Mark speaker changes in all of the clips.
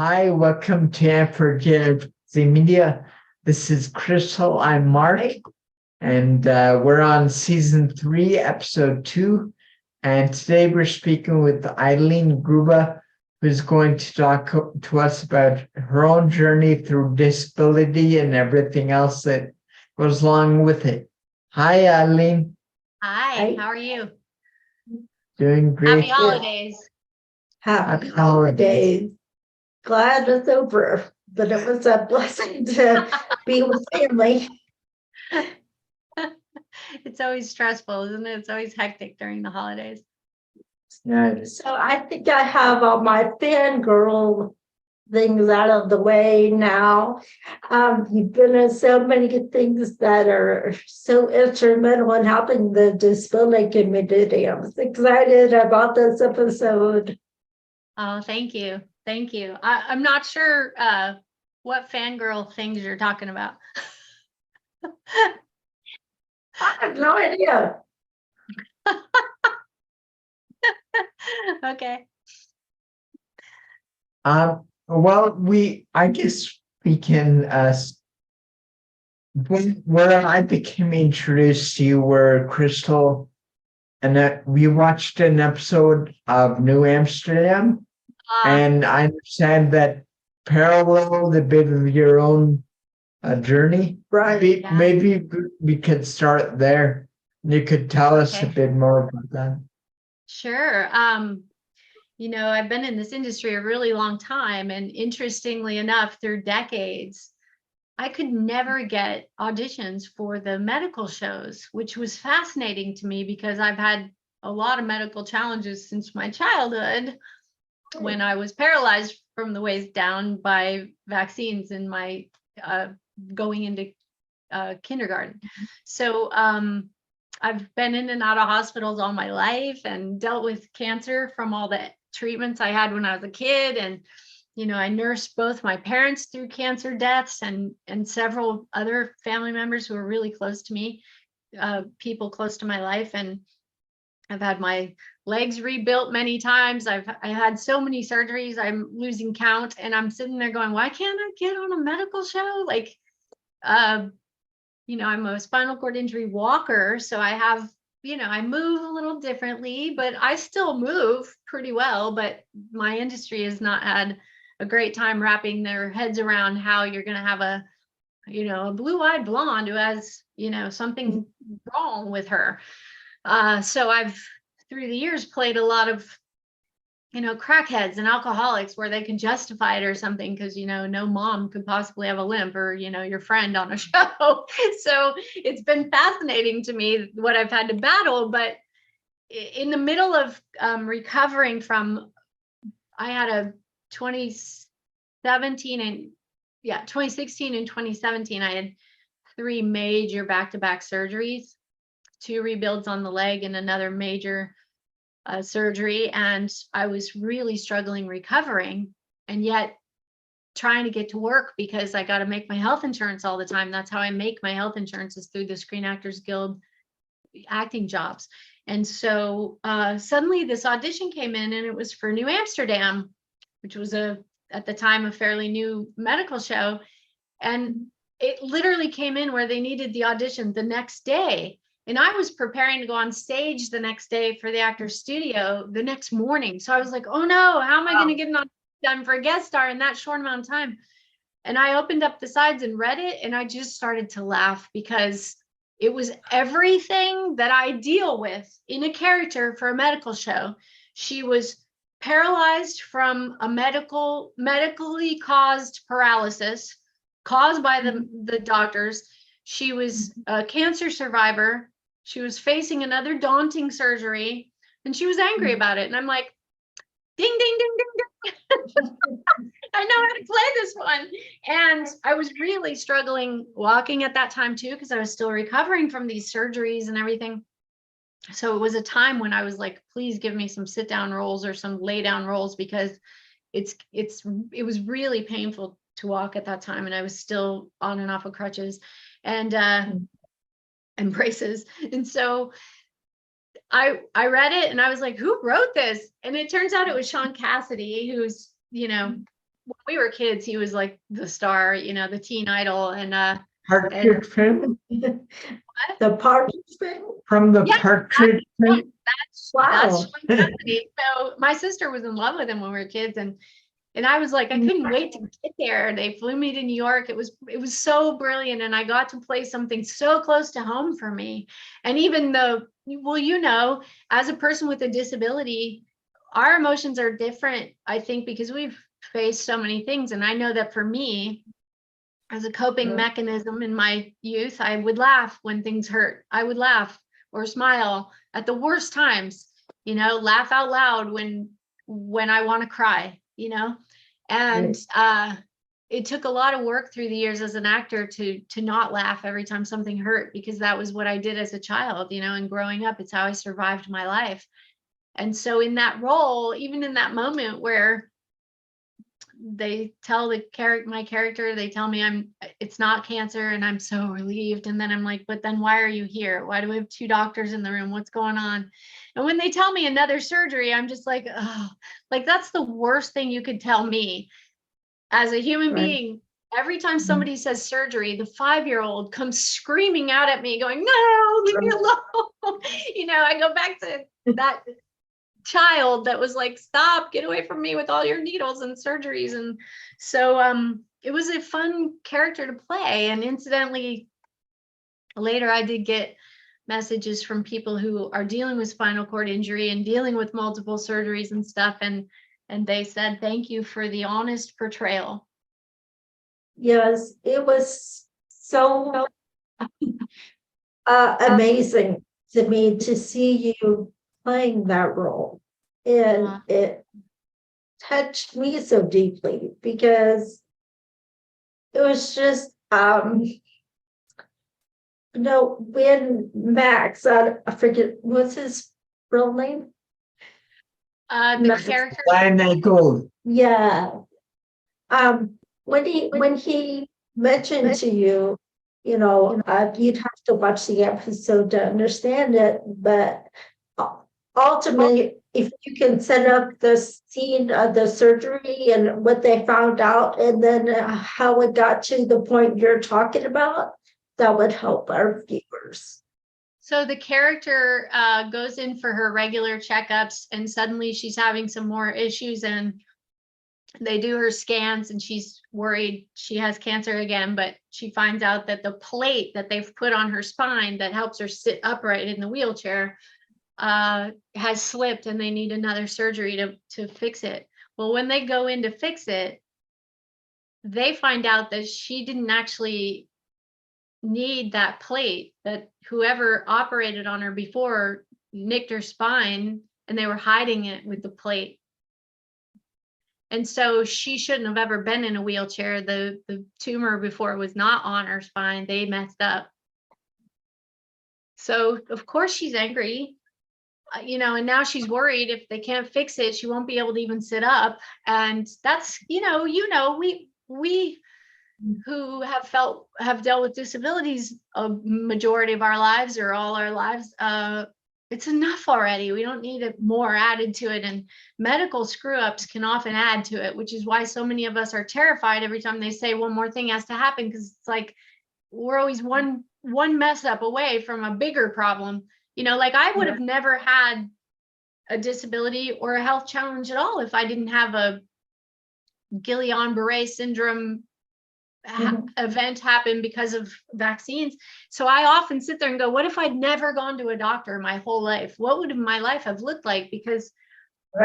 Speaker 1: Hi, welcome to Unforgive the Media. This is Crystal. I'm Mark, and we're on season 3, episode 2. And today we're speaking with Eileen Grubba, who's going to talk to us about her own journey through disability and everything else that goes along with it. Hi, Eileen.
Speaker 2: Hi, how are you?
Speaker 1: Doing great.
Speaker 2: Happy holidays.
Speaker 1: Happy holidays.
Speaker 3: Glad it's over, but it was a blessing to be with family.
Speaker 2: It's always stressful, isn't it? It's always hectic during the holidays.
Speaker 3: So I think I have all my fangirl things out of the way now. You've been in so many things that are so instrumental in helping the disability community. I'm excited about this episode.
Speaker 2: Oh, thank you. Thank you. I'm not sure what fangirl things you're talking about.
Speaker 3: I have no idea.
Speaker 2: Okay.
Speaker 1: Well, I guess we can, where I became introduced to you were Crystal, and we watched an episode of New Amsterdam, and I understand that paralleled a bit of your own journey.
Speaker 3: Right.
Speaker 1: Maybe we could start there. You could tell us a bit more about that.
Speaker 2: Sure. I've been in this industry a really long time, and interestingly enough, through decades, I could never get auditions for the medical shows, which was fascinating to me because I've had a lot of medical challenges since my childhood when I was paralyzed from the waist down by vaccines in my going into kindergarten. So I've been in and out of hospitals all my life and dealt with cancer from all the treatments I had when I was a kid. And, I nursed both my parents through cancer deaths and several other family members who were really close to me, people close to my life. And I've had my legs rebuilt many times. I had so many surgeries, I'm losing count. And I'm sitting there going, why can't I get on a medical show? Like, I'm a spinal cord injury walker. So I have, I move a little differently, but I still move pretty well. But my industry has not had a great time wrapping their heads around how you're going to have a blue-eyed blonde who has, something wrong with her. So I've, through the years, played a lot of, crackheads and alcoholics where they can justify it or something because, no mom could possibly have a limp or, your friend on a show. So it's been fascinating to me what I've had to battle. But in the middle of recovering from, I had a 2016 and 2017, I had 3 major back-to-back surgeries, 2 rebuilds on the leg and another major surgery. And I was really struggling recovering and yet trying to get to work because I got to make my health insurance all the time. That's how I make my health insurance, is through the Screen Actors Guild acting jobs. And so suddenly this audition came in, and it was for New Amsterdam, which was at the time, a fairly new medical show. And it literally came in where they needed the audition the next day. And I was preparing to go on stage the next day for the Actors Studio the next morning. So I was like, oh no, how am I going to get an audition done for a guest star in that short amount of time? And I opened up the sides and read it, and I just started to laugh because it was everything that I deal with in a character for a medical show. She was paralyzed from a medically caused paralysis caused by the doctors. She was a cancer survivor. She was facing another daunting surgery, and she was angry about it. And I'm like, ding, ding, ding, ding, ding. I know how to play this one. And I was really struggling walking at that time too, because I was still recovering from these surgeries and everything. So it was a time when I was like, please give me some sit down roles or some lay down roles, because it was really painful to walk at that time. And I was still on and off of crutches and braces. And so I read it and I was like, who wrote this? And it turns out it was Sean Cassidy, who's, when we were kids, he was like the star, you know, the teen idol. And
Speaker 1: Partridge Film?
Speaker 3: The partridge thing?
Speaker 1: From the
Speaker 2: Yeah,
Speaker 1: Partridge Film?
Speaker 2: that's
Speaker 3: Wow.
Speaker 2: Sean Cassidy. So my sister was in love with him when we were kids, and I was like, I couldn't wait to get there. They flew me to New York. It was so brilliant, and I got to play something so close to home for me. And even though, well, you know, as a person with a disability, our emotions are different, I think, because we've faced so many things. And I know that for me, as a coping mechanism in my youth, I would laugh when things hurt. I would laugh or smile at the worst times, you know, laugh out loud when I want to cry, you know. And it took a lot of work through the years as an actor to not laugh every time something hurt, because that was what I did as a child, you know, and growing up, it's how I survived my life. And so in that role, even in that moment where they tell my character, they tell me it's not cancer, and I'm so relieved. And then I'm like, but then why are you here? Why do we have 2 doctors in the room? What's going on? And when they tell me another surgery, I'm just like, oh, like that's the worst thing you could tell me as a human being. Every time somebody says surgery, the 5-year-old comes screaming out at me going, no, leave me alone. You know, I go back to that child that was like, stop, get away from me with all your needles and surgeries. And so it was a fun character to play. And incidentally, later I did get messages from people who are dealing with spinal cord injury and dealing with multiple surgeries and stuff, and they said thank you for the honest portrayal.
Speaker 3: Yes, it was so amazing to me to see you playing that role. And it touched me so deeply because it was just, you know, when Max, I forget, what's his real name?
Speaker 2: The character.
Speaker 1: Diane Gold.
Speaker 3: Yeah. When he mentioned to you, you know, you'd have to watch the episode to understand it, but ultimately, if you can set up the scene of the surgery and what they found out, and then how it got to the point you're talking about, that would help our viewers.
Speaker 2: So the character goes in for her regular checkups, and suddenly she's having some more issues, and they do her scans, and she's worried she has cancer again. But she finds out that the plate that they've put on her spine that helps her sit upright in the wheelchair has slipped, and they need another surgery to fix it. Well, when they go in to fix it, they find out that she didn't actually need that plate, that whoever operated on her before nicked her spine, and they were hiding it with the plate. And so she shouldn't have ever been in a wheelchair. The tumor before was not on her spine. They messed up. So of course she's angry. You know, and now she's worried if they can't fix it, she won't be able to even sit up. And that's, you know, we who have dealt with disabilities a majority of our lives or all our lives, it's enough already. We don't need it more added to it. And medical screw ups can often add to it, which is why so many of us are terrified every time they say one more thing has to happen, because it's like we're always one mess up away from a bigger problem. You know, like I would have never had a disability or a health challenge at all if I didn't have a Guillain-Barré syndrome event happen because of vaccines. So I often sit there and go, what if I'd never gone to a doctor my whole life? What would my life have looked like? Because,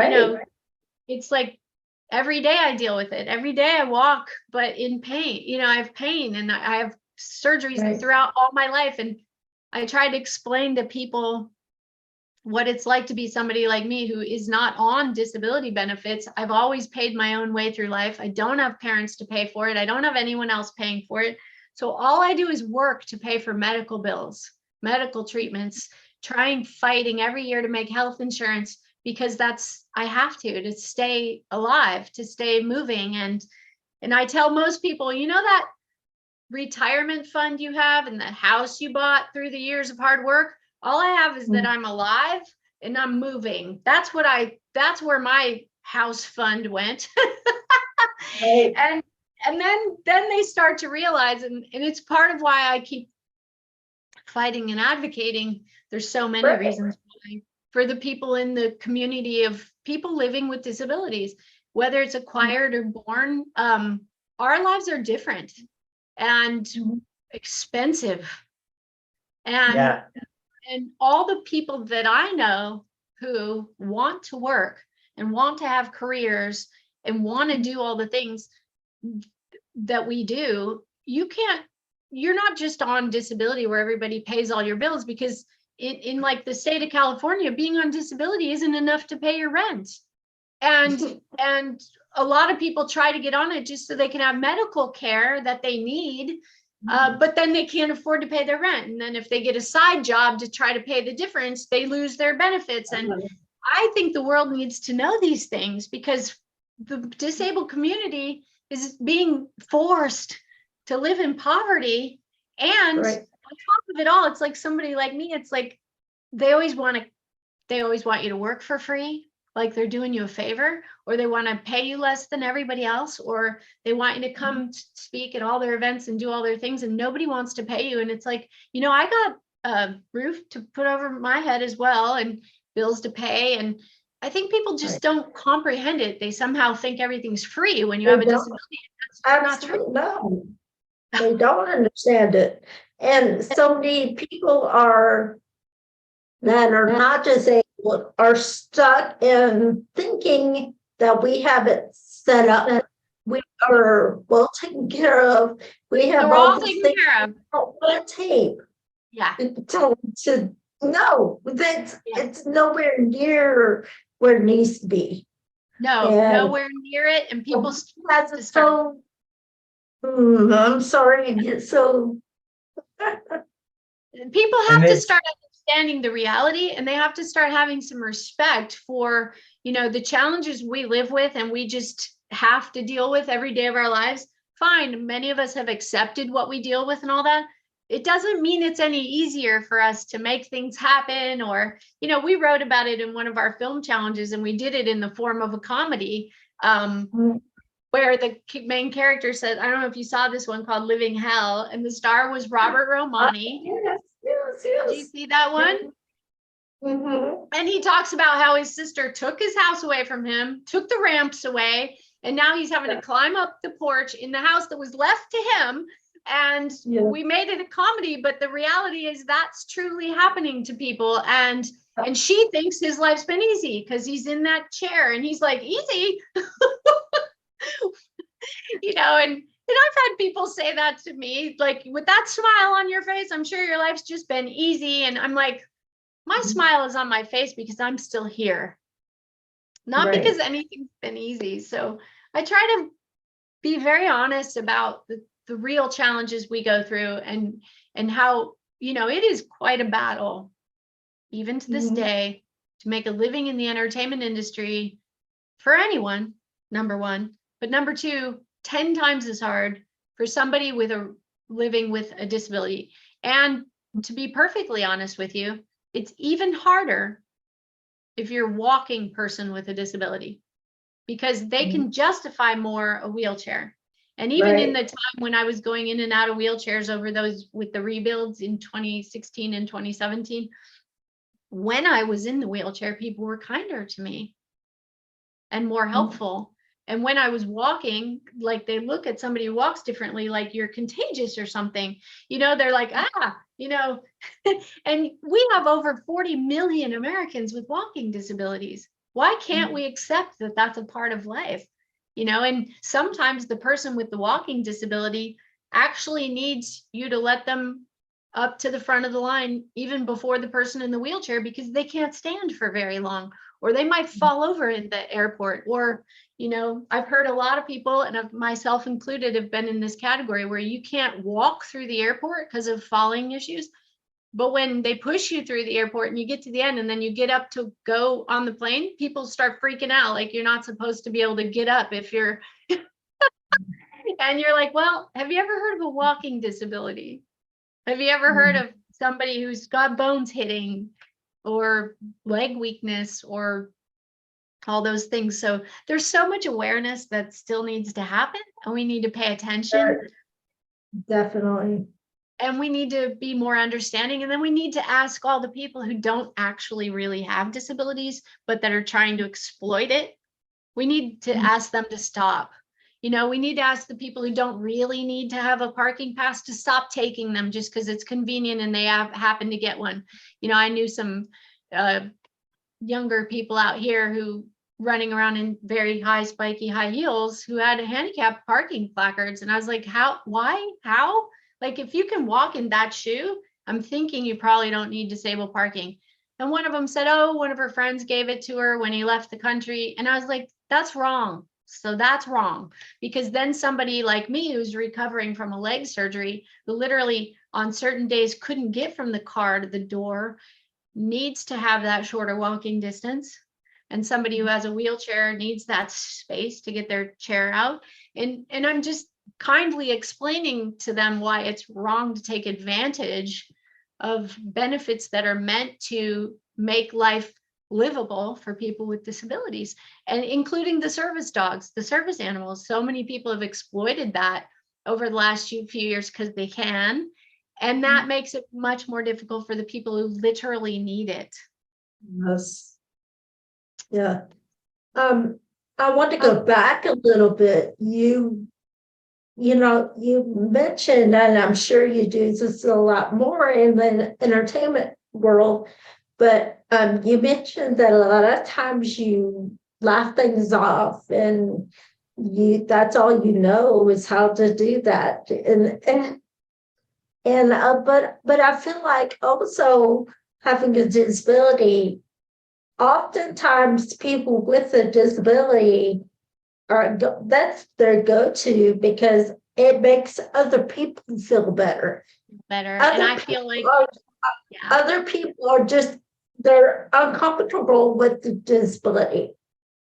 Speaker 2: you know, it's like every day I deal with it. Every day I walk, but in pain. You know, I have pain, and I have surgeries throughout all my life. And I try to explain to people what it's like to be somebody like me who is not on disability benefits. I've always paid my own way through life. I don't have parents to pay for it. I don't have anyone else paying for it. So all I do is work to pay for medical bills, medical treatments, fighting every year to make health insurance, because I have to stay alive, to stay moving. And I tell most people, you know, that retirement fund you have and the house you bought through the years of hard work, all I have is that I'm alive and I'm moving. That's where my house fund went. And then they start to realize, and it's part of why I keep fighting and advocating. There's so many reasons why, for the people in the community of people living with disabilities, whether it's acquired or born. Our lives are different and expensive. And all the people that I know who want to work and want to have careers and want to do all the things that we do, you're not just on disability where everybody pays all your bills, because in like the state of California, being on disability isn't enough to pay your rent. And a lot of people try to get on it just so they can have medical care that they need, but then they can't afford to pay their rent. And then if they get a side job to try to pay the difference, they lose their benefits. And I think the world needs to know these things, because the disabled community is being forced to live in poverty. And on top of it all, it's like somebody like me, it's like they always want you to work for free, like they're doing you a favor, or they want to pay you less than everybody else, or they want you to come speak at all their events and do all their things, and nobody wants to pay you. And it's like, I got a roof to put over my head as well, and bills to pay. And I think people just don't comprehend it. They somehow think everything's free when you have a disability. That's not true.
Speaker 3: No, they don't understand it. And so many people that are not disabled are stuck in thinking that we have it set up. We are well taken care of. We have all these things. On a tape.
Speaker 2: Yeah.
Speaker 3: No, it's nowhere near where it needs to be.
Speaker 2: No, nowhere near it. And people
Speaker 3: I'm sorry. So
Speaker 2: people have to start understanding the reality, and they have to start having some respect for, the challenges we live with and we just have to deal with every day of our lives. Fine. Many of us have accepted what we deal with and all that. It doesn't mean it's any easier for us to make things happen. Or, we wrote about it in one of our film challenges, and we did it in the form of a comedy, where the main character said, I don't know if you saw this one called Living Hell, and the star was Robert Romani.
Speaker 3: Yes.
Speaker 2: Did you see that one? And he talks about how his sister took his house away from him, took the ramps away, and now he's having to climb up the porch in the house that was left to him. And we made it a comedy, but the reality is that's truly happening to people. And she thinks his life's been easy because he's in that chair, and he's like, easy. And I've had people say that to me, like, with that smile on your face, I'm sure your life's just been easy. And I'm like, my smile is on my face because I'm still here, not because anything's been easy. So I try to be very honest about the real challenges we go through, and how, it is quite a battle, even to this day, to make a living in the entertainment industry for anyone, number one. But number two, 10 times as hard for somebody living with a disability. And to be perfectly honest with you, it's even harder if you're a walking person with a disability, because they can justify more a wheelchair. And even in the time when I was going in and out of wheelchairs over those with the rebuilds in 2016 and 2017, when I was in the wheelchair, people were kinder to me and more helpful. And when I was walking, like, they look at somebody who walks differently, like you're contagious or something, they're like, and we have over 40 million Americans with walking disabilities. Why can't we accept that that's a part of life? And sometimes the person with the walking disability actually needs you to let them up to the front of the line even before the person in the wheelchair, because they can't stand for very long, or they might fall over in the airport. Or, I've heard a lot of people, and myself included, have been in this category where you can't walk through the airport because of falling issues. But when they push you through the airport and you get to the end and then you get up to go on the plane, people start freaking out. Like, you're not supposed to be able to get up if you're, and you're like, well, have you ever heard of a walking disability? Have you ever heard of somebody who's got bones hitting, or leg weakness, or all those things. So there's so much awareness that still needs to happen, and we need to pay attention.
Speaker 3: Definitely.
Speaker 2: And we need to be more understanding. And then we need to ask all the people who don't actually really have disabilities, but that are trying to exploit it. We need to ask them to stop. We need to ask the people who don't really need to have a parking pass to stop taking them just because it's convenient and they happen to get one. I knew some younger people out here who running around in very high spiky high heels who had handicap parking placards. And I was like, how? Like, if you can walk in that shoe, I'm thinking you probably don't need disabled parking. And one of them said, oh, one of her friends gave it to her when he left the country. And I was like, that's wrong. So that's wrong, because then somebody like me who's recovering from a leg surgery, who literally on certain days couldn't get from the car to the door, needs to have that shorter walking distance. And somebody who has a wheelchair needs that space to get their chair out. And I'm just kindly explaining to them why it's wrong to take advantage of benefits that are meant to make life livable for people with disabilities, and including the service dogs, the service animals. So many people have exploited that over the last few years because they can, and that makes it much more difficult for the people who literally need it.
Speaker 3: Yes. Yeah. I want to go back a little bit. You mentioned, and I'm sure you do this a lot more in the entertainment world, but you mentioned that a lot of times you laugh things off, and that's all you know is how to do that. But I feel like also having a disability, oftentimes people with a disability that's their go-to because it makes other people feel better.
Speaker 2: And I feel like
Speaker 3: other people are they're uncomfortable with the disability.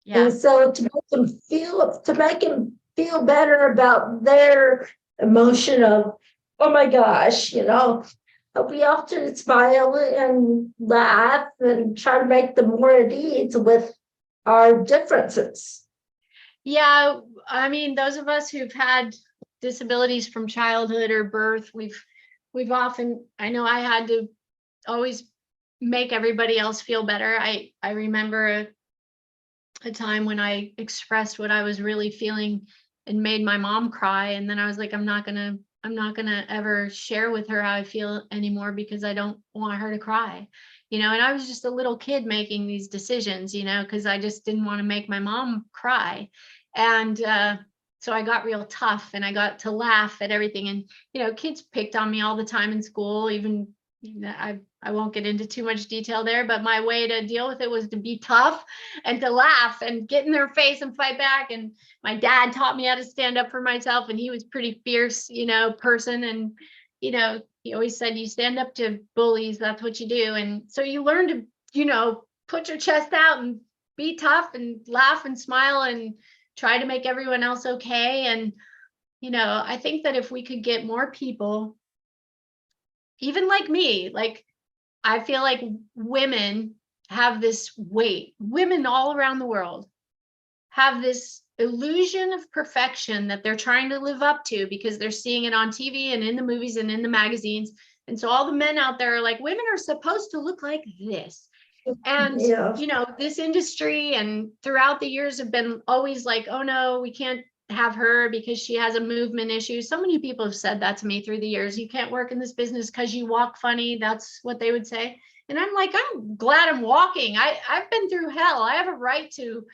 Speaker 2: Yeah.
Speaker 3: And so to make them feel better about their emotion of, oh my gosh, we often smile and laugh and try to make them more at ease with our differences.
Speaker 2: Yeah, I mean, those of us who've had disabilities from childhood or birth, we've often, I know I had to always make everybody else feel better. I remember a time when I expressed what I was really feeling and made my mom cry, and then I was like, I'm not gonna ever share with her how I feel anymore because I don't want her to cry. And I was just a little kid making these decisions, because I just didn't want to make my mom cry. And so I got real tough, and I got to laugh at everything. And, kids picked on me all the time in school, even I won't get into too much detail there, but my way to deal with it was to be tough and to laugh and get in their face and fight back. And my dad taught me how to stand up for myself, and he was pretty fierce, person. And, he always said, you stand up to bullies, that's what you do. And so you learn to, put your chest out and be tough and laugh and smile and try to make everyone else okay. And, I think that if we could get more people, even like me, like, I feel like women have this weight, women all around the world have this illusion of perfection that they're trying to live up to because they're seeing it on TV and in the movies and in the magazines. And so all the men out there are like, women are supposed to look like this. And, this industry and throughout the years have been always like, oh no, we can't have her because she has a movement issue. So many people have said that to me through the years. You can't work in this business because you walk funny. That's what they would say. And I'm like, I'm glad I'm walking. I've been through hell. I have a right to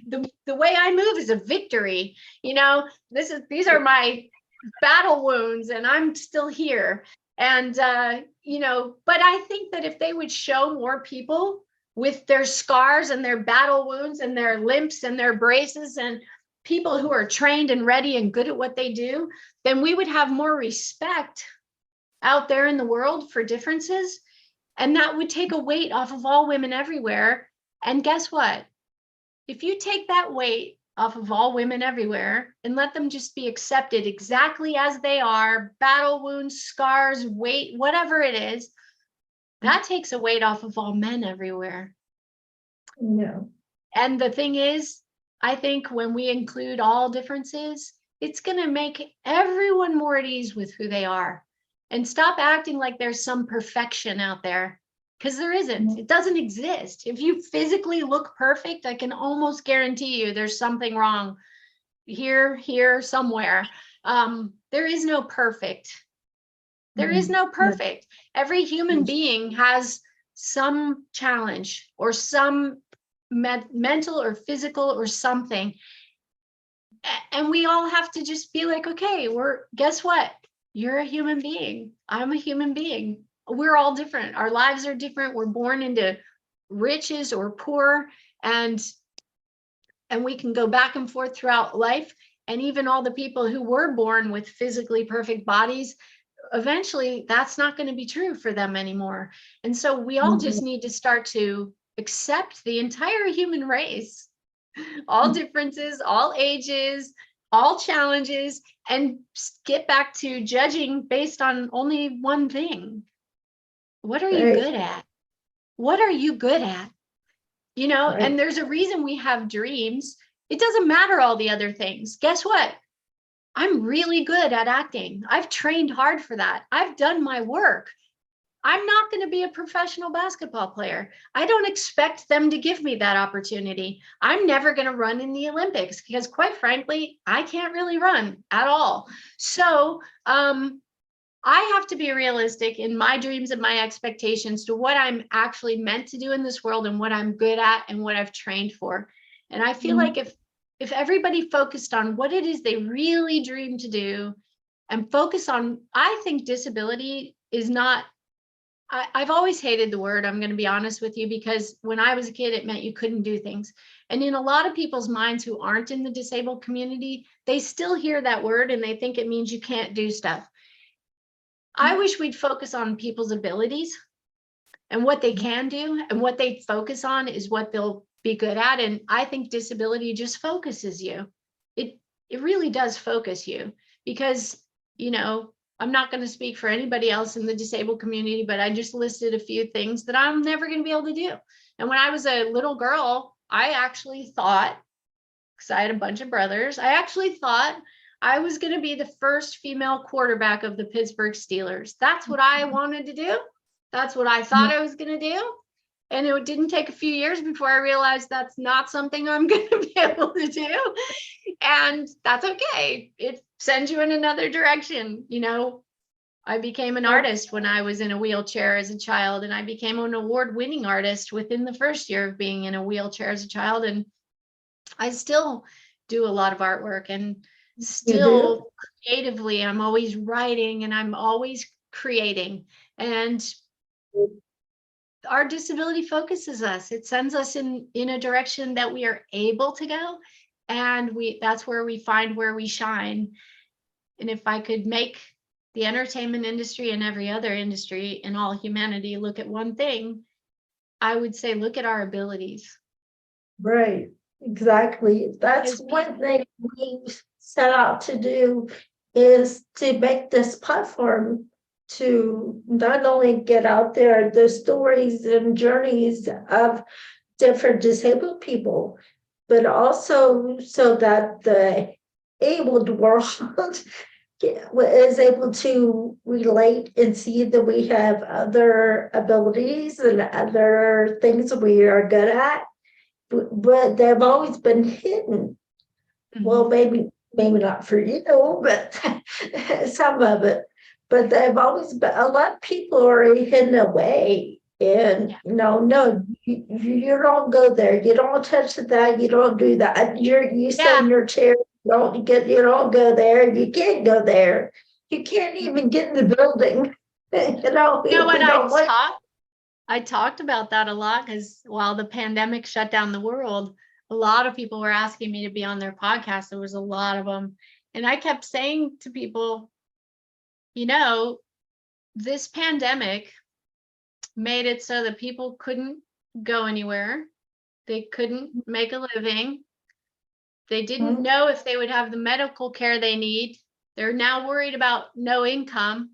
Speaker 2: the way I move is a victory. These are my battle wounds, and I'm still here. And but I think that if they would show more people with their scars and their battle wounds and their limps and their braces and people who are trained and ready and good at what they do, then we would have more respect out there in the world for differences. And that would take a weight off of all women everywhere. And guess what? If you take that weight off of all women everywhere and let them just be accepted exactly as they are, battle wounds, scars, weight, whatever it is, that takes a weight off of all men everywhere.
Speaker 3: Yeah.
Speaker 2: And the thing is, I think when we include all differences, it's going to make everyone more at ease with who they are, and stop acting like there's some perfection out there, because there isn't. It doesn't exist. If you physically look perfect, I can almost guarantee you there's something wrong here, somewhere. There is no perfect. There is no perfect. Every human being has some challenge or some mental or physical or something. And we all have to just be like, okay, guess what? You're a human being. I'm a human being. We're all different. Our lives are different. We're born into riches or poor, and we can go back and forth throughout life. And even all the people who were born with physically perfect bodies, eventually that's not going to be true for them anymore. And so we all just need to start to accept the entire human race, all differences, all ages, all challenges, and get back to judging based on only one thing. What are you good at? What are you good at? You know, and there's a reason we have dreams. It doesn't matter all the other things. Guess what? I'm really good at acting. I've trained hard for that. I've done my work. I'm not going to be a professional basketball player. I don't expect them to give me that opportunity. I'm never going to run in the Olympics because, quite frankly, I can't really run at all. So I have to be realistic in my dreams and my expectations to what I'm actually meant to do in this world and what I'm good at and what I've trained for. And I feel like if everybody focused on what it is they really dream to do and focus on, I think disability is not, I've always hated the word, I'm going to be honest with you, because when I was a kid, it meant you couldn't do things. And in a lot of people's minds who aren't in the disabled community, they still hear that word and they think it means you can't do stuff. I wish we'd focus on people's abilities and what they can do, and what they focus on is what they'll be good at. And I think disability just focuses you. It really does focus you, because, you know, I'm not going to speak for anybody else in the disabled community, but I just listed a few things that I'm never going to be able to do. And when I was a little girl, I actually thought, because I had a bunch of brothers, I actually thought I was going to be the first female quarterback of the Pittsburgh Steelers. That's what I wanted to do. That's what I thought I was going to do. And it didn't take a few years before I realized that's not something I'm going to be able to do. And that's okay. It sends you in another direction. You know, I became an artist when I was in a wheelchair as a child, and I became an award-winning artist within the first year of being in a wheelchair as a child. And I still do a lot of artwork, and still creatively, I'm always writing and I'm always creating. And our disability focuses us. It sends us in a direction that we are able to go. And that's where we find where we shine. And if I could make the entertainment industry and every other industry and all humanity look at one thing, I would say, look at our abilities.
Speaker 3: Right, exactly. That's one thing we set out to do, is to make this platform to not only get out there the stories and journeys of different disabled people, but also so that the abled world is able to relate and see that we have other abilities and other things we are good at, but they've always been hidden. Well, maybe not for you, but some of it. But they've always been, a lot of people are hidden away. And no, you don't go there. You don't touch that. You don't do that. You sit in your chair. You don't go there. You can't go there. You can't even get in the building.
Speaker 2: I talked about that a lot, because while the pandemic shut down the world, a lot of people were asking me to be on their podcast. There was a lot of them. And I kept saying to people, this pandemic made it so that people couldn't go anywhere. They couldn't make a living. They didn't know if they would have the medical care they need. They're now worried about no income.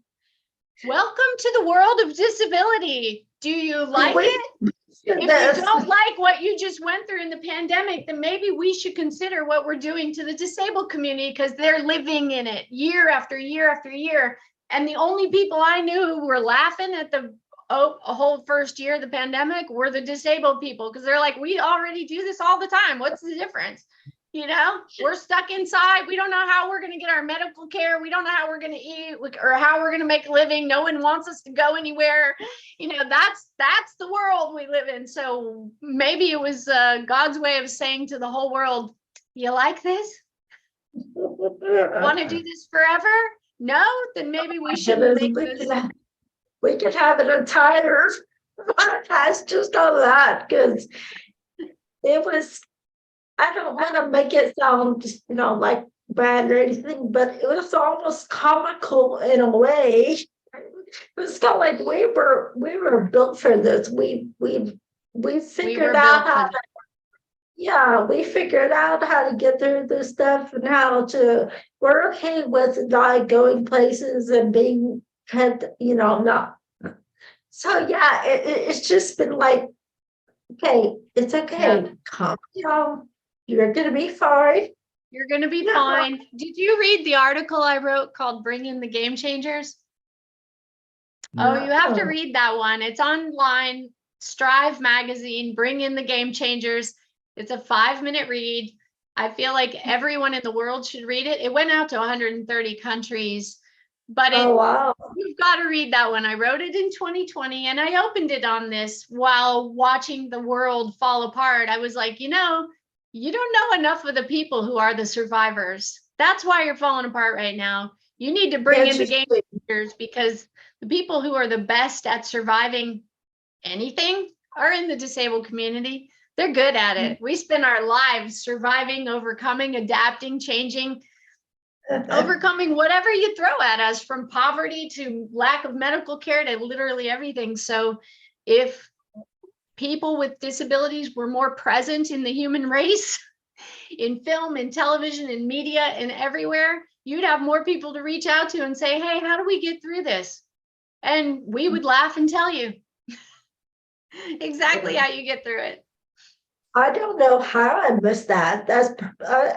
Speaker 2: Welcome to the world of disability. Do you like it? if you don't like what you just went through in the pandemic, then maybe we should consider what we're doing to the disabled community, because they're living in it year after year after year. And the only people I knew who were laughing at the a whole first year of the pandemic were the disabled people, because they're like, we already do this all the time. What's the difference? You know, we're stuck inside. We don't know how we're going to get our medical care. We don't know how we're going to eat or how we're going to make a living. No one wants us to go anywhere. You know, that's the world we live in. So maybe it was God's way of saying to the whole world, you like this? Want to do this forever? No? Then maybe we shouldn't make this.
Speaker 3: We could have an entire podcast just on that, because it was, I don't want to make it sound, like bad or anything, but it was almost comical in a way. It was kind of like we were built for this. We figured out how to, we figured out how to get through this stuff, and we're okay with like going places and being not. So it's just been like, okay, it's okay. Calm down. You're gonna be fine.
Speaker 2: You're gonna be fine. Did you read the article I wrote called "Bring in the Game Changers"? No. Oh, you have to read that one. It's online. Strive magazine. Bring in the Game Changers. It's a 5-minute read. I feel like everyone in the world should read it. It went out to 130 countries. But you've got to read that one. I wrote it in 2020, and I opened it on this while watching the world fall apart. I was like, you don't know enough of the people who are the survivors. That's why you're falling apart right now. You need to bring in the game changers, because the people who are the best at surviving anything are in the disabled community. They're good at it. We spend our lives surviving, overcoming, adapting, changing, overcoming whatever you throw at us, from poverty to lack of medical care to literally everything. So if people with disabilities were more present in the human race, in film and television and media and everywhere, you'd have more people to reach out to and say, hey, how do we get through this? And we would laugh and tell you exactly how you get through it.
Speaker 3: I don't know how I missed that.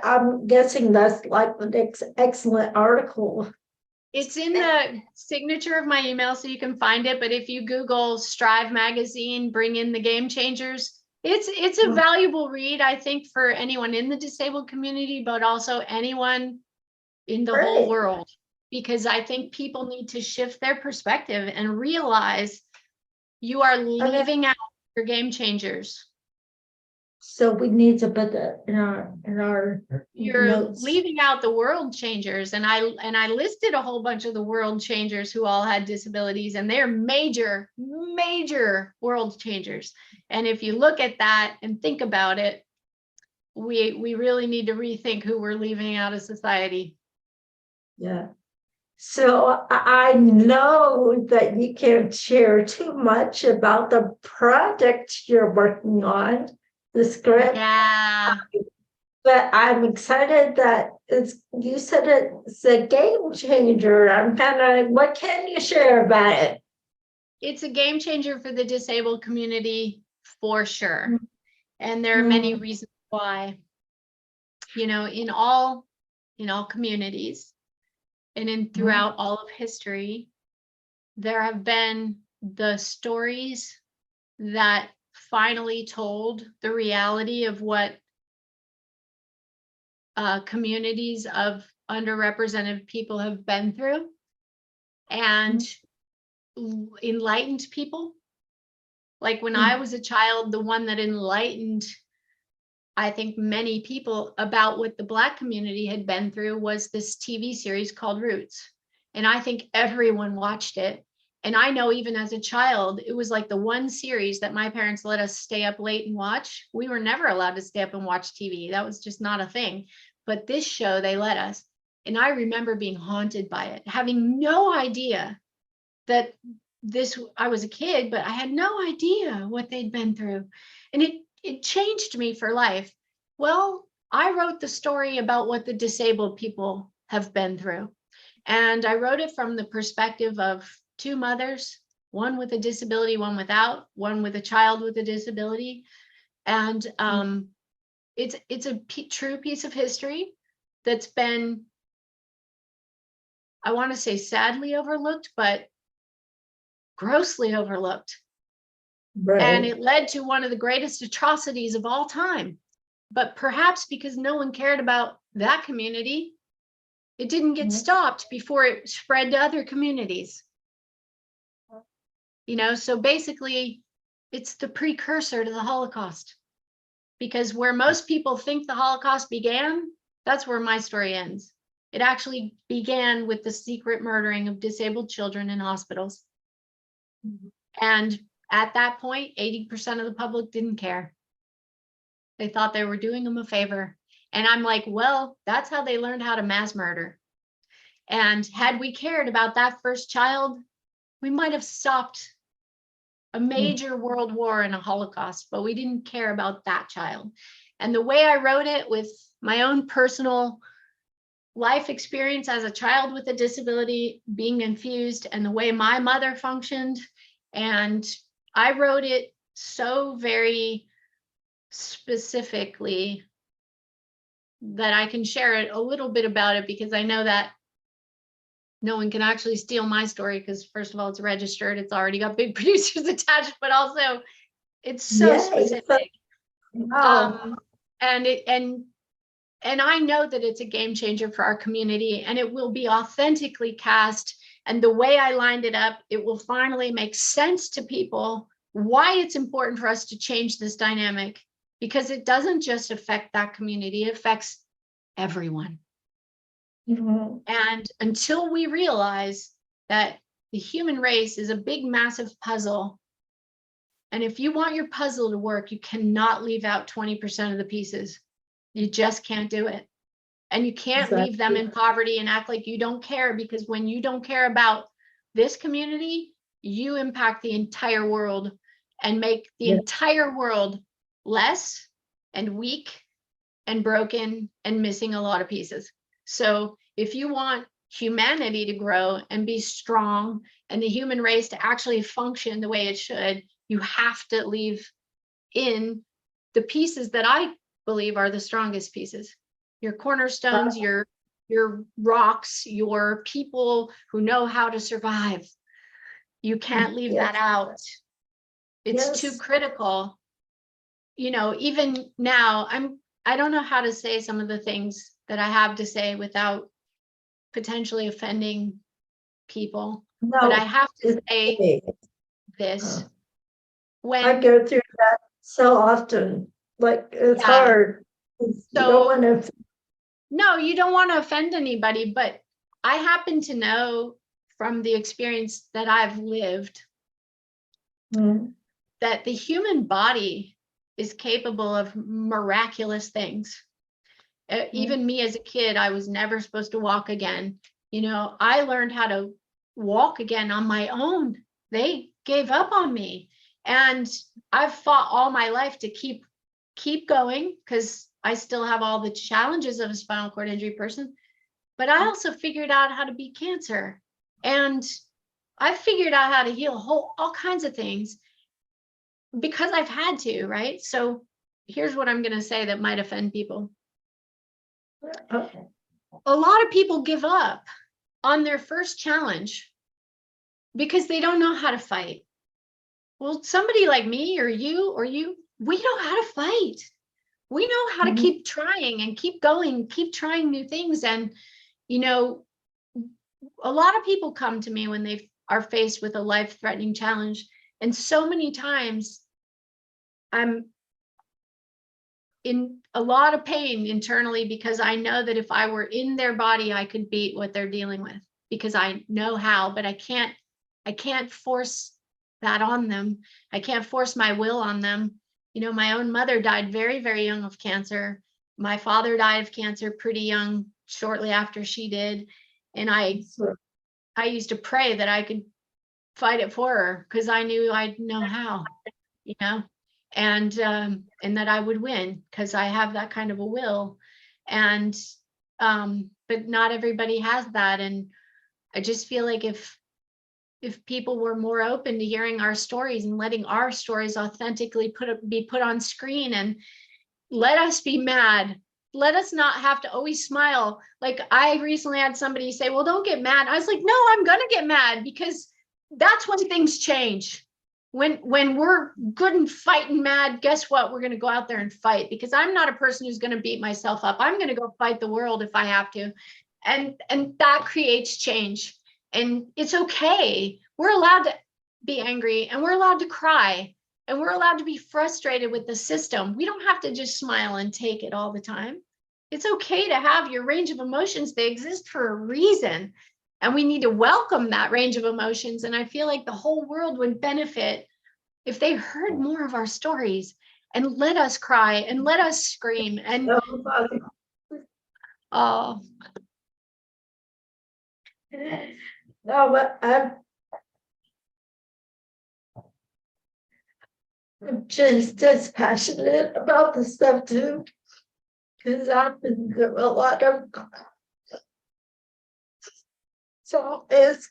Speaker 3: I'm guessing that's like the next excellent article.
Speaker 2: It's in the signature of my email, so you can find it. But if you Google Strive magazine, Bring in the Game Changers, it's a valuable read, I think, for anyone in the disabled community, but also anyone in the whole world, because I think people need to shift their perspective and realize you are leaving out your game changers.
Speaker 3: So we need to put that in our
Speaker 2: You're
Speaker 3: notes.
Speaker 2: leaving out the world changers, and I listed a whole bunch of the world changers who all had disabilities, and they're major world changers. And if you look at that and think about it, we really need to rethink who we're leaving out of society.
Speaker 3: Yeah. So I know that you can't share too much about the project you're working on, the script.
Speaker 2: Yeah.
Speaker 3: But I'm excited that you said it's a game changer. I'm kind of, what can you share about it?
Speaker 2: It's a game changer for the disabled community, for sure. And there are many reasons why. In all communities and throughout all of history, there have been the stories that finally told the reality of what communities of underrepresented people have been through, and enlightened people. Like when I was a child, the one that enlightened, I think, many people about what the Black community had been through was this TV series called Roots. And I think everyone watched it. And I know even as a child, it was like the one series that my parents let us stay up late and watch. We were never allowed to stay up and watch TV. That was just not a thing. But this show, they let us. And I remember being haunted by it, having no idea that I was a kid, but I had no idea what they'd been through. And it changed me for life. Well, I wrote the story about what the disabled people have been through. And I wrote it from the perspective of two mothers one with a disability, one without, one with a child with a disability. And it's a true piece of history that's been, I want to say sadly overlooked, but grossly overlooked.
Speaker 3: Right.
Speaker 2: And it led to one of the greatest atrocities of all time. But perhaps because no one cared about that community, it didn't get stopped before it spread to other communities. You know, so basically, it's the precursor to the Holocaust. Because where most people think the Holocaust began, that's where my story ends. It actually began with the secret murdering of disabled children in hospitals. And at that point, 80% of the public didn't care. They thought they were doing them a favor. And I'm like, well, that's how they learned how to mass murder. And had we cared about that first child, we might have stopped a major world war and a Holocaust, but we didn't care about that child. And the way I wrote it, with my own personal life experience as a child with a disability being infused, and the way my mother functioned, and I wrote it so very specifically that I can share it a little bit about it, because I know that no one can actually steal my story, because first of all, it's registered, it's already got big producers attached, but also it's so specific.
Speaker 3: Wow.
Speaker 2: And I know that it's a game changer for our community, and it will be authentically cast. And the way I lined it up, it will finally make sense to people why it's important for us to change this dynamic, because it doesn't just affect that community, it affects everyone. And until we realize that the human race is a big, massive puzzle, and if you want your puzzle to work, you cannot leave out 20% of the pieces. You just can't do it. And you can't leave them in poverty and act like you don't care, because when you don't care about this community, you impact the entire world and make the entire world less and weak and broken and missing a lot of pieces. So if you want humanity to grow and be strong, and the human race to actually function the way it should, you have to leave in the pieces that I believe are the strongest pieces. Your cornerstones, your rocks, your people who know how to survive. You can't leave that out. It's too critical. You know, even now, I don't know how to say some of the things that I have to say without potentially offending people. But I have to say this. When
Speaker 3: I go through that so often, like it's hard. You don't want to.
Speaker 2: No, you don't want to offend anybody, but I happen to know from the experience that I've lived that the human body is capable of miraculous things. Even me as a kid, I was never supposed to walk again. You know, I learned how to walk again on my own. They gave up on me. And I've fought all my life to keep going, because I still have all the challenges of a spinal cord injury person. But I also figured out how to beat cancer. And I figured out how to heal all kinds of things because I've had to, right? So here's what I'm going to say that might offend people.
Speaker 3: Okay.
Speaker 2: A lot of people give up on their first challenge because they don't know how to fight. Well, somebody like me or you, we know how to fight. We know how to keep trying and keep going, keep trying new things. And, you know, a lot of people come to me when they are faced with a life-threatening challenge. And so many times I'm in a lot of pain internally, because I know that if I were in their body, I could beat what they're dealing with, because I know how, but I can't force that on them. I can't force my will on them. You know, my own mother died very, very young of cancer. My father died of cancer pretty young, shortly after she did. And I used to pray that I could fight it for her, because I knew I'd know how, you know, and that I would win, because I have that kind of a will. And but not everybody has that. And I just feel like if if people were more open to hearing our stories and letting our stories authentically be put on screen, and let us be mad. Let us not have to always smile. Like, I recently had somebody say, well, don't get mad. I was like, no, I'm going to get mad, because that's when things change. When we're good and fighting mad, guess what? We're going to go out there and fight, because I'm not a person who's going to beat myself up. I'm going to go fight the world if I have to. And that creates change. And it's okay. We're allowed to be angry, and we're allowed to cry, and we're allowed to be frustrated with the system. We don't have to just smile and take it all the time. It's okay to have your range of emotions. They exist for a reason. And we need to welcome that range of emotions. And I feel like the whole world would benefit if they heard more of our stories and let us cry and let us scream. And oh,
Speaker 3: no, but I'm just as passionate about this stuff too, because I've been through a lot of. So it's.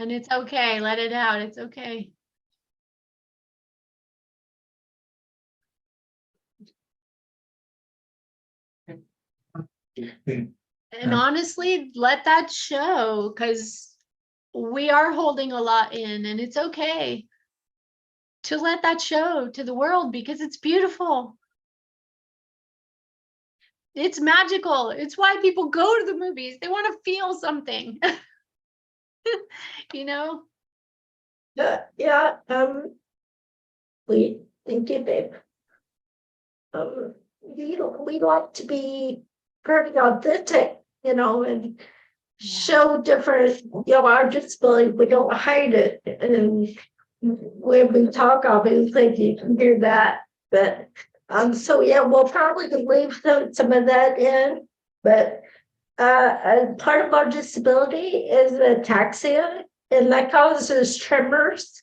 Speaker 2: and it's okay. Let it out. It's okay. And honestly, let that show, because we are holding a lot in, and it's okay to let that show to the world, because it's beautiful. It's magical. It's why people go to the movies. They want to feel something. You know?
Speaker 3: Yeah, we thank you, babe. We like to be pretty authentic, and show different, our disability. We don't hide it, and when we talk, obviously you can hear that. But so yeah, we'll probably leave some of that in. But part of our disability is ataxia, and that causes tremors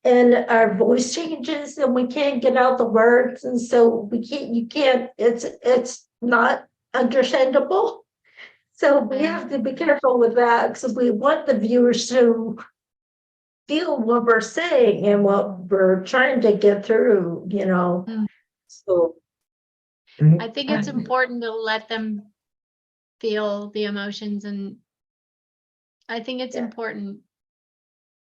Speaker 3: and our voice changes, and we can't get out the words, and so you can't, it's not understandable. So we have to be careful with that, because we want the viewers to feel what we're saying and what we're trying to get through, So
Speaker 2: I think it's important to let them feel the emotions, and I think it's important.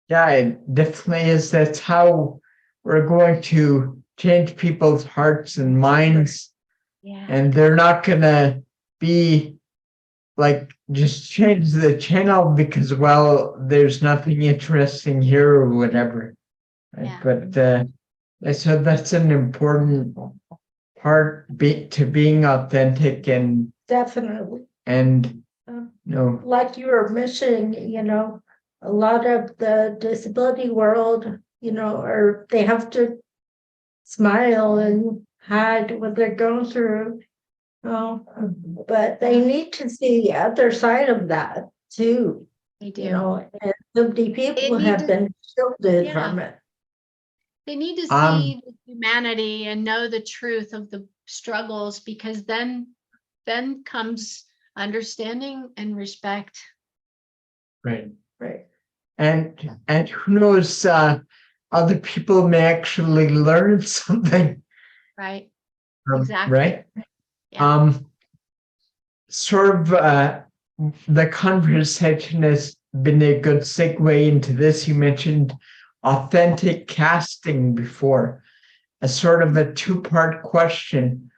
Speaker 1: Yeah, it definitely is. That's how we're going to change people's hearts and minds.
Speaker 2: Yeah.
Speaker 1: And they're not gonna be like, just change the channel because, well, there's nothing interesting here or whatever. Right?
Speaker 2: Yeah.
Speaker 1: But so that's an important part to being authentic
Speaker 3: definitely.
Speaker 1: and
Speaker 3: Like you were mentioning, a lot of the disability world, or they have to smile and hide what they're going through. But they need to see the other side of that too.
Speaker 2: They do.
Speaker 3: And so many people have been shielded from it.
Speaker 2: They need to see the humanity and know the truth of the struggles, because then comes understanding and respect.
Speaker 1: Right.
Speaker 3: Right.
Speaker 1: And who knows, other people may actually learn something.
Speaker 2: Right.
Speaker 1: Exactly. Right.
Speaker 2: Yeah.
Speaker 1: Sort of the conversation has been a good segue into this. You mentioned authentic casting before, a sort of a two-part question.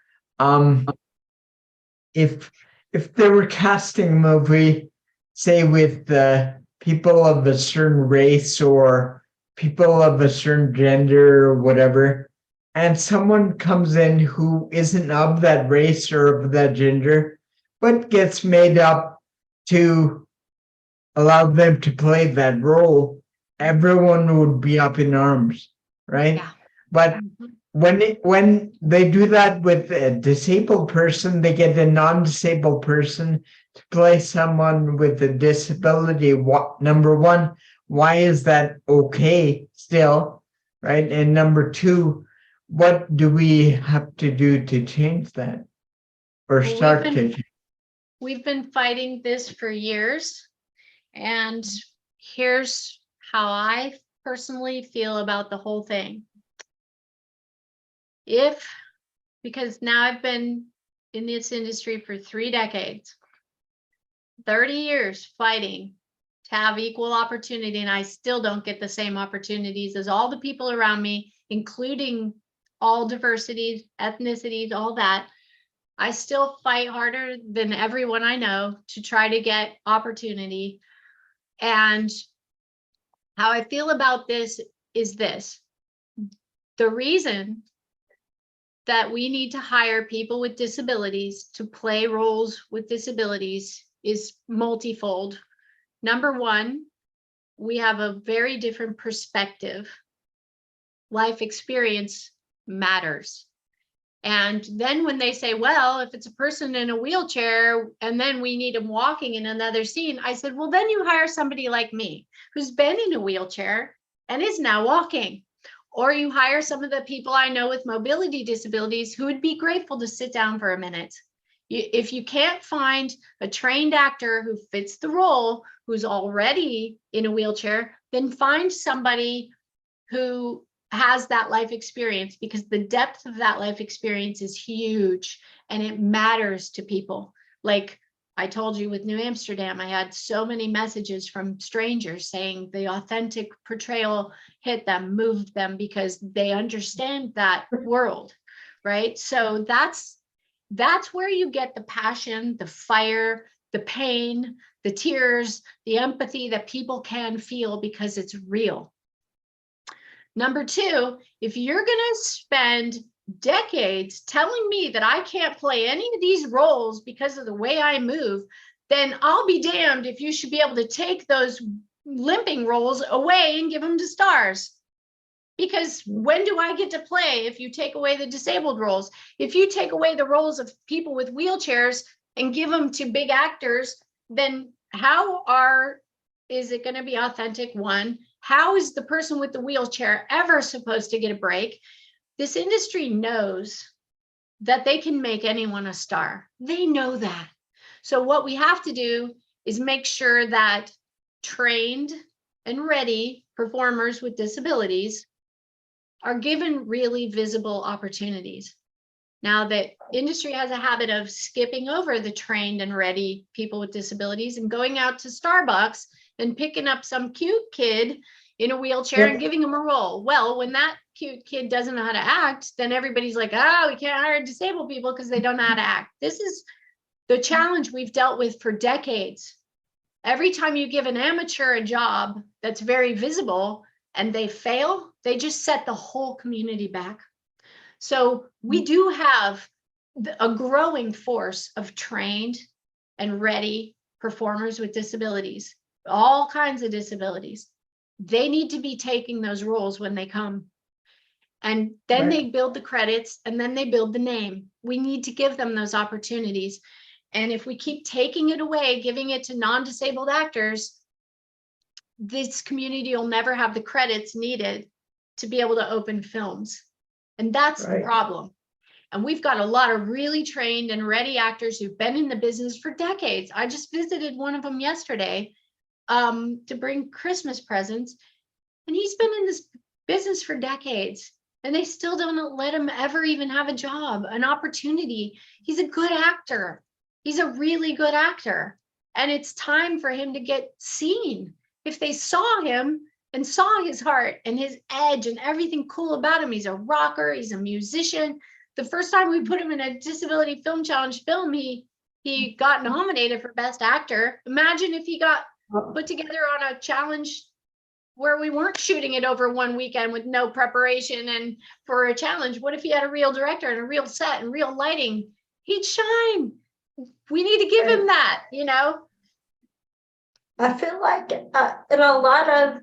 Speaker 1: If they were casting a movie, say with people of a certain race or people of a certain gender or whatever, and someone comes in who isn't of that race or of that gender, but gets made up to allow them to play that role, everyone would be up in arms, right?
Speaker 2: Yeah.
Speaker 1: But when they do that with a disabled person, they get a non-disabled person to play someone with a disability. Number one, why is that okay still, right? And number two, what do we have to do to change that or start to change?
Speaker 2: We've been fighting this for years, and Here's how I personally feel about the whole thing. Because now I've been in this industry for 3 decades, 30 years fighting to have equal opportunity, and I still don't get the same opportunities as all the people around me, including all diversities, ethnicities, all that. I still fight harder than everyone I know to try to get opportunity. And how I feel about this is this. The reason that we need to hire people with disabilities to play roles with disabilities is multifold. Number one, we have a very different perspective. Life experience matters. And then when they say, well, if it's a person in a wheelchair and then we need them walking in another scene, I said, well, then you hire somebody like me who's been in a wheelchair and is now walking. Or you hire some of the people I know with mobility disabilities who would be grateful to sit down for a minute. If you can't find a trained actor who fits the role, who's already in a wheelchair, then find somebody who has that life experience, because the depth of that life experience is huge and it matters to people. Like I told you with New Amsterdam, I had so many messages from strangers saying the authentic portrayal hit them, moved them, because they understand that world, right? So that's where you get the passion, the fire, the pain, the tears, the empathy that people can feel because it's real. Number two, if you're going to spend decades telling me that I can't play any of these roles because of the way I move, then I'll be damned if you should be able to take those limping roles away and give them to stars. Because when do I get to play if you take away the disabled roles? If you take away the roles of people with wheelchairs and give them to big actors, then is it going to be authentic? One, how is the person with the wheelchair ever supposed to get a break? This industry knows that they can make anyone a star. They know that. So what we have to do is make sure that trained and ready performers with disabilities are given really visible opportunities. Now, the industry has a habit of skipping over the trained and ready people with disabilities and going out to Starbucks and picking up some cute kid in a wheelchair and giving them a role. Well, when that cute kid doesn't know how to act, then everybody's like, oh, we can't hire disabled people because they don't know how to act. This is the challenge we've dealt with for decades. Every time you give an amateur a job that's very visible and they fail, they just set the whole community back. So we do have a growing force of trained and ready performers with disabilities, all kinds of disabilities. They need to be taking those roles when they come. And then they build the credits and then they build the name. We need to give them those opportunities. And if we keep taking it away, giving it to non-disabled actors, this community will never have the credits needed to be able to open films. And that's the problem. And we've got a lot of really trained and ready actors who've been in the business for decades. I just visited one of them yesterday to bring Christmas presents. And he's been in this business for decades. And they still don't let him ever even have a job, an opportunity. He's a good actor. He's a really good actor. And it's time for him to get seen. If they saw him and saw his heart and his edge and everything cool about him, he's a rocker, he's a musician. The first time we put him in a Disability Film Challenge film, he got nominated for Best Actor. Imagine if he got put together on a challenge where we weren't shooting it over one weekend with no preparation and for a challenge. What if he had a real director and a real set and real lighting? He'd shine. We need to give him that, you know?
Speaker 3: I feel like in a lot of,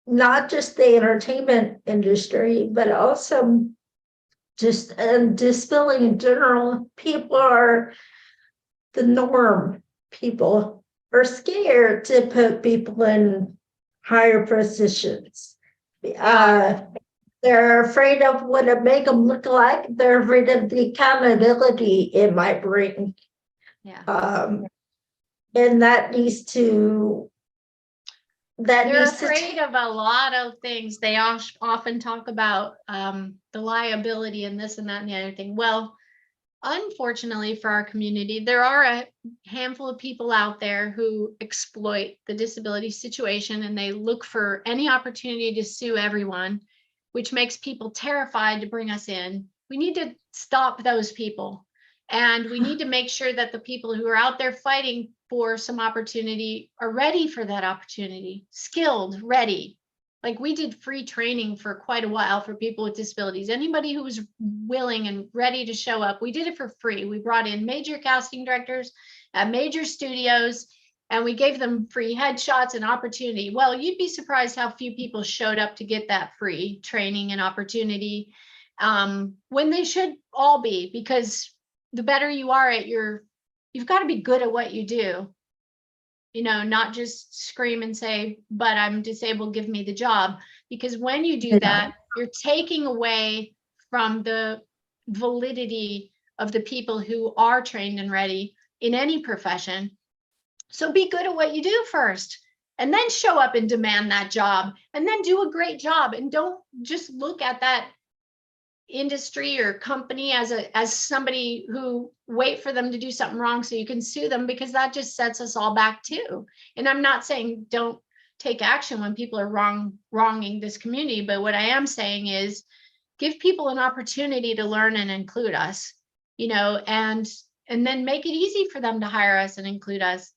Speaker 3: not just the entertainment industry, but also just disability in general, people are the norm. People are scared to put people in higher positions. They're afraid of what it make them look like. They're afraid of the accountability it might bring.
Speaker 2: Yeah.
Speaker 3: And that needs to that
Speaker 2: They're
Speaker 3: needs to
Speaker 2: afraid of a lot of things. They often talk about the liability and this and that and the other thing. Well, unfortunately for our community, there are a handful of people out there who exploit the disability situation, and they look for any opportunity to sue everyone, which makes people terrified to bring us in. We need to stop those people. And we need to make sure that the people who are out there fighting for some opportunity are ready for that opportunity, skilled, ready. Like, we did free training for quite a while for people with disabilities. Anybody who was willing and ready to show up, we did it for free. We brought in major casting directors at major studios, and we gave them free headshots and opportunity. Well, you'd be surprised how few people showed up to get that free training and opportunity, when they should all be, because the better you are at you've got to be good at what you do. Not just scream and say, but I'm disabled, give me the job. Because when you do that, you're taking away from the validity of the people who are trained and ready in any profession. So be good at what you do first, and then show up and demand that job, and then do a great job. And don't just look at that industry or company as somebody who wait for them to do something wrong so you can sue them, because that just sets us all back too. And I'm not saying don't take action when people are wronging this community, but what I am saying is give people an opportunity to learn and include us, and then make it easy for them to hire us and include us.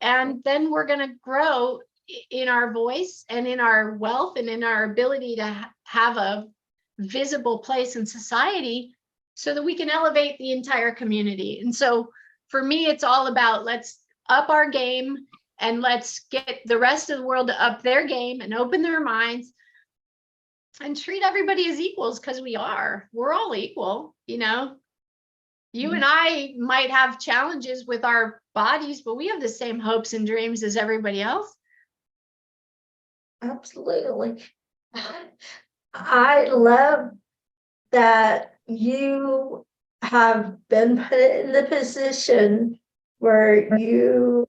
Speaker 2: And then we're going to grow in our voice and in our wealth and in our ability to have a visible place in society, so that we can elevate the entire community. And so for me, it's all about, let's up our game, and let's get the rest of the world to up their game and open their minds and treat everybody as equals, because we're all equal. You and I might have challenges with our bodies, but we have the same hopes and dreams as everybody else.
Speaker 3: Absolutely. I love that you have been put in the position where you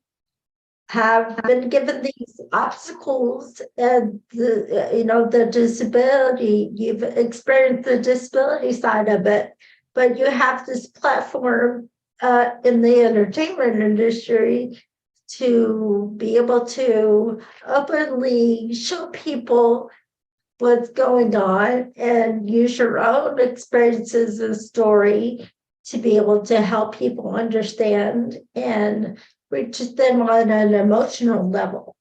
Speaker 3: have been given these obstacles and the disability. You've experienced the disability side of it, but you have this platform in the entertainment industry to be able to openly show people what's going on and use your own experiences and story to be able to help people understand and reach them on an emotional level.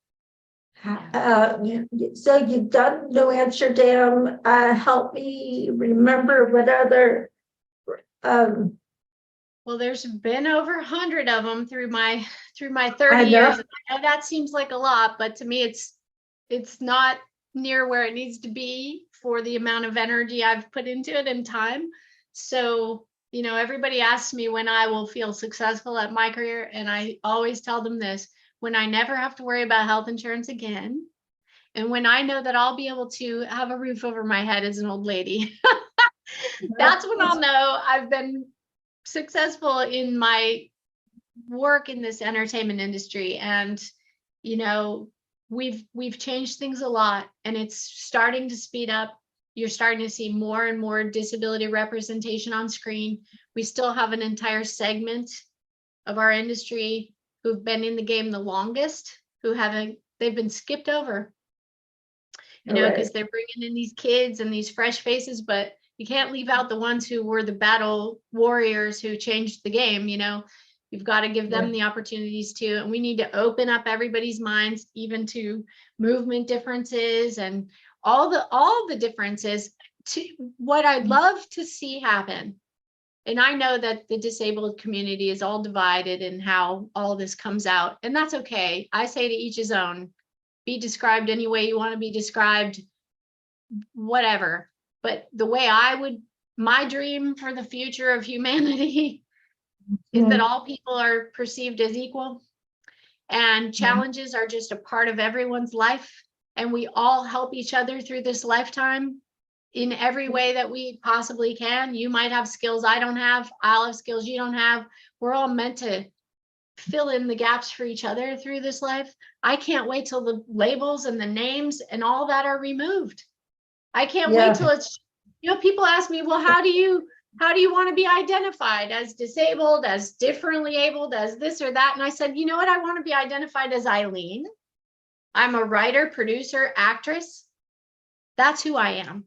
Speaker 3: So you've done New Amsterdam. Help me remember what other.
Speaker 2: Well, there's been over 100 of them through my 30 years. I know that seems like a lot, but to me, it's not near where it needs to be for the amount of energy I've put into it and time. So, everybody asks me when I will feel successful at my career, and I always tell them this: when I never have to worry about health insurance again, and when I know that I'll be able to have a roof over my head as an old lady. That's when I'll know I've been successful in my work in this entertainment industry. And we've changed things a lot, and it's starting to speed up. You're starting to see more and more disability representation on screen. We still have an entire segment of our industry who've been in the game the longest, they've been skipped over, because they're bringing in these kids and these fresh faces, but you can't leave out the ones who were the battle warriors who changed the game. You've got to give them the opportunities too. And we need to open up everybody's minds, even to movement differences and all the differences, to what I'd love to see happen. And I know that the disabled community is all divided in how all this comes out, and that's okay. I say to each his own. Be described any way you want to be described, whatever. But the way my dream for the future of humanity is that all people are perceived as equal, and challenges are just a part of everyone's life. And we all help each other through this lifetime in every way that we possibly can. You might have skills I don't have. I'll have skills you don't have. We're all meant to fill in the gaps for each other through this life. I can't wait till the labels and the names and all that are removed. I can't wait till it's, people ask me, well, how do you want to be identified, as disabled, as differently abled, as this or that? And I said, you know what? I want to be identified as Eileen. I'm a writer, producer, actress. That's who I am.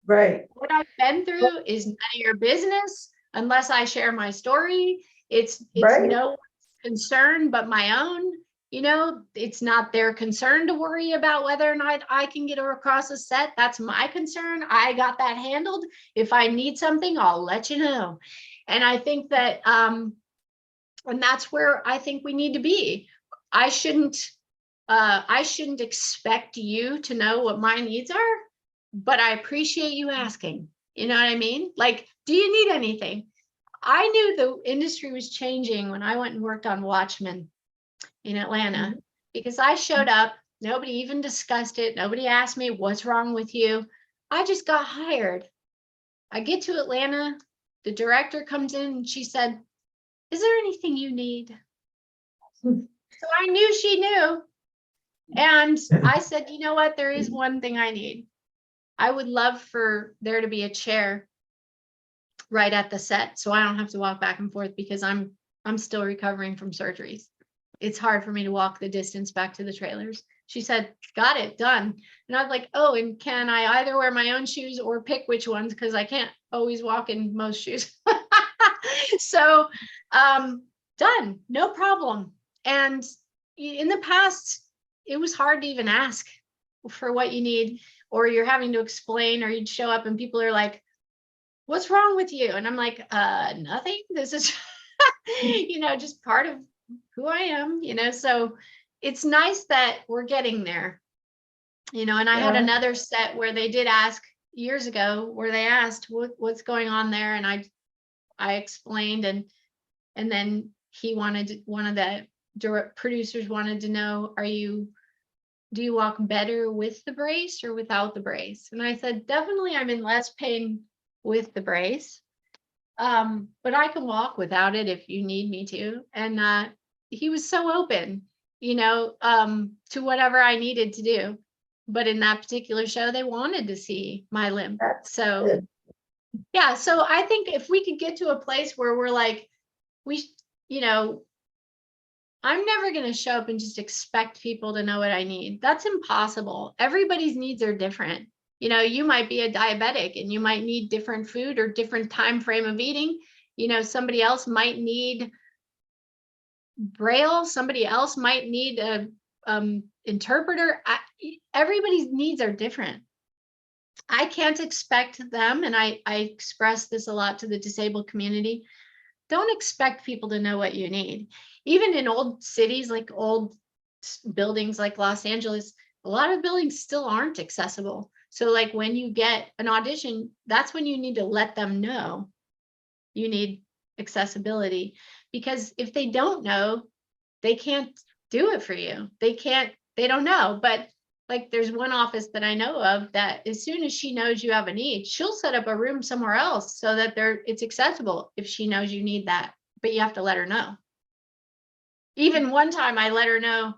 Speaker 3: Right.
Speaker 2: What I've been through is none of your business unless I share my story. It's
Speaker 3: Right.
Speaker 2: no one's concern but my own. It's not their concern to worry about whether or not I can get her across a set. That's my concern. I got that handled. If I need something, I'll let you know. And I think that, and that's where I think we need to be. I shouldn't expect you to know what my needs are, but I appreciate you asking. You know what I mean? Like, do you need anything? I knew the industry was changing when I went and worked on Watchmen in Atlanta, because I showed up, nobody even discussed it. Nobody asked me, what's wrong with you? I just got hired. I get to Atlanta, the director comes in and she said, is there anything you need? So I knew she knew. And I said, you know what? There is one thing I need. I would love for there to be a chair right at the set, so I don't have to walk back and forth, because I'm still recovering from surgeries. It's hard for me to walk the distance back to the trailers. She said, got it, done. And I was like, oh, and can I either wear my own shoes or pick which ones? Because I can't always walk in most shoes. So done, no problem. And in the past, it was hard to even ask for what you need, or you're having to explain, or you'd show up and people are like, what's wrong with you? And I'm like, nothing. This is, just part of who I am, so it's nice that we're getting there, and I had another set where they did ask years ago, where they asked what's going on there. And I explained, and then one of the direct producers wanted to know, do you walk better with the brace or without the brace? And I said, definitely I'm in less pain with the brace. But I can walk without it if you need me to. And he was so open, to whatever I needed to do. But in that particular show, they wanted to see my limb. So
Speaker 3: good.
Speaker 2: yeah, so I think if we could get to a place where we're like, I'm never going to show up and just expect people to know what I need. That's impossible. Everybody's needs are different. You might be a diabetic and you might need different food or different time frame of eating. Somebody else might need Braille. Somebody else might need a interpreter. Everybody's needs are different. I can't expect them, and I express this a lot to the disabled community. Don't expect people to know what you need. Even in old cities, like old buildings like Los Angeles, a lot of buildings still aren't accessible. So like when you get an audition, that's when you need to let them know you need accessibility, because if they don't know, they can't do it for you. They don't know. But like there's one office that I know of that as soon as she knows you have a need, she'll set up a room somewhere else so that it's accessible if she knows you need that, but you have to let her know. Even one time I let her know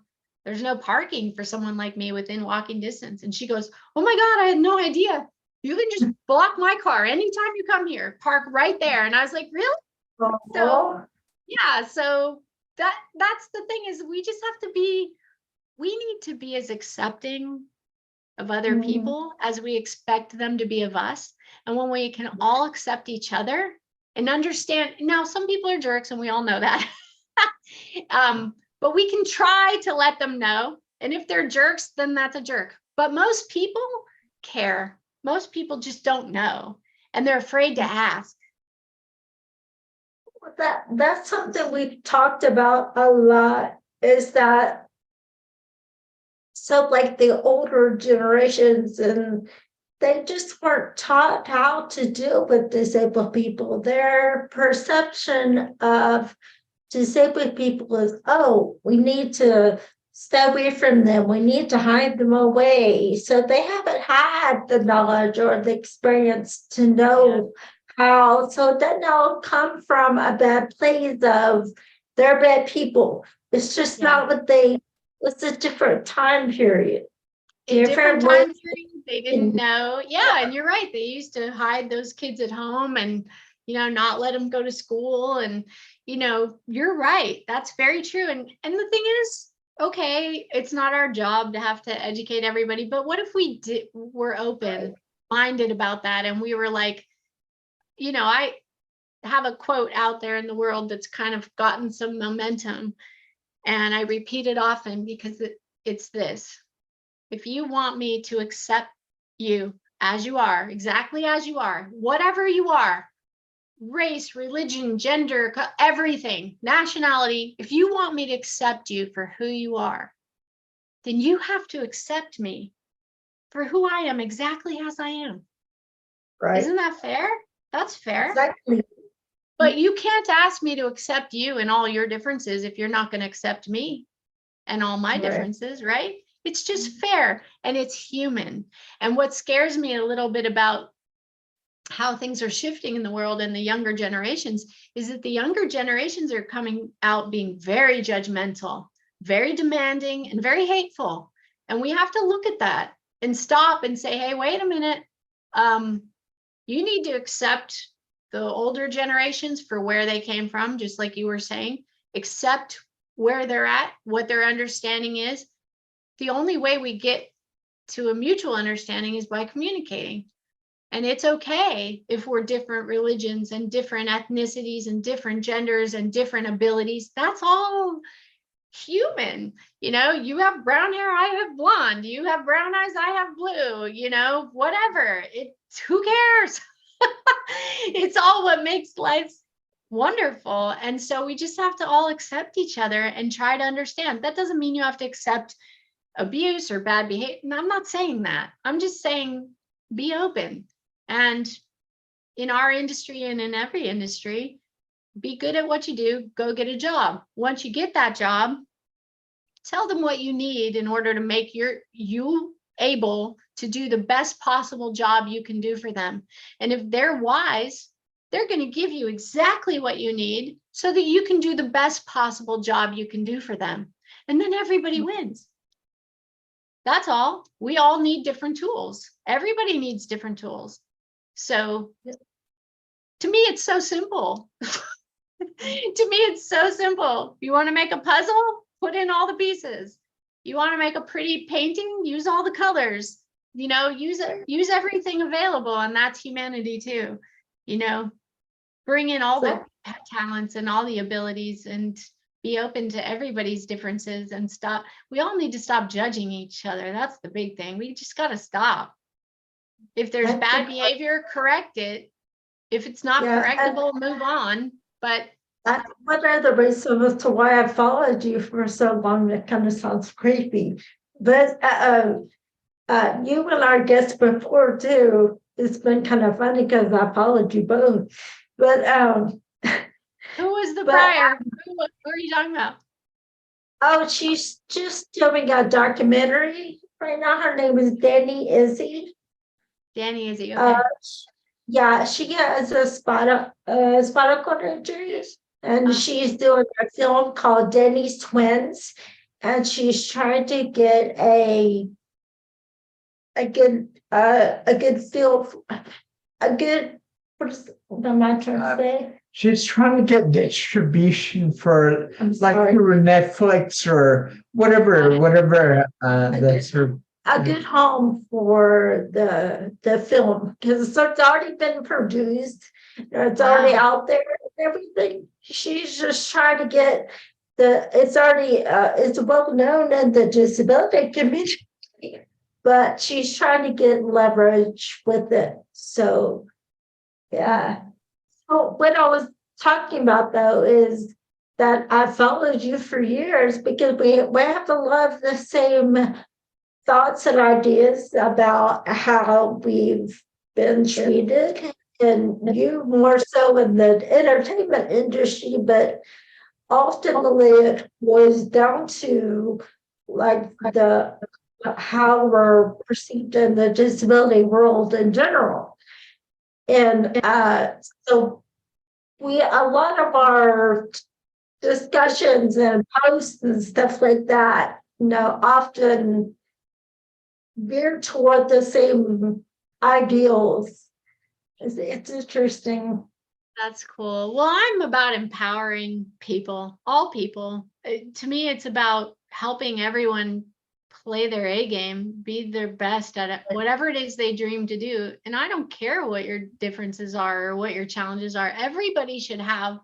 Speaker 2: there's no parking for someone like me within walking distance. And she goes, oh my God, I had no idea. You can just block my car anytime you come here, park right there. And I was like, really? So yeah, so that's the thing, is we just have to we need to be as accepting of other people as we expect them to be of us. And when we can all accept each other and understand, now some people are jerks and we all know that. But we can try to let them know. And if they're jerks, then that's a jerk. But most people care. Most people just don't know. And they're afraid to ask.
Speaker 3: That's something we've talked about a lot, is that so like the older generations, and they just weren't taught how to deal with disabled people. Their perception of disabled people is, oh, we need to stay away from them. We need to hide them away. So they haven't had the knowledge or the experience to know how. So it doesn't all come from a bad place of they're bad people. It's just not what it's a different time period.
Speaker 2: A different
Speaker 3: Different way.
Speaker 2: time period, they didn't know. Yeah, and you're right. They used to hide those kids at home and, not let them go to school. And, you're right. That's very true. And the thing is, okay, it's not our job to have to educate everybody, but what if we were open minded about that, and we were like, I have a quote out there in the world that's kind of gotten some momentum, and I repeat it often because it's this: if you want me to accept you as you are, exactly as you are, whatever you are, race, religion, gender, everything, nationality, if you want me to accept you for who you are, then you have to accept me for who I am, exactly as I am.
Speaker 3: Right.
Speaker 2: Isn't that fair? That's fair.
Speaker 3: Exactly.
Speaker 2: But you can't ask me to accept you and all your differences if you're not going to accept me and all my differences, right? It's just fair, and it's human. And what scares me a little bit about how things are shifting in the world and the younger generations is that the younger generations are coming out being very judgmental, very demanding, and very hateful. And we have to look at that and stop and say, hey, wait a minute. You need to accept the older generations for where they came from, just like you were saying, accept where they're at, what their understanding is. The only way we get to a mutual understanding is by communicating. And it's okay if we're different religions and different ethnicities and different genders and different abilities. That's all human. You have brown hair, I have blonde. You have brown eyes, I have blue, whatever. Who cares? It's all what makes life wonderful. And so we just have to all accept each other and try to understand. That doesn't mean you have to accept abuse or bad behavior. And I'm not saying that. I'm just saying be open. And in our industry and in every industry, be good at what you do, go get a job. Once you get that job, tell them what you need in order to make you able to do the best possible job you can do for them. And if they're wise, they're going to give you exactly what you need so that you can do the best possible job you can do for them. And then everybody wins. That's all. We all need different tools. Everybody needs different tools. So to me, it's so simple. To me, it's so simple. You want to make a puzzle? Put in all the pieces. You want to make a pretty painting? Use all the colors. Use everything available, and that's humanity too. Bring in all the talents and all the abilities, and be open to everybody's differences, and stop. We all need to stop judging each other. That's the big thing. We just got to stop. If there's bad behavior, correct it. If it's not correctable, move on. But
Speaker 3: that's one of the reasons as to why I followed you for so long. That kind of sounds creepy, but you and our guest before too. It's been kind of funny because I followed you both. But
Speaker 2: who was the prior? Who are you talking about?
Speaker 3: Oh, she's just doing a documentary right now. Her name is Danny Izzy.
Speaker 2: Danny Izzy. Okay.
Speaker 3: Yeah, she has a spinal cord injury, and she's doing a film called Danny's Twins, and she's trying to get a good film, what am I trying to say?
Speaker 1: She's trying to get distribution for like
Speaker 3: sorry.
Speaker 1: through Netflix or whatever. That's her.
Speaker 3: A good home for the film, because it's already been produced, it's already out there and everything. She's just trying to get it's well known in the disability community, but she's trying to get leverage with it. So yeah. So what I was talking about though is that I followed you for years because we have a lot of the same thoughts and ideas about how we've been treated, and you more so in the entertainment industry, but ultimately it was down to like how we're perceived in the disability world in general. And so a lot of our discussions and posts and stuff like that, often veer toward the same ideals. It's interesting.
Speaker 2: That's cool. Well, I'm about empowering people, all people. To me, it's about helping everyone play their A game, be their best at it, whatever it is they dream to do. And I don't care what your differences are or what your challenges are. Everybody should have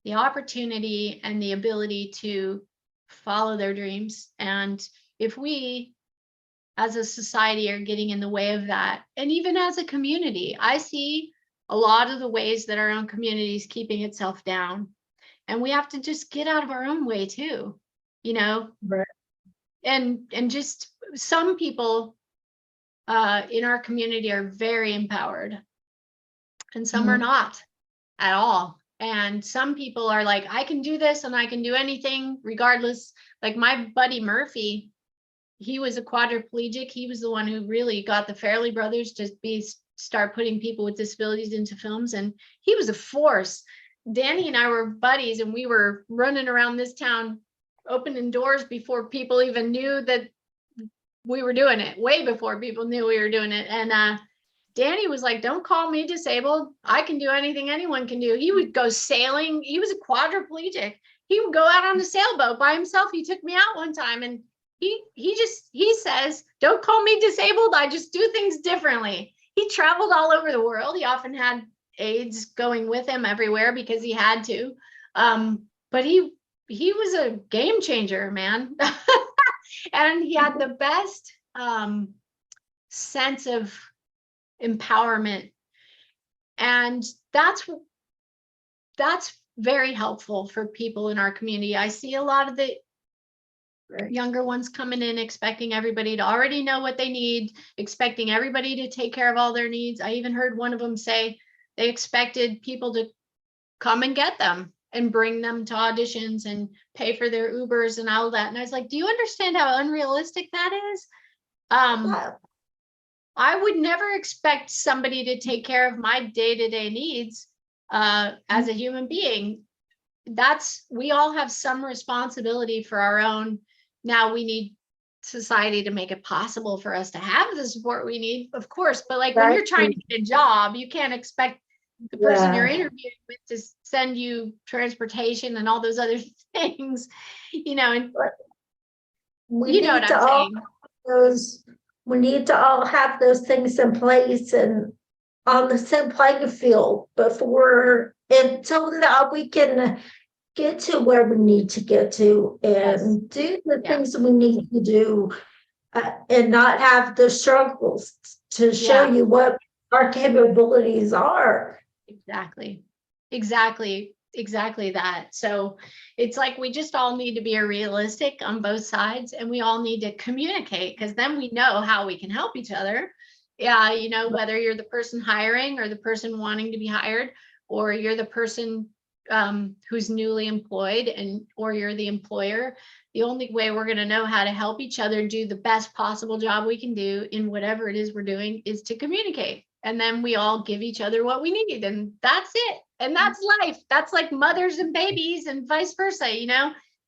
Speaker 2: the opportunity and the ability to follow their dreams. And if we as a society are getting in the way of that, and even as a community, I see a lot of the ways that our own community is keeping itself down. And we have to just get out of our own way too,
Speaker 3: Right.
Speaker 2: and just some people in our community are very empowered and some are not at all. And some people are like, I can do this and I can do anything regardless. Like my buddy Murphy, he was a quadriplegic. He was the one who really got the Fairley brothers to start putting people with disabilities into films. And he was a force. Danny and I were buddies, and we were running around this town, opening doors before people even knew that we were doing it, way before people knew we were doing it. And Danny was like, don't call me disabled. I can do anything anyone can do. He would go sailing. He was a quadriplegic. He would go out on a sailboat by himself. He took me out one time, and he says, don't call me disabled. I just do things differently. He traveled all over the world. He often had aides going with him everywhere because he had to. But he was a game changer, man. And he had the best sense of empowerment. And that's very helpful for people in our community. I see a lot of the younger ones coming in expecting everybody to already know what they need, expecting everybody to take care of all their needs. I even heard one of them say they expected people to come and get them and bring them to auditions and pay for their Ubers and all that. And I was like, do you understand how unrealistic that is? I would never expect somebody to take care of my day-to-day needs as a human being. We all have some responsibility for our own. Now we need society to make it possible for us to have the support we need, of course. But like when you're trying to get a job, you can't expect the person you're interviewing with to send you transportation and all those other things, and
Speaker 3: we need what I'm saying. We need to all have those things in place and on the same playing field until now we can get to where we need to get to and do the things we need to do and not have the struggles to show you what our capabilities are.
Speaker 2: Exactly that. So it's like we just all need to be realistic on both sides, and we all need to communicate, because then we know how we can help each other. Whether you're the person hiring or the person wanting to be hired, or you're the person who's newly employed or you're the employer, the only way we're going to know how to help each other do the best possible job we can do in whatever it is we're doing is to communicate. And then we all give each other what we need, and that's it. And that's life. That's like mothers and babies and vice versa.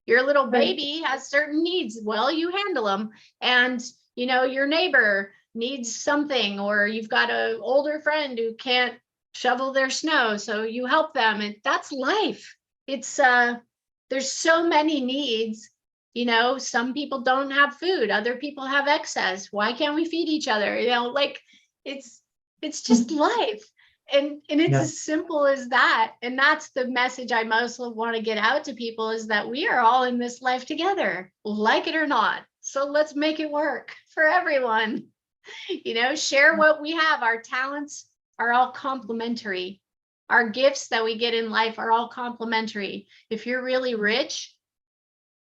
Speaker 2: Your little baby has certain needs. Well, you handle them. And, your neighbor needs something, or you've got an older friend who can't shovel their snow, so you help them. And that's life. It's there's so many needs. Some people don't have food, other people have excess. Why can't we feed each other? It's just life. And it's as simple as that. And that's the message I most want to get out to people, is that we are all in this life together, like it or not. So let's make it work for everyone. Share what we have. Our talents are all complementary. Our gifts that we get in life are all complementary. If you're really rich,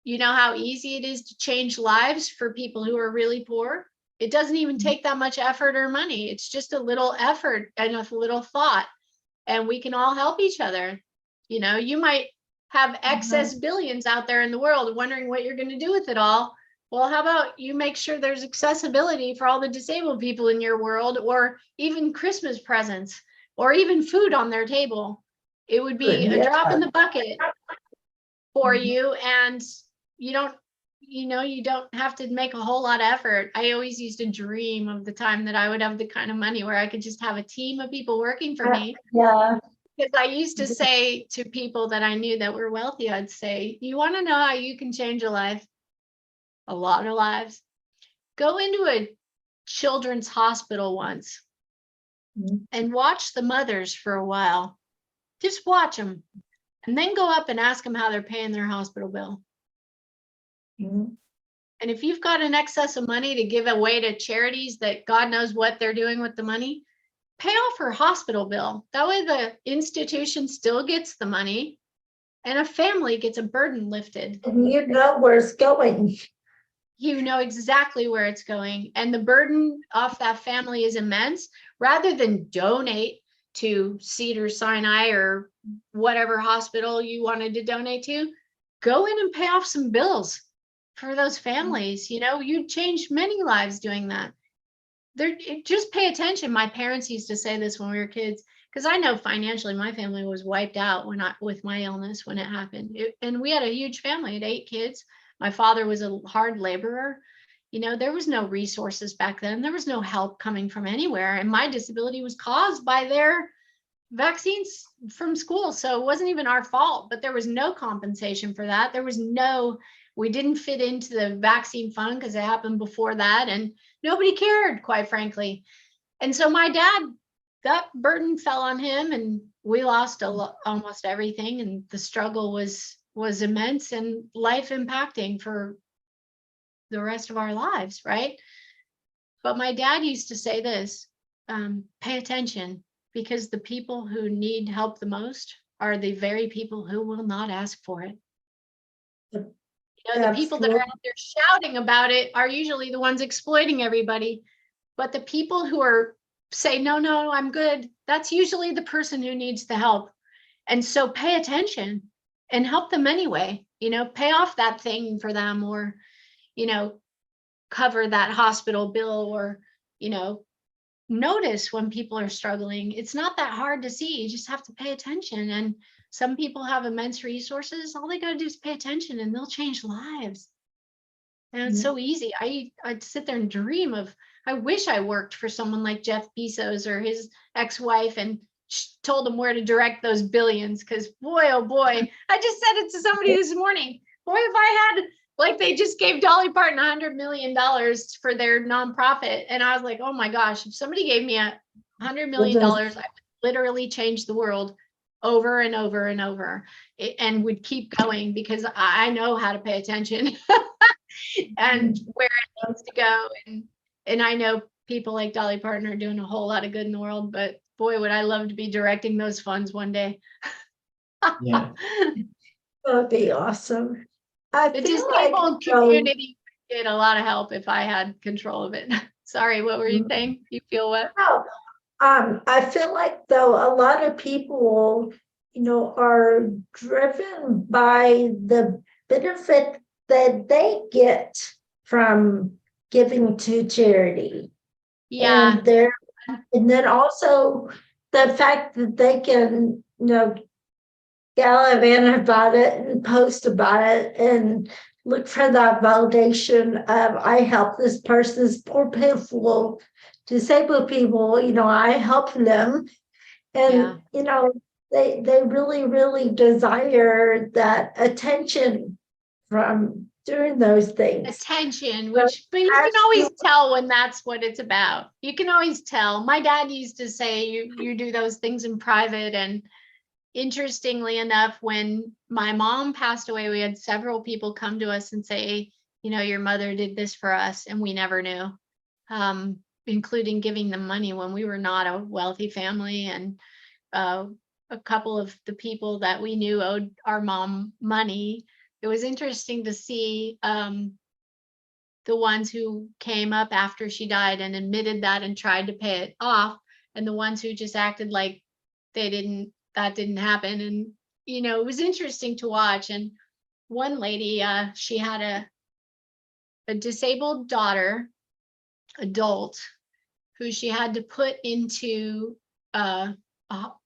Speaker 2: you know how easy it is to change lives for people who are really poor. It doesn't even take that much effort or money. It's just a little effort and a little thought, and we can all help each other. You might have excess billions out there in the world wondering what you're going to do with it all. Well, how about you make sure there's accessibility for all the disabled people in your world, or even Christmas presents, or even food on their table. It would be a drop in the bucket. for
Speaker 3: Mhm.
Speaker 2: you, and you don't, you don't have to make a whole lot of effort. I always used to dream of the time that I would have the kind of money where I could just have a team of people working for me.
Speaker 3: Yeah.
Speaker 2: Because I used to say to people that I knew that were wealthy, I'd say, you want to know how you can change a life? A lot of lives. Go into a children's hospital once
Speaker 3: Mhm.
Speaker 2: and watch the mothers for a while. Just watch them. And then go up and ask them how they're paying their hospital bill.
Speaker 3: Mhm.
Speaker 2: And if you've got an excess of money to give away to charities that God knows what they're doing with the money, pay off her hospital bill. That way the institution still gets the money and a family gets a burden lifted.
Speaker 3: And you know where it's going.
Speaker 2: You know exactly where it's going. And the burden off that family is immense. Rather than donate to Cedars-Sinai or whatever hospital you wanted to donate to, go in and pay off some bills for those families. You changed many lives doing that. Just pay attention. My parents used to say this when we were kids, because I know financially my family was wiped out with my illness when it happened. And we had a huge family, had 8 kids. My father was a hard laborer. There was no resources back then. There was no help coming from anywhere. And my disability was caused by their vaccines from school. So it wasn't even our fault, but there was no compensation for that. We didn't fit into the vaccine fund because it happened before that. And nobody cared, quite frankly. And so my dad, that burden fell on him, and we lost almost everything. And the struggle was immense and life impacting for the rest of our lives, right? But my dad used to say this, pay attention, because the people who need help the most are the very people who will not ask for it. The people that are out there shouting about it are usually the ones exploiting everybody. But the people who say, no, I'm good, that's usually the person who needs the help. And so pay attention and help them anyway. Pay off that thing for them, or, cover that hospital bill, or, notice when people are struggling. It's not that hard to see. You just have to pay attention. And some people have immense resources. All they got to do is pay attention and they'll change lives. And it's so easy. I'd sit there and dream of, I wish I worked for someone like Jeff Bezos or his ex-wife and told them where to direct those billions. Because boy, oh boy, I just said it to somebody this morning. Boy, if I had, like, they just gave Dolly Parton $100 million for their nonprofit. And I was like, oh my gosh, if somebody gave me $100 million, I would literally change the world over and over and over, and would keep going, because I know how to pay attention and where it needs to go. And I know people like Dolly Parton are doing a whole lot of good in the world, but boy, would I love to be directing those funds one day.
Speaker 1: Yeah.
Speaker 3: That would be awesome. I
Speaker 2: The
Speaker 3: feel like,
Speaker 2: disabled community would get a lot of help if I had control of it. Sorry, what were you saying? You feel what?
Speaker 3: I feel like, though, a lot of people, are driven by the benefit that they get from giving to charity.
Speaker 2: Yeah.
Speaker 3: And then also the fact that they can, gallivant about it and post about it and look for that validation of, I help this person's poor, pitiful, disabled people, I help them. And, they really, really desire that attention from doing those things.
Speaker 2: Attention, but you can always tell when that's what it's about. You can always tell. My dad used to say, you do those things in private. And interestingly enough, when my mom passed away, we had several people come to us and say, your mother did this for us, and we never knew, including giving them money when we were not a wealthy family. And a couple of the people that we knew owed our mom money. It was interesting to see the ones who came up after she died and admitted that and tried to pay it off, and the ones who just acted like that didn't happen. And it was interesting to watch. And one lady, she had a disabled daughter, adult, who she had to put into a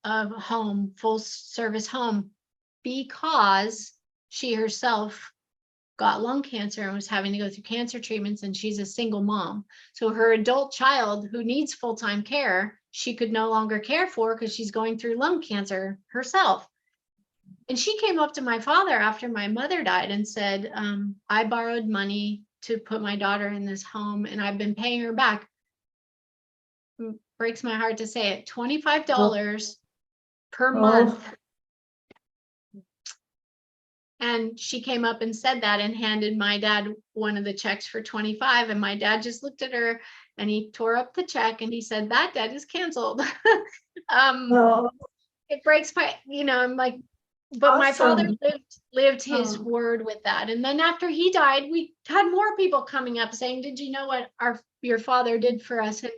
Speaker 2: home, full service home, because she herself got lung cancer and was having to go through cancer treatments, and she's a single mom. So her adult child who needs full-time care, she could no longer care for because she's going through lung cancer herself. And she came up to my father after my mother died and said, I borrowed money to put my daughter in this home and I've been paying her back. Breaks my heart to say it, $25 per month. And she came up and said that and handed my dad one of the checks for 25. And my dad just looked at her and he tore up the check and he said, that debt is canceled. It breaks my, I'm like, but my father lived his word with that. And then after he died, we had more people coming up saying, did you know what your father did for us? And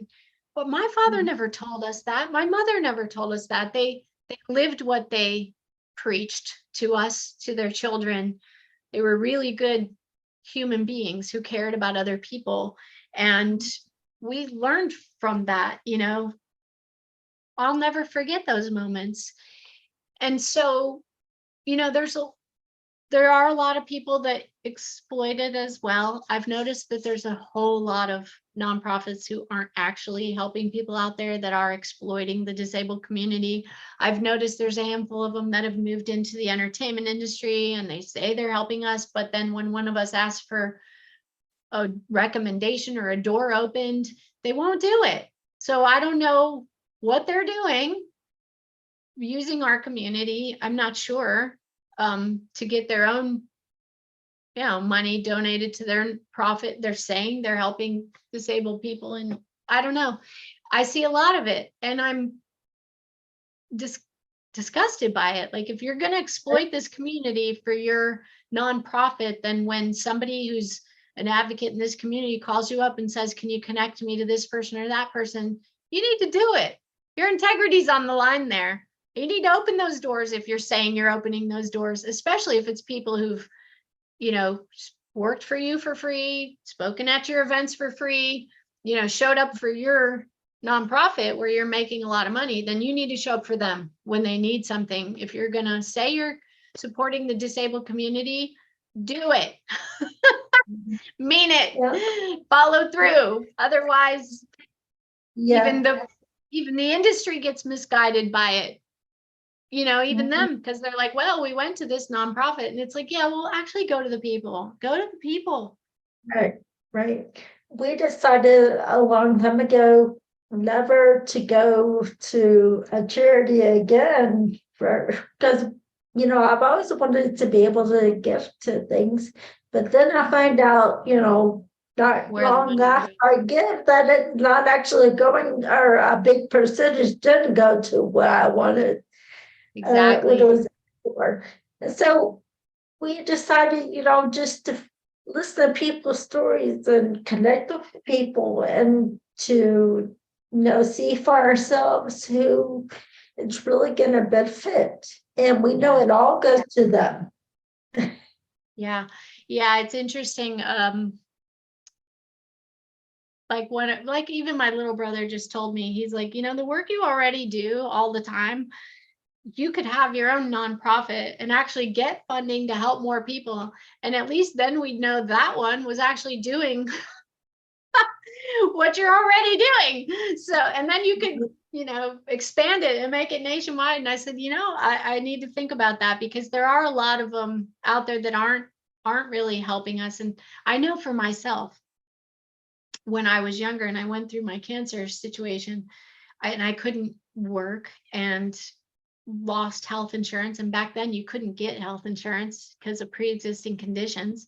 Speaker 2: but my father never told us that. My mother never told us that. They lived what they preached to us, to their children. They were really good human beings who cared about other people. And we learned from that, I'll never forget those moments. And so, there are a lot of people that exploit it as well. I've noticed that there's a whole lot of nonprofits who aren't actually helping people out there, that are exploiting the disabled community. I've noticed there's a handful of them that have moved into the entertainment industry and they say they're helping us, but then when one of us asks for a recommendation or a door opened, they won't do it. So I don't know what they're doing using our community. I'm not sure. To get their own, money donated to their profit. They're saying they're helping disabled people. And I don't know. I see a lot of it and I'm disgusted by it. Like, if you're going to exploit this community for your nonprofit, then when somebody who's an advocate in this community calls you up and says, can you connect me to this person or that person? You need to do it. Your integrity's on the line there. You need to open those doors if you're saying you're opening those doors, especially if it's people who've, worked for you for free, spoken at your events for free, showed up for your nonprofit where you're making a lot of money. Then you need to show up for them when they need something. If you're going to say you're supporting the disabled community, do it. Mean it. Yeah. Follow through. Otherwise, even the industry gets misguided by it. Even them, because they're like, well, we went to this nonprofit, and it's like, yeah, well, actually go to the people.
Speaker 3: Right. We decided a long time ago never to go to a charity again because I've always wanted to be able to give to things, but then I find out not long after I give that it's not actually going, or a big percentage didn't go to what I wanted.
Speaker 2: Exactly.
Speaker 3: What it was for. And so we decided, just to listen to people's stories and connect with people and to, see for ourselves who it's really going to benefit. And we know it all goes to them.
Speaker 2: Yeah. It's interesting. Like even my little brother just told me, he's like, the work you already do all the time, you could have your own nonprofit and actually get funding to help more people. And at least then we'd know that one was actually doing what you're already doing. So, and then you could, expand it and make it nationwide. And I said, I need to think about that, because there are a lot of them out there that aren't really helping us. And I know for myself, when I was younger and I went through my cancer situation, and I couldn't work and lost health insurance. And back then you couldn't get health insurance because of pre-existing conditions.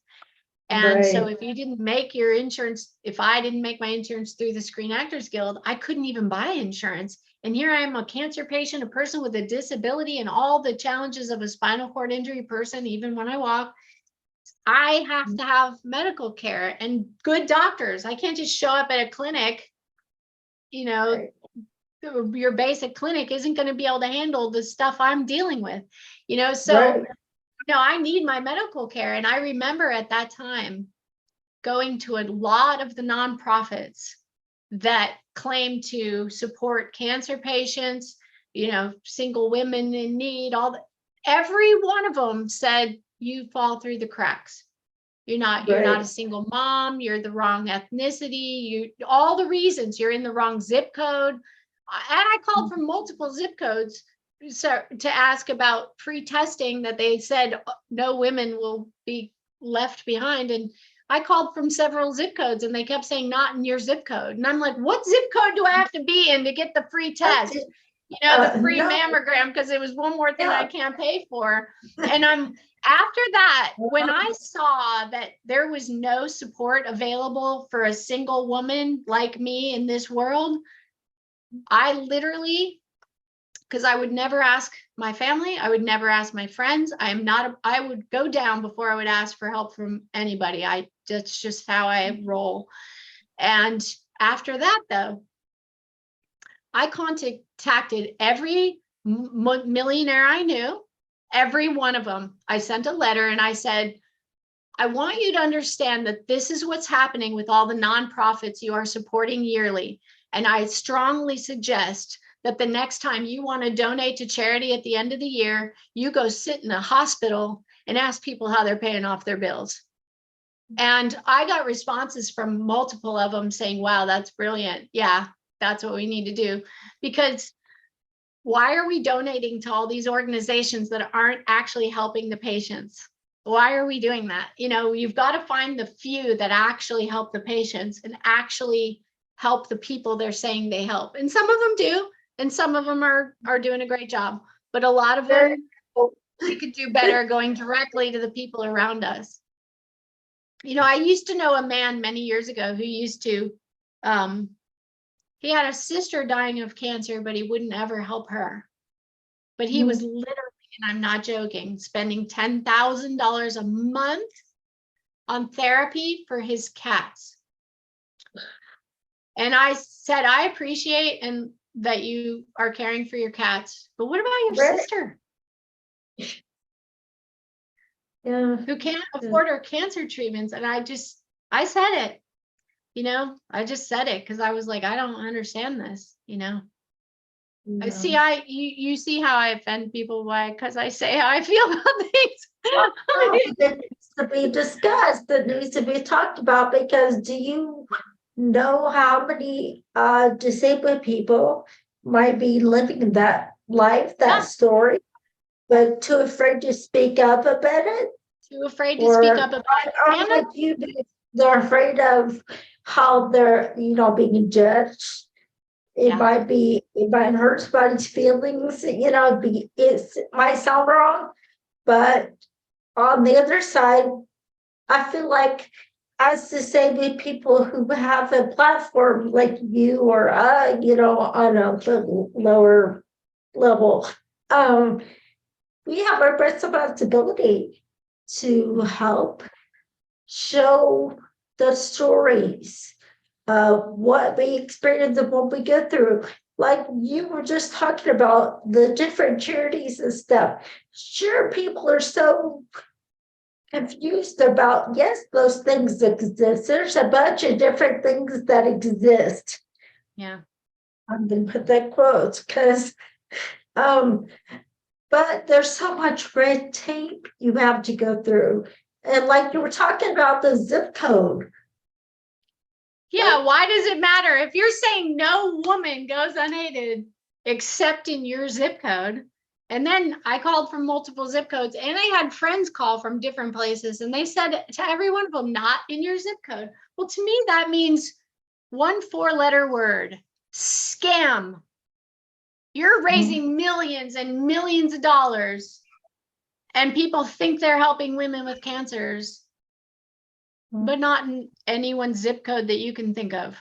Speaker 2: And so if you didn't make your insurance, if I didn't make my insurance through the Screen Actors Guild, I couldn't even buy insurance. And here I am, a cancer patient, a person with a disability and all the challenges of a spinal cord injury person. Even when I walk, I have to have medical care and good doctors. I can't just show up at a clinic, your basic clinic isn't going to be able to handle the stuff I'm dealing with, so, I need my medical care. And I remember at that time going to a lot of the nonprofits that claim to support cancer patients, single women in need, every one of them said, you fall through the cracks. You're not a single mom, you're the wrong ethnicity, all the reasons, you're in the wrong zip code. And I called from multiple zip codes to ask about pre-testing, that they said no women will be left behind. And I called from several zip codes and they kept saying not in your zip code. And I'm like, what zip code do I have to be in to get the free test? The free mammogram, because it was one more thing I can't pay for. And after that, when I saw that there was no support available for a single woman like me in this world, I literally, because I would never ask my family, I would never ask my friends. I would go down before I would ask for help from anybody. That's just how I roll. And after that, though, I contacted every millionaire I knew, every one of them. I sent a letter and I said, I want you to understand that this is what's happening with all the nonprofits you are supporting yearly. And I strongly suggest that the next time you want to donate to charity at the end of the year, you go sit in a hospital and ask people how they're paying off their bills. And I got responses from multiple of them saying, wow, that's brilliant. Yeah, that's what we need to do. Because why are we donating to all these organizations that aren't actually helping the patients? Why are we doing that? You've got to find the few that actually help the patients and actually help the people they're saying they help. And some of them do, and some of them are doing a great job. But a lot of them, we could do better going directly to the people around us. I used to know a man many years ago who used to, he had a sister dying of cancer, but he wouldn't ever help her. But he was literally, and I'm not joking, spending $10,000 a month on therapy for his cats. And I said, I appreciate and that you are caring for your cats, but what about your sister?
Speaker 3: Yeah.
Speaker 2: Who can't afford her cancer treatments? And I said it, I just said it because I was like, I don't understand this,
Speaker 3: No.
Speaker 2: I see, you see how I offend people, why? Because I say how I feel about things.
Speaker 3: It needs to be discussed. It needs to be talked about, because do you know how many disabled people might be living that life, that story, but too afraid to speak up about it?
Speaker 2: Too afraid to speak up about it.
Speaker 3: Or like you do, they're afraid of how they're, being judged. It might hurt somebody's feelings, it might sound wrong, but on the other side, I feel like as disabled people who have a platform like you or on a lower level, we have a responsibility to help show the stories of what we experience and what we go through. Like you were just talking about the different charities and stuff. Sure, people are so confused about, yes, those things exist. There's a bunch of different things that exist.
Speaker 2: Yeah.
Speaker 3: I'm going to put that quotes because, but there's so much red tape you have to go through. And like you were talking about the zip code.
Speaker 2: Yeah, why does it matter? If you're saying no woman goes unaided except in your zip code, and then I called from multiple zip codes and I had friends call from different places and they said to every one of them, not in your zip code. Well, to me, that means 1 4-letter word, scam. You're raising millions and millions of dollars and people think they're helping women with cancers, but not in anyone's zip code that you can think of.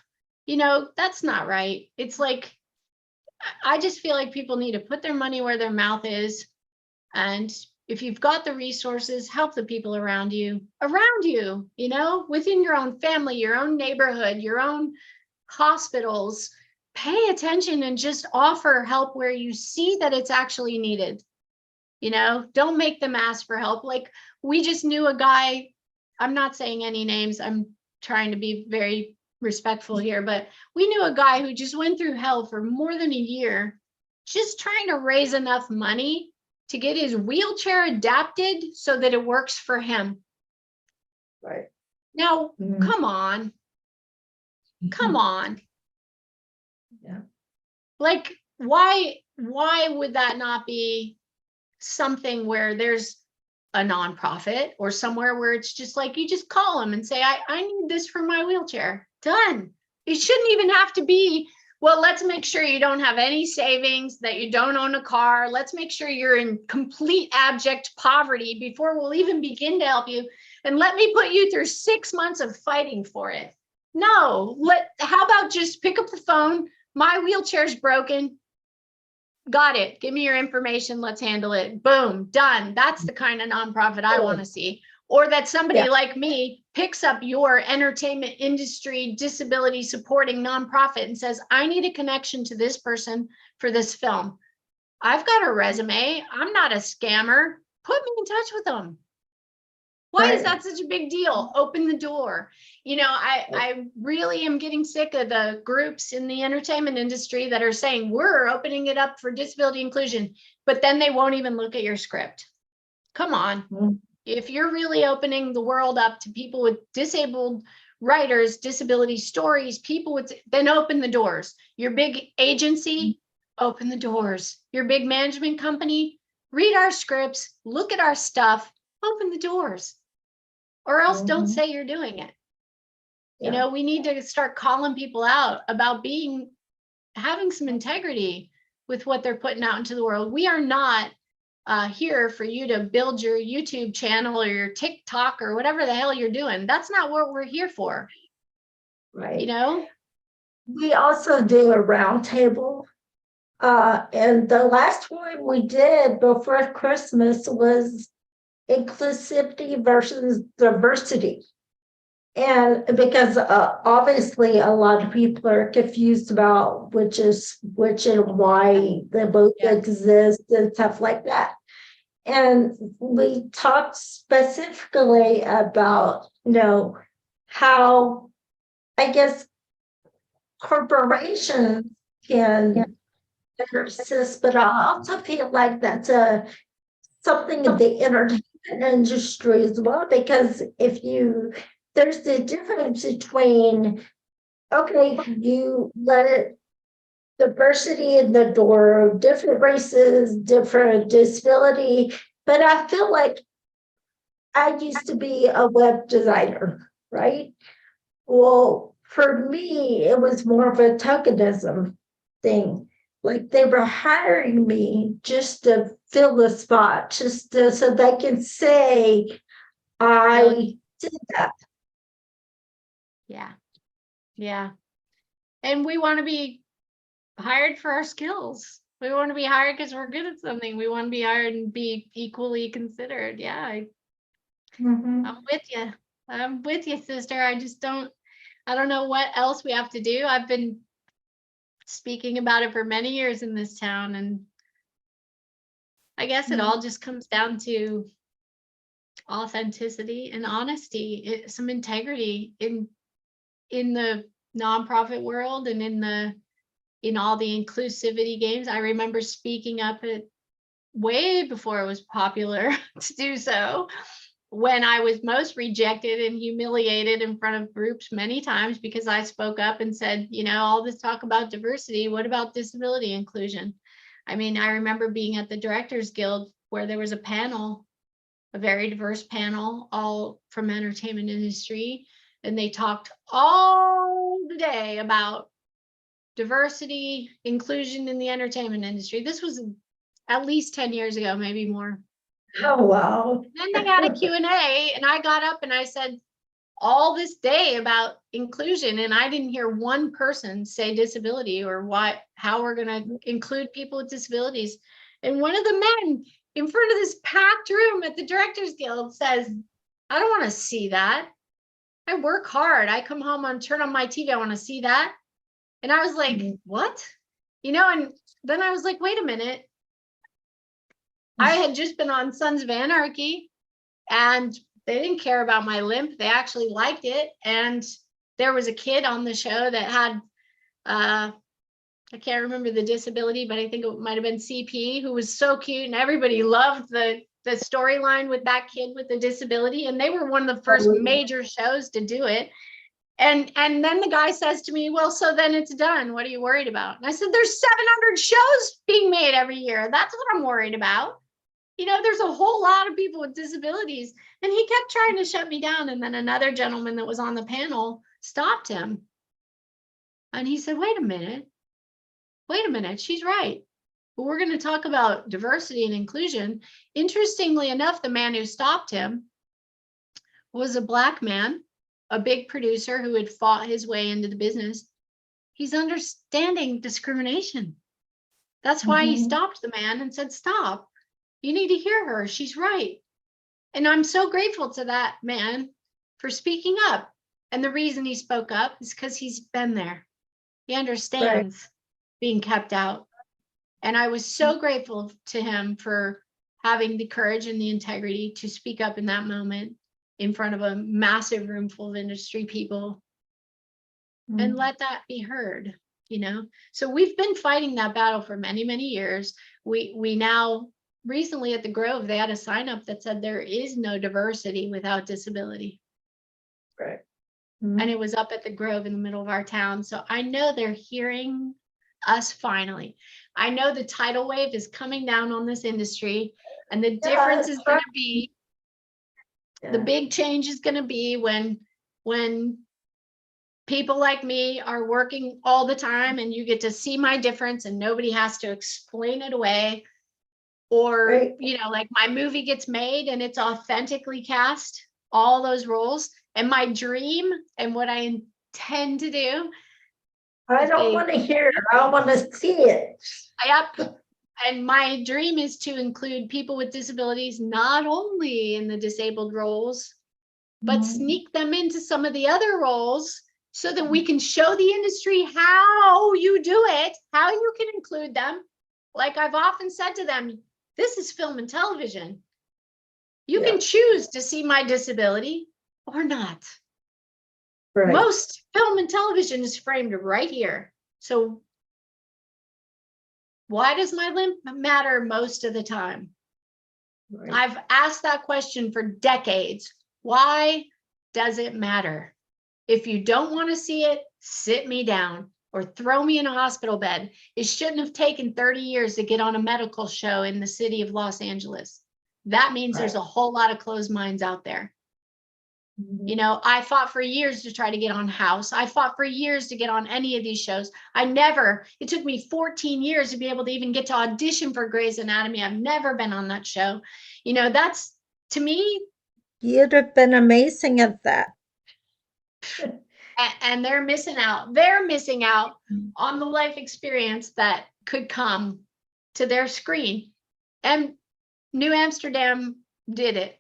Speaker 2: That's not right. It's like, I just feel like people need to put their money where their mouth is. And if you've got the resources, help the people around you, within your own family, your own neighborhood, your own hospitals. Pay attention and just offer help where you see that it's actually needed. Don't make them ask for help. Like we just knew a guy, I'm not saying any names, I'm trying to be very respectful here, but we knew a guy who just went through hell for more than a year, just trying to raise enough money to get his wheelchair adapted so that it works for him.
Speaker 3: Right.
Speaker 2: Now,
Speaker 3: Mhm.
Speaker 2: come on. Come on.
Speaker 3: Yeah.
Speaker 2: Like, why would that not be something where there's a nonprofit or somewhere where it's just like, you just call them and say, I need this for my wheelchair. Done. It shouldn't even have to be, well, let's make sure you don't have any savings, that you don't own a car. Let's make sure you're in complete abject poverty before we'll even begin to help you. And let me put you through 6 months of fighting for it. No, how about just pick up the phone? My wheelchair's broken. Got it. Give me your information. Let's handle it. Boom, done. That's the kind of nonprofit I want to see. Or that somebody like me picks up your entertainment industry disability supporting nonprofit and says, I need a connection to this person for this film. I've got a resume. I'm not a scammer. Put me in touch with them. Why is that such a big deal? Open the door. You know, I really am getting sick of the groups in the entertainment industry that are saying we're opening it up for disability inclusion, but then they won't even look at your script. Come on.
Speaker 3: Mhm.
Speaker 2: If you're really opening the world up to people with disabled writers, disability stories, people with, then open the doors. Your big agency, open the doors. Your big management company, read our scripts, look at our stuff, open the doors. Or else don't say you're doing it. You know, we need to start calling people out about having some integrity with what they're putting out into the world. We are not here for you to build your YouTube channel or your TikTok or whatever the hell you're doing. That's not what we're here for.
Speaker 3: Right.
Speaker 2: You know?
Speaker 3: We also do a roundtable. And the last one we did before Christmas was inclusivity versus diversity. And because obviously a lot of people are confused about which and why they both exist and stuff like that. And we talked specifically about, how, I guess, corporations can assist, but I also feel like that's something of the entertainment industry as well, because there's the difference between, okay, you let it diversity in the door, different races, different disability, but I feel like I used to be a web designer, right? Well, for me, it was more of a tokenism thing. Like they were hiring me just to fill the spot, so they can say I did that.
Speaker 2: Yeah. Yeah. And we want to be hired for our skills. We want to be hired because we're good at something. We want to be hired and be equally considered. Yeah. I'm with you. I'm with you, sister. I don't know what else we have to do. I've been speaking about it for many years in this town, and I guess it all just comes down to authenticity and honesty, some integrity in the nonprofit world and in all the inclusivity games. I remember speaking up at way before it was popular to do so, when I was most rejected and humiliated in front of groups many times because I spoke up and said, all this talk about diversity, what about disability inclusion? I mean, I remember being at the Directors Guild where there was a panel, a very diverse panel, all from entertainment industry, and they talked all the day about diversity, inclusion in the entertainment industry. This was at least 10 years ago, maybe more.
Speaker 3: Oh, wow.
Speaker 2: Then they had a Q&A, and I got up and I said all this day about inclusion, and I didn't hear one person say disability or how we're going to include people with disabilities. And one of the men in front of this packed room at the Directors Guild says, I don't want to see that. I work hard. I come home and turn on my TV. I want to see that. And I was like, what? And then I was like, wait a minute. I had just been on Sons of Anarchy, and they didn't care about my limp. They actually liked it. And there was a kid on the show that had I can't remember the disability, but I think it might have been CP, who was so cute, and everybody loved the storyline with that kid with the disability. And they were one of the first major shows to do it. And then the guy says to me, well, so then it's done. What are you worried about? And I said, there's 700 shows being made every year. That's what I'm worried about. You know, there's a whole lot of people with disabilities. And he kept trying to shut me down. And then another gentleman that was on the panel stopped him. And he said, wait a minute, she's right. But we're going to talk about diversity and inclusion. Interestingly enough, the man who stopped him was a Black man, a big producer who had fought his way into the business. He's understanding discrimination. That's why he stopped the man and said, stop. You need to hear her. She's right. And I'm so grateful to that man for speaking up. And the reason he spoke up is because he's been there. He understands being kept out. And I was so grateful to him for having the courage and the integrity to speak up in that moment in front of a massive room full of industry people and let that be heard, you know? So we've been fighting that battle for many, many years. We now recently at the Grove, they had a sign up that said there is no diversity without disability.
Speaker 3: Right.
Speaker 2: And it was up at the Grove in the middle of our town. So I know they're hearing us finally. I know the tidal wave is coming down on this industry, and the difference is going to be, the big change is going to be when people like me are working all the time and you get to see my difference and nobody has to explain it away. Or, you know, like my movie gets made and it's authentically cast, all those roles. And my dream and what I intend to do.
Speaker 3: I don't want to hear it. I want to see it.
Speaker 2: Yep. And my dream is to include people with disabilities, not only in the disabled roles, but sneak them into some of the other roles so that we can show the industry how you do it, how you can include them. Like I've often said to them, this is film and television. You can choose to see my disability or not. Right. Most film and television is framed right here. So why does my limp matter most of the time? Right. I've asked that question for decades. Why does it matter? If you don't want to see it, sit me down or throw me in a hospital bed. It shouldn't have taken 30 years to get on a medical show in the city of Los Angeles. That means there's a whole lot of closed minds out there. You know, I fought for years to try to get on House. I fought for years to get on any of these shows. It took me 14 years to be able to even get to audition for Grey's Anatomy. I've never been on that show. You know, that's, to me.
Speaker 3: You'd have been amazing at that.
Speaker 2: And they're missing out. They're missing out on the life experience that could come to their screen. And New Amsterdam did it.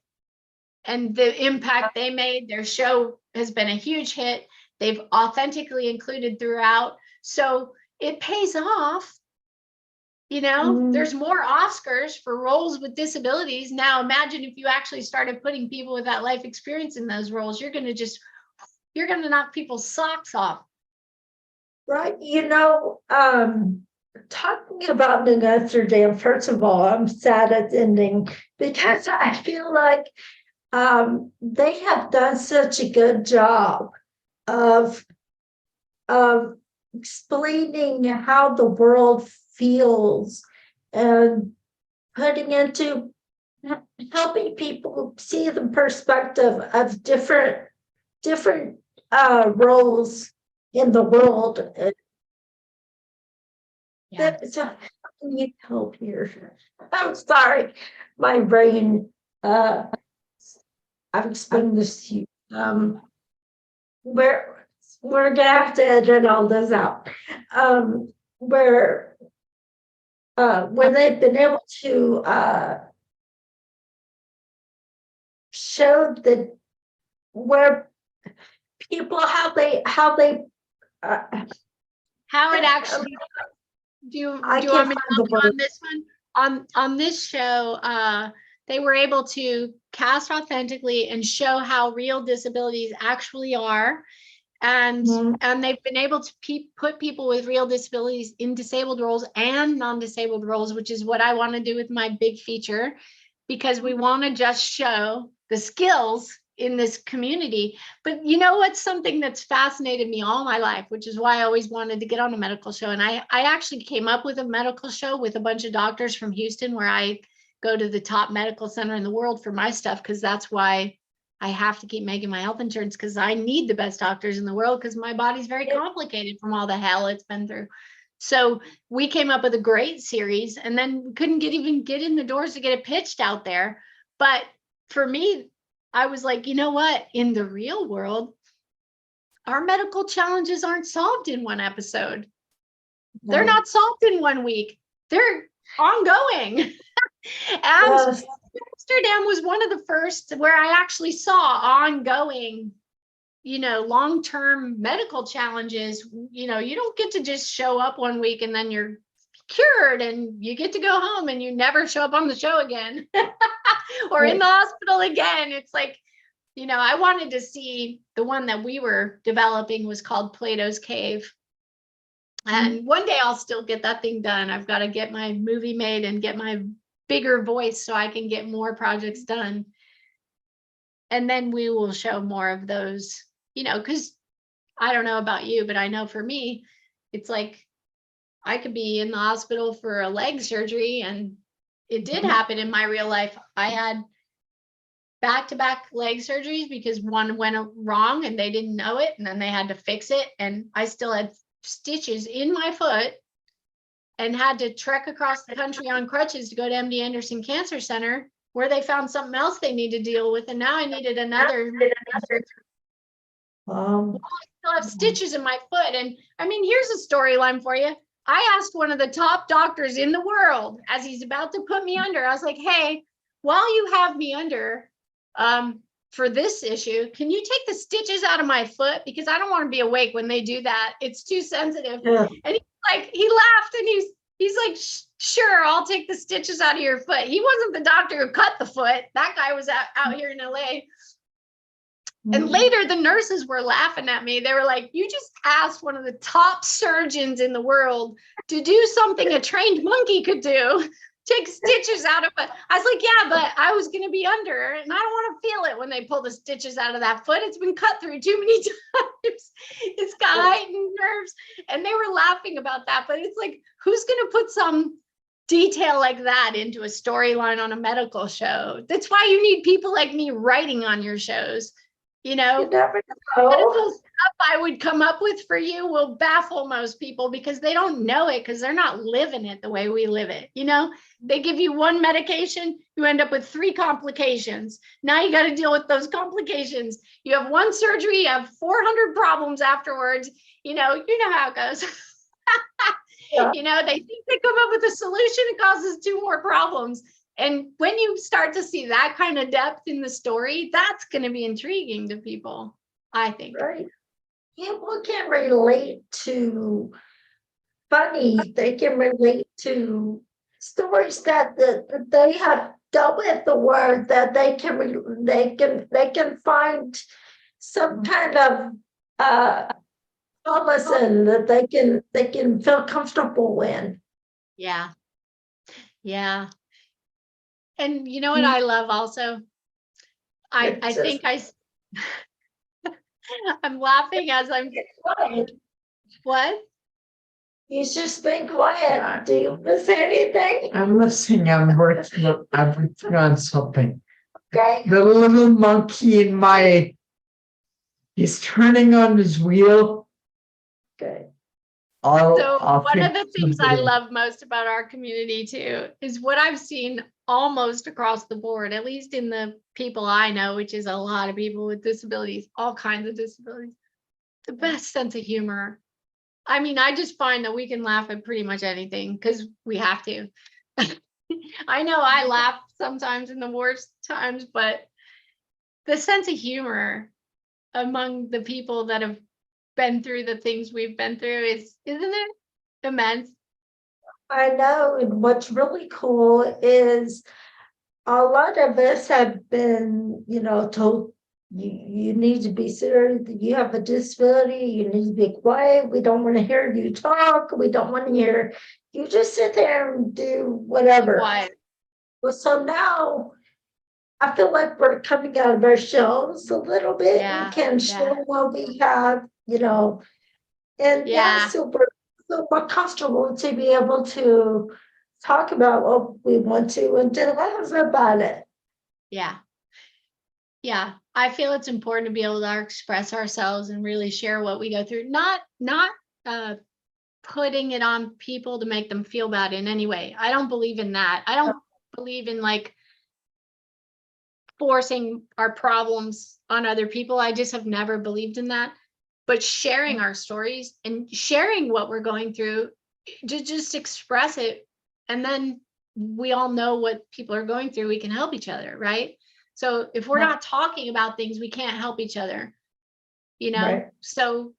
Speaker 2: And the impact they made, their show has been a huge hit. They've authentically included throughout. So it pays off. You know, there's more Oscars for roles with disabilities. Now, imagine if you actually started putting people with that life experience in those roles, you're going to knock people's socks off. Right. You know, talking about New Amsterdam, first of all, I'm sad it's ending because I feel like they have done such a good job of explaining how the world feels and putting into helping people see the perspective of different roles in the world. So how can you help here? I'm sorry, my brain. I've explained this to you. We're gonna have to edit all this out. Where they've been able to show that where people how it actually. Do you want me to help you on this one? On this show, they were able to cast authentically and show how real disabilities actually are. And
Speaker 3: Mhm.
Speaker 2: and they've been able to put people with real disabilities in disabled roles and non-disabled roles, which is what I want to do with my big feature, because we want to just show the skills in this community. But you know what's something that's fascinated me all my life, which is why I always wanted to get on a medical show. And I actually came up with a medical show with a bunch of doctors from Houston, where I go to the top medical center in the world for my stuff, because that's why I have to keep making my health insurance, because I need the best doctors in the world, because my body's very complicated from all the hell it's been through. So we came up with a great series, and then we couldn't even get in the doors to get it pitched out there. But for me, I was like, you know what? In the real world, our medical challenges aren't solved in one episode. They're not solved in 1 week. They're ongoing. And
Speaker 3: Yes.
Speaker 2: Amsterdam was one of the first where I actually saw ongoing, long-term medical challenges. You don't get to just show up 1 week and then you're cured and you get to go home and you never show up on the show again or in the hospital again. It's like, I wanted to see the one that we were developing was called Plato's Cave. And one day I'll still get that thing done. I've got to get my movie made and get my bigger voice so I can get more projects done. And then we will show more of those, because I don't know about you, but I know for me, it's like I could be in the hospital for a leg surgery, and it did happen in my real life. I had back-to-back leg surgeries because one went wrong and they didn't know it, and then they had to fix it. And I still had stitches in my foot and had to trek across the country on crutches to go to MD Anderson Cancer Center, where they found something else they need to deal with. And now I needed another. I still have stitches in my foot. And I mean, here's a storyline for you. I asked one of the top doctors in the world, as he's about to put me under, I was like, hey, while you have me under, for this issue, can you take the stitches out of my foot? Because I don't want to be awake when they do that. It's too sensitive.
Speaker 3: Yeah.
Speaker 2: And he laughed, and he's like, sure, I'll take the stitches out of your foot. He wasn't the doctor who cut the foot. That guy was out here in LA. And later the nurses were laughing at me. They were like, you just asked one of the top surgeons in the world to do something a trained monkey could do. Take stitches out of it. I was like, yeah, but I was going to be under, and I don't want to feel it when they pull the stitches out of that foot. It's been cut through too many times. It's got heightened nerves. And they were laughing about that. But it's like, who's going to put some detail like that into a storyline on a medical show? That's why you need people like me writing on your shows.
Speaker 3: You never
Speaker 2: Medical
Speaker 3: know.
Speaker 2: stuff I would come up with for you will baffle most people because they don't know it, because they're not living it the way we live it. They give you one medication, you end up with 3 complications. Now you got to deal with those complications. You have one surgery, you have 400 problems afterwards. You know how it goes.
Speaker 3: Yeah.
Speaker 2: They think they come up with a solution, it causes 2 more problems. And when you start to see that kind of depth in the story, that's going to be intriguing to people, I think.
Speaker 3: Right. People can relate to funny. They can relate to stories that they have dealt with, the word that they can find some kind of solace in, that they can feel comfortable in.
Speaker 2: Yeah. And you know what I love also? I think I'm laughing as I'm
Speaker 3: Quiet.
Speaker 2: what?
Speaker 3: You just been quiet. Do you miss anything?
Speaker 1: I'm listening. I'm working on something.
Speaker 3: Okay.
Speaker 1: The little monkey in he's turning on his wheel.
Speaker 3: Okay.
Speaker 2: So
Speaker 1: I'll
Speaker 2: one of
Speaker 1: think
Speaker 2: the things I
Speaker 1: something.
Speaker 2: love most about our community too is what I've seen almost across the board, at least in the people I know, which is a lot of people with disabilities, all kinds of disabilities, the best sense of humor. I mean, I just find that we can laugh at pretty much anything because we have to. I know I laugh sometimes in the worst times, but the sense of humor among the people that have been through the things we've been through isn't it immense?
Speaker 3: I know, and what's really cool is a lot of us have been, told you need to be serious. You have a disability. You need to be quiet. We don't want to hear you talk. We don't want to hear you just sit there and do whatever.
Speaker 2: Quiet.
Speaker 3: Well, so now I feel like we're coming out of our shells a little bit
Speaker 2: Yeah,
Speaker 3: and can
Speaker 2: yeah.
Speaker 3: show what we have, and
Speaker 2: Yeah.
Speaker 3: so we're so more comfortable to be able to talk about what we want to and to laugh about it.
Speaker 2: Yeah. Yeah. I feel it's important to be able to express ourselves and really share what we go through. Not putting it on people to make them feel bad in any way. I don't believe in that. I don't believe in like forcing our problems on other people. I just have never believed in that. But sharing our stories and sharing what we're going through, to just express it. And then we all know what people are going through. We can help each other, right? So if we're not talking about things, we can't help each other,
Speaker 3: Right.
Speaker 2: So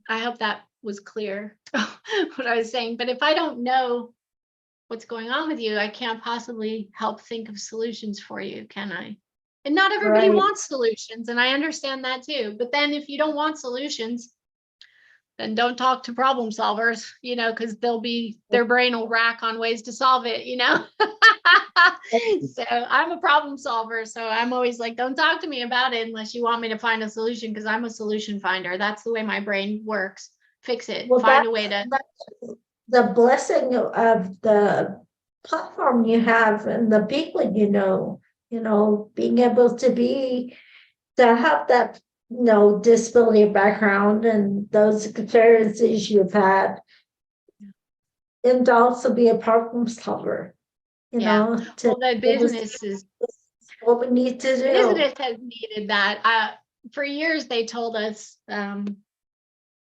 Speaker 2: I hope that was clear what I was saying. But if I don't know what's going on with you, I can't possibly help think of solutions for you, can I? And not everybody
Speaker 3: Right.
Speaker 2: wants solutions, and I understand that too. But then if you don't want solutions, then don't talk to problem solvers, because their brain will rack on ways to solve it. So I'm a problem solver. So I'm always like, don't talk to me about it unless you want me to find a solution, because I'm a solution finder. That's the way my brain works. Fix it.
Speaker 3: Well,
Speaker 2: Find a way to.
Speaker 3: that's the blessing of the platform you have and the people being able to have that disability background and those experiences you've had, and to also be a problem solver,
Speaker 2: Yeah.
Speaker 3: to
Speaker 2: Well, the business is
Speaker 3: what we need to do.
Speaker 2: business has needed that. For years, they told us, well,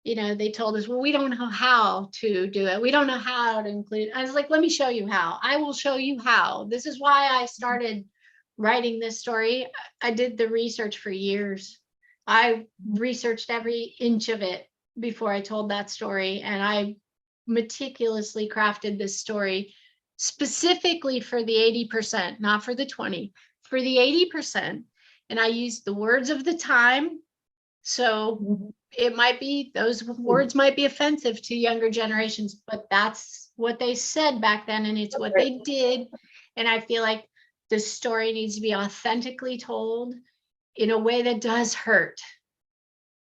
Speaker 2: we don't know how to do it. We don't know how to include. I was like, let me show you how. I will show you how. This is why I started writing this story. I did the research for years. I researched every inch of it before I told that story. And I meticulously crafted this story specifically for the 80%, not for the 20, for the 80%. And I used the words of the time. So it might be, those words might be offensive to younger generations, but that's what they said back then, and it's what they did. And I feel like the story needs to be authentically told in a way that does hurt,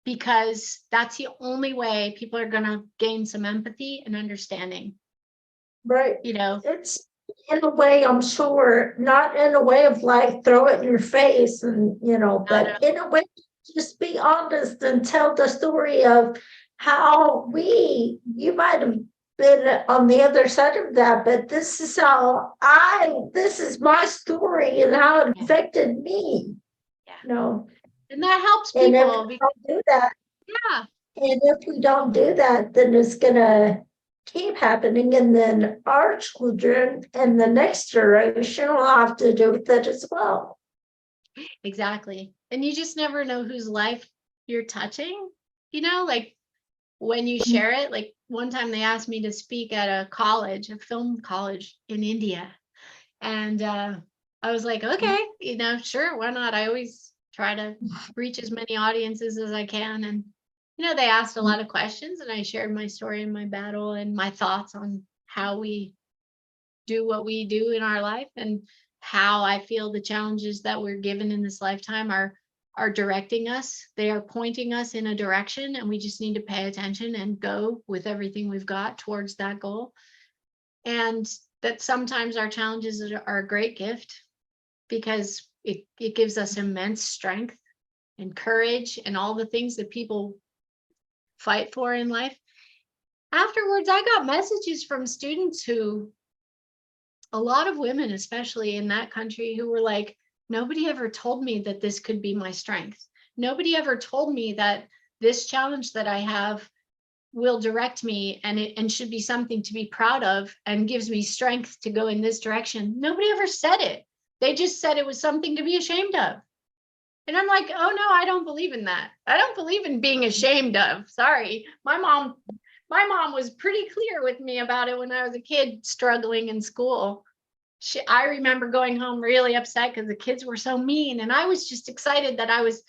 Speaker 2: because that's the only way people are going to gain some empathy and understanding.
Speaker 3: Right.
Speaker 2: It's
Speaker 3: in a way, I'm sure, not in a way of like throw it in your face and but in a way, just be honest and tell the story of how you might have been on the other side of that, but this is this is my story and how it affected me.
Speaker 2: And that helps
Speaker 3: and if
Speaker 2: people.
Speaker 3: we don't do that,
Speaker 2: Yeah.
Speaker 3: and if we don't do that, then it's gonna keep happening, and then our children and the next generation will have to do with it as well.
Speaker 2: Exactly. And you just never know whose life you're touching, like when you share it. Like one time they asked me to speak at a film college in India. And I was like, okay, sure, why not? I always try to reach as many audiences as I can. And, they asked a lot of questions, and I shared my story and my battle and my thoughts on how we do what we do in our life, and how I feel the challenges that we're given in this lifetime are directing us. They are pointing us in a direction, and we just need to pay attention and go with everything we've got towards that goal. And that sometimes our challenges are a great gift, because it gives us immense strength and courage and all the things that people fight for in life. Afterwards, I got messages from students a lot of women, especially in that country, who were like, nobody ever told me that this could be my strength. Nobody ever told me that this challenge that I have will direct me, and should be something to be proud of and gives me strength to go in this direction. Nobody ever said it. They just said it was something to be ashamed of. And I'm like, oh no, I don't believe in that. I don't believe in being ashamed of. Sorry. My mom was pretty clear with me about it when I was a kid struggling in school. I remember going home really upset because the kids were so mean, and I was just excited that I was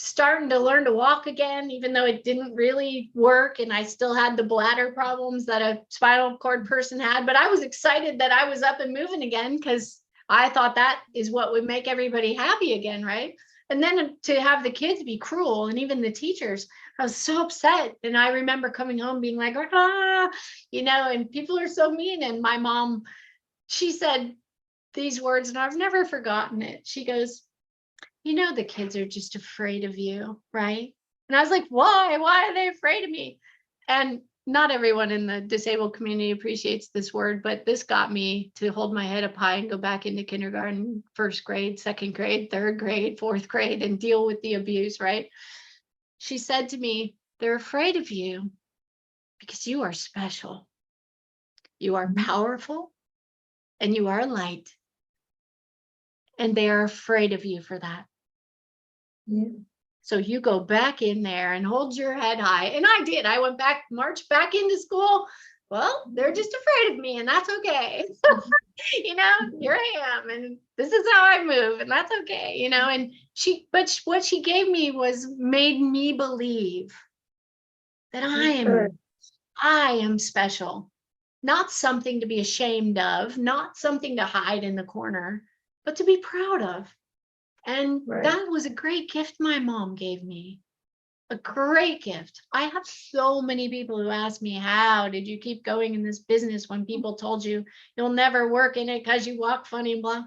Speaker 2: starting to learn to walk again, even though it didn't really work. And I still had the bladder problems that a spinal cord person had. But I was excited that I was up and moving again, because I thought that is what would make everybody happy again, right? And then to have the kids be cruel, and even the teachers, I was so upset. And I remember coming home being like, and people are so mean. And my mom, she said these words, and I've never forgotten it. She goes, the kids are just afraid of you, right? And I was like, why? Why are they afraid of me? And not everyone in the disabled community appreciates this word, but this got me to hold my head up high and go back into kindergarten, first grade, second grade, third grade, fourth grade, and deal with the abuse, right? She said to me, they're afraid of you because you are special. You are powerful and you are light. And they are afraid of you for that.
Speaker 3: Yeah.
Speaker 2: So you go back in there and hold your head high. And I did. I went back, marched back into school. Well, they're just afraid of me, and that's okay. Here I am, and this is how I move, and that's okay, and but what she gave me made me believe that I am special, not something to be ashamed of, not something to hide in the corner, but to be proud of. And that was a great gift my mom gave me. A great gift. I have so many people who ask me, how did you keep going in this business when people told you you'll never work in it because you walk funny and blah.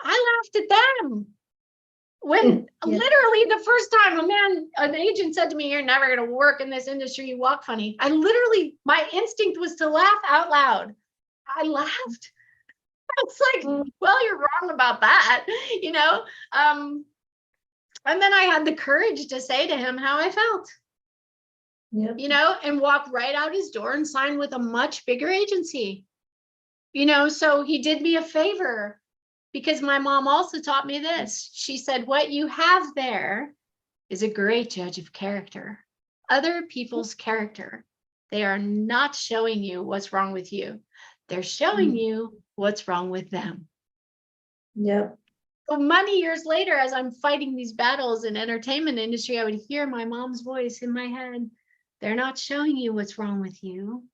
Speaker 2: I laughed at them. When literally the first time an agent said to me, you're never going to work in this industry, you walk funny. My instinct was to laugh out loud. I laughed. It's like, well, you're wrong about that, and then I had the courage to say to him how I felt, and walk right out his door and sign with a much bigger agency, so he did me a favor, because my mom also taught me this. She said, what you have there is a great judge of character, other people's character. They are not showing you what's wrong with you. They're showing you what's wrong with them.
Speaker 3: Yep.
Speaker 2: So many years later, as I'm fighting these battles in entertainment industry, I would hear my mom's voice in my head. They're not showing you what's wrong with you.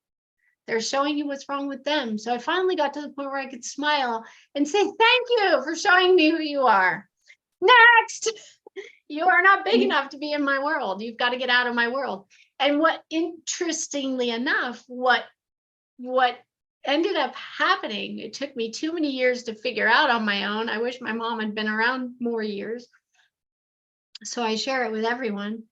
Speaker 2: They're showing you what's wrong with them. So I finally got to the point where I could smile and say, thank you for showing me who you are. Next, you are not big enough to be in my world. You've got to get out of my world. And interestingly enough, what ended up happening, it took me too many years to figure out on my own. I wish my mom had been around more years. So I share it with everyone.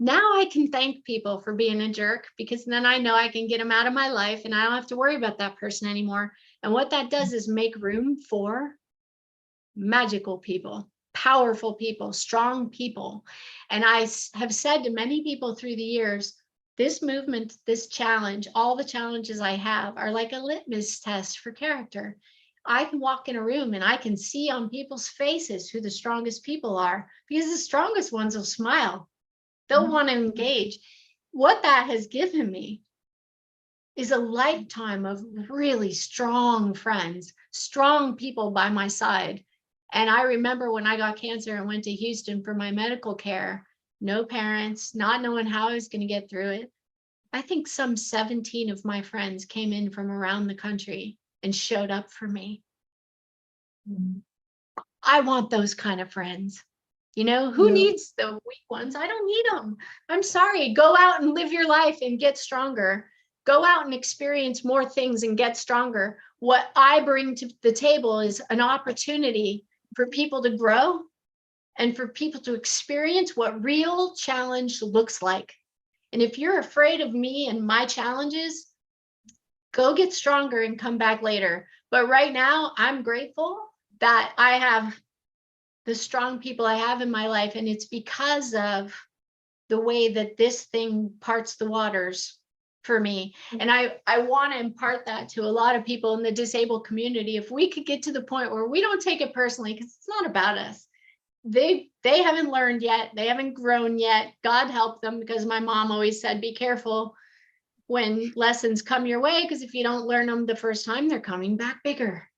Speaker 2: Now I can thank people for being a jerk, because then I know I can get them out of my life and I don't have to worry about that person anymore. And what that does is make room for magical people, powerful people, strong people. And I have said to many people through the years, this movement, this challenge, all the challenges I have are like a litmus test for character. I can walk in a room and I can see on people's faces who the strongest people are, because the strongest ones will smile. They'll want to engage. What that has given me is a lifetime of really strong friends, strong people by my side. And I remember when I got cancer and went to Houston for my medical care, no parents, not knowing how I was going to get through it. I think some 17 of my friends came in from around the country and showed up for me. I want those kind of friends. Who needs the weak ones? I don't need them. I'm sorry. Go out and live your life and get stronger. Go out and experience more things and get stronger. What I bring to the table is an opportunity for people to grow and for people to experience what real challenge looks like. And if you're afraid of me and my challenges, go get stronger and come back later. But right now, I'm grateful that I have the strong people I have in my life. And it's because of the way that this thing parts the waters for me. And I want to impart that to a lot of people in the disabled community. If we could get to the point where we don't take it personally, because it's not about us. They haven't learned yet. They haven't grown yet. God help them, because my mom always said, be careful when lessons come your way, because if you don't learn them the first time, they're coming back bigger.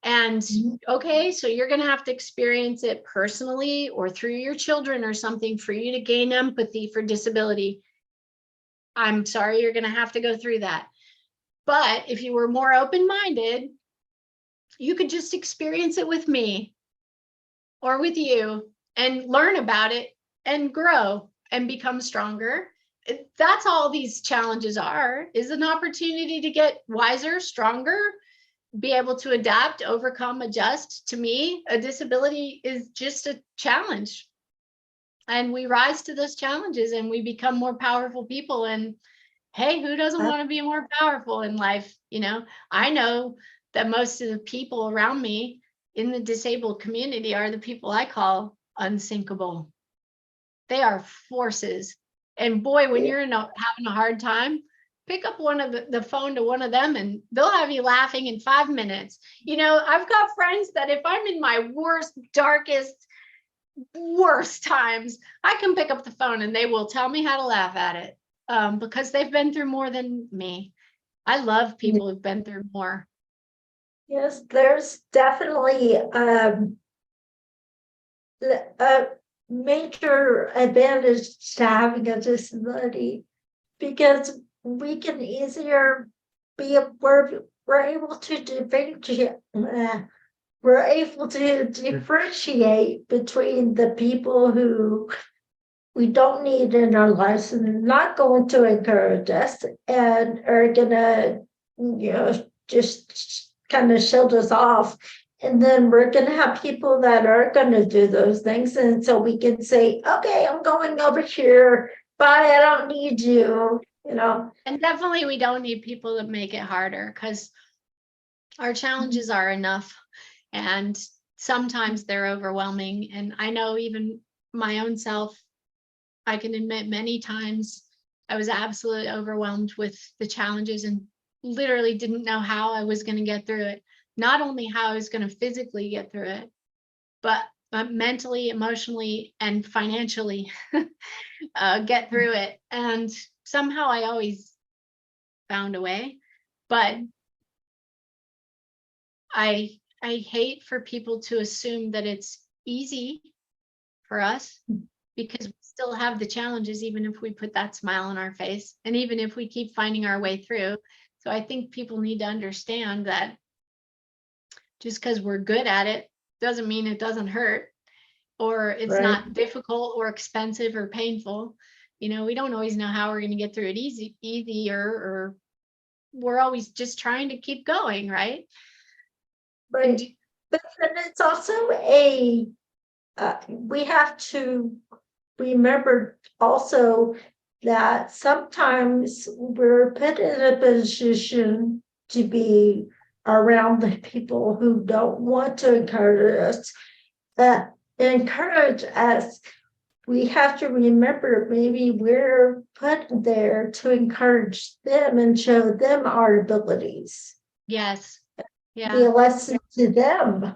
Speaker 2: And okay, so you're going to have to experience it personally or through your children or something for you to gain empathy for disability. I'm sorry, you're going to have to go through that. But if you were more open-minded, you could just experience it with me or with you and learn about it and grow and become stronger. That's all these challenges are, is an opportunity to get wiser, stronger, be able to adapt, overcome, adjust. To me, a disability is just a challenge. And we rise to those challenges and we become more powerful people. And hey, who doesn't want to be more powerful in life? I know that most of the people around me in the disabled community are the people I call unsinkable. They are forces. And boy, when you're having a hard time, pick up one of the phone to one of them and they'll have you laughing in 5 minutes. I've got friends that if I'm in my worst, darkest, worst times, I can pick up the phone and they will tell me how to laugh at it, because they've been through more than me. I love people who've been through more.
Speaker 3: Yes, there's definitely a major advantage to having a disability, because we can easier we're able to differentiate between the people who we don't need in our lives and not going to encourage us and are gonna, just kind of shield us off. And then we're gonna have people that are gonna do those things. And so we can say, okay, I'm going over here. Bye, I don't need you,
Speaker 2: And definitely we don't need people to make it harder, because our challenges are enough. And sometimes they're overwhelming. And I know even my own self, I can admit many times I was absolutely overwhelmed with the challenges and literally didn't know how I was going to get through it. Not only how I was going to physically get through it, but mentally, emotionally, and financially get through it. And somehow I always found a way. But I hate for people to assume that it's easy for us, because we still have the challenges, even if we put that smile on our face and even if we keep finding our way through. So I think people need to understand that just because we're good at it doesn't mean it doesn't hurt, or it's not difficult or expensive or painful. We don't always know how we're going to get through it easier, or we're always just trying to keep going, right?
Speaker 3: But then it's also we have to remember also that sometimes we're put in a position to be around the people who don't want to encourage us. We have to remember maybe we're put there to encourage them and show them our abilities.
Speaker 2: Yes. Yeah.
Speaker 3: Be a lesson to them.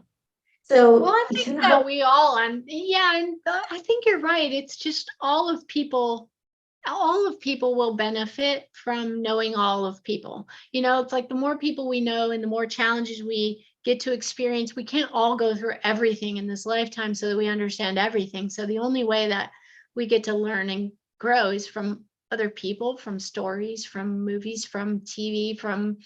Speaker 3: So,
Speaker 2: well, I think that we all, and I think you're right. It's just all of people will benefit from knowing all of people. It's like the more people we know and the more challenges we get to experience, we can't all go through everything in this lifetime so that we understand everything. So the only way that we get to learn and grow is from other people, from stories, from movies, from TV, from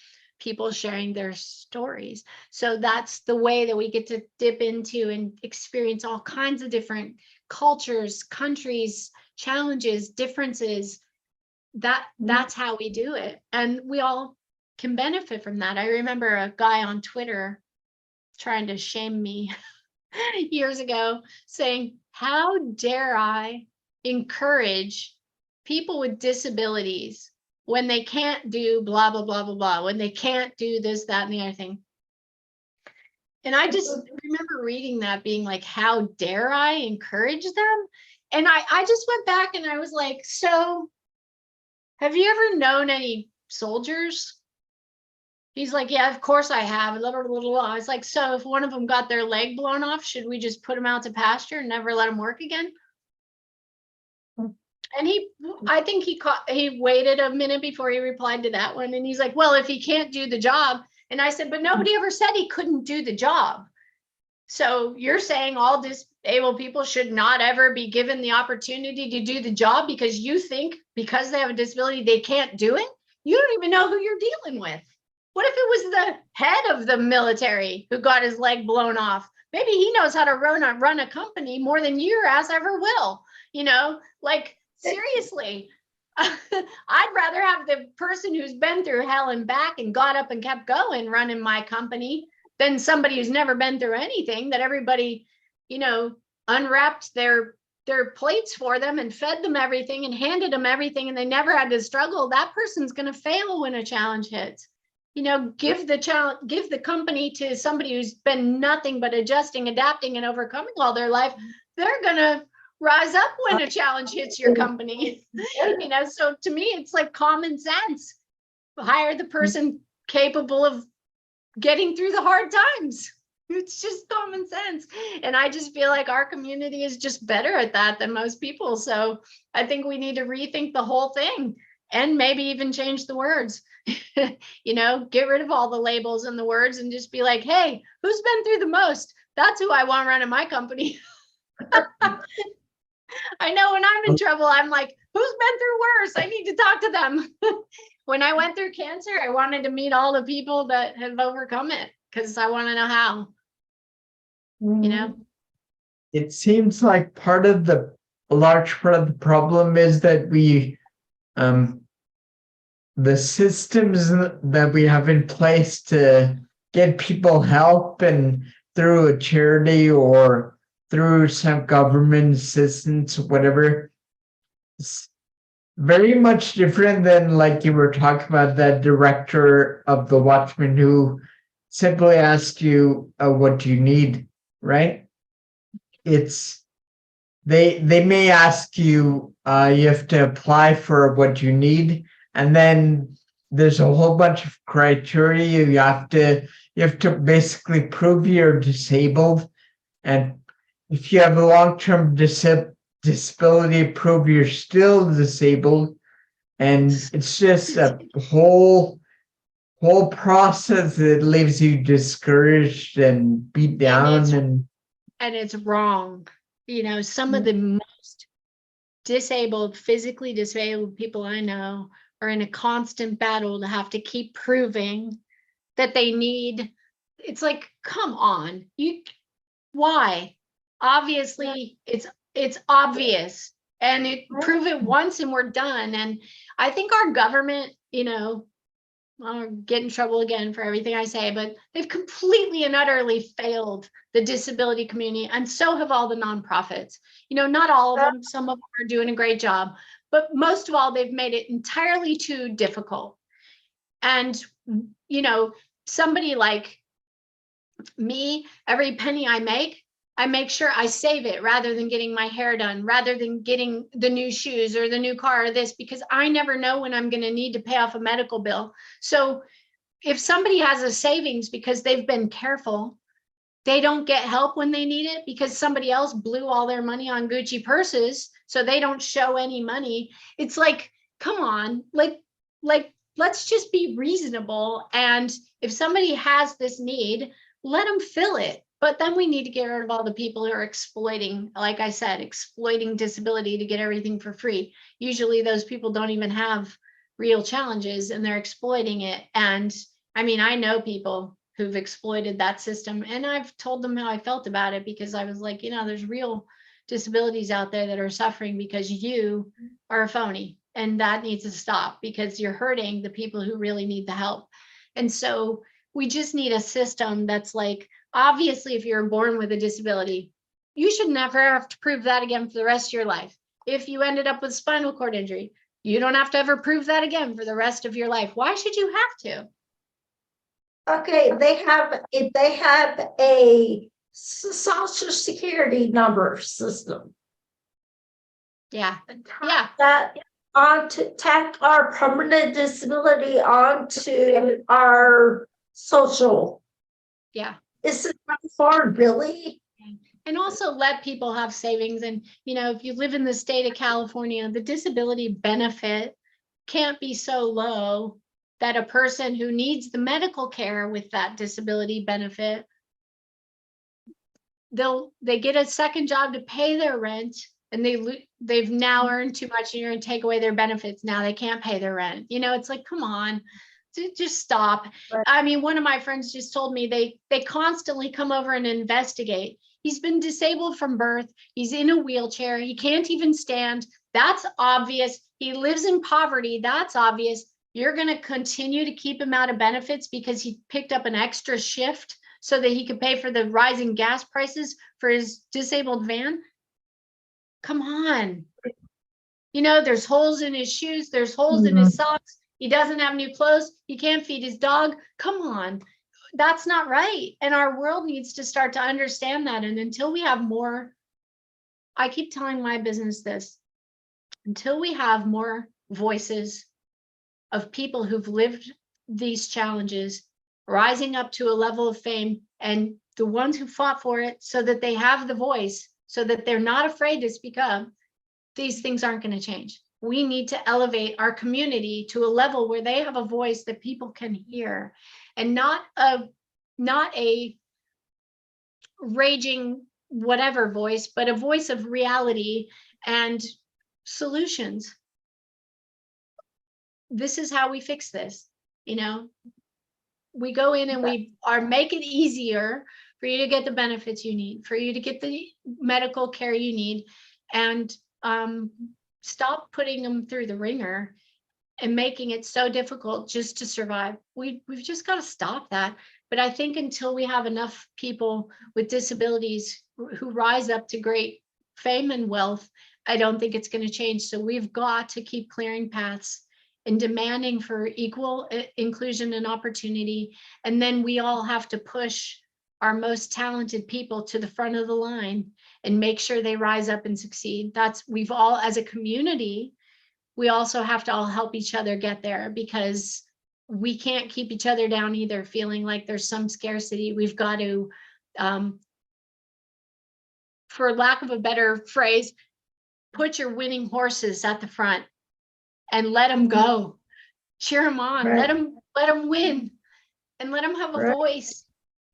Speaker 2: people sharing their stories. So that's the way that we get to dip into and experience all kinds of different cultures, countries, challenges, differences. That's how we do it. And we all can benefit from that. I remember a guy on Twitter trying to shame me years ago, saying, how dare I encourage people with disabilities when they can't do blah, blah, blah, blah, blah, when they can't do this, that, and the other thing. And I just remember reading that being like, how dare I encourage them? And I just went back and I was like, so have you ever known any soldiers? He's like, yeah, of course I have. I was like, so if one of them got their leg blown off, should we just put them out to pasture and never let them work again? And I think he waited a minute before he replied to that one. And he's like, well, if he can't do the job, And I said, but nobody ever said he couldn't do the job. So you're saying all disabled people should not ever be given the opportunity to do the job because you think because they have a disability, they can't do it? You don't even know who you're dealing with. What if it was the head of the military who got his leg blown off? Maybe he knows how to run a company more than your ass ever will. Like seriously, I'd rather have the person who's been through hell and back and got up and kept going running my company than somebody who's never been through anything, that everybody, unwrapped their plates for them and fed them everything and handed them everything and they never had to struggle. That person's going to fail when a challenge hits. Give the company to somebody who's been nothing but adjusting, adapting, and overcoming all their life. They're going to rise up when a challenge hits your company. So to me, it's like common sense. Hire the person capable of getting through the hard times. It's just common sense. And I just feel like our community is just better at that than most people. So I think we need to rethink the whole thing and maybe even change the words. Get rid of all the labels and the words and just be like, hey, who's been through the most? That's who I want running my company. I know when I'm in trouble, I'm like, who's been through worse? I need to talk to them. When I went through cancer, I wanted to meet all the people that have overcome it because I want to know how.
Speaker 1: It seems like a large part of the problem is that the systems that we have in place to get people help and through a charity or through some government assistance, whatever, it's very much different than like you were talking about that director of the Watchmen who simply asked you, what do you need, right? It's they may ask you, you have to apply for what you need, and then there's a whole bunch of criteria you have to basically prove you're disabled, and if you have a long-term disability, prove you're still disabled, and it's just a whole process that leaves you discouraged and beat down
Speaker 2: and it's wrong. Some of the most physically disabled people I know are in a constant battle to have to keep proving that they need. It's like, come on, why? Obviously, it's obvious, and prove it once and we're done. And I think our government, I'll get in trouble again for everything I say, but they've completely and utterly failed the disability community, and so have all the nonprofits. Not all of them, some of them are doing a great job, but most of all, they've made it entirely too difficult. And, somebody like me, every penny I make sure I save it rather than getting my hair done, rather than getting the new shoes or the new car or this, because I never know when I'm going to need to pay off a medical bill. So if somebody has a savings because they've been careful, they don't get help when they need it because somebody else blew all their money on Gucci purses, so they don't show any money. It's like, come on, like let's just be reasonable. And if somebody has this need, let them fill it. But then we need to get rid of all the people who are exploiting, like I said, exploiting disability to get everything for free. Usually those people don't even have real challenges and they're exploiting it. And I mean, I know people who've exploited that system, and I've told them how I felt about it, because I was like, there's real disabilities out there that are suffering because you are a phony, and that needs to stop because you're hurting the people who really need the help. And so we just need a system that's like, obviously, if you're born with a disability, you should never have to prove that again for the rest of your life. If you ended up with spinal cord injury, you don't have to ever prove that again for the rest of your life. Why should you have to?
Speaker 3: Okay, if they have a social security number system.
Speaker 2: Yeah.
Speaker 3: That onto tack our permanent disability onto our social.
Speaker 2: Yeah.
Speaker 3: Is it hard, really?
Speaker 2: And also let people have savings. And, if you live in the state of California, the disability benefit can't be so low that a person who needs the medical care with that disability benefit, they get a second job to pay their rent, and they've now earned too much, and you're going to take away their benefits. Now they can't pay their rent. It's like, come on, just stop.
Speaker 3: Right.
Speaker 2: I mean, one of my friends just told me they constantly come over and investigate. He's been disabled from birth. He's in a wheelchair. He can't even stand. That's obvious. He lives in poverty. That's obvious. You're going to continue to keep him out of benefits because he picked up an extra shift so that he could pay for the rising gas prices for his disabled van? Come on. There's holes in his shoes. There's holes in his socks. He doesn't have new clothes. He can't feed his dog. Come on. That's not right. And our world needs to start to understand that. And until we have more, I keep telling my business this, until we have more voices of people who've lived these challenges, rising up to a level of fame, and the ones who fought for it so that they have the voice, so that they're not afraid to speak up, these things aren't going to change. We need to elevate our community to a level where they have a voice that people can hear, and not a raging whatever voice, but a voice of reality and solutions. This is how we fix this. We go in and we make it easier for you to get the benefits you need, for you to get the medical care you need, and stop putting them through the ringer and making it so difficult just to survive. We've just got to stop that. But I think until we have enough people with disabilities who rise up to great fame and wealth, I don't think it's going to change. So we've got to keep clearing paths and demanding for equal inclusion and opportunity. And then we all have to push our most talented people to the front of the line and make sure they rise up and succeed. We've all, as a community, we also have to all help each other get there, because we can't keep each other down either, feeling like there's some scarcity. We've got to, for lack of a better phrase, put your winning horses at the front and let them go. Cheer them on.
Speaker 3: Right.
Speaker 2: Let them win, and let them have a voice,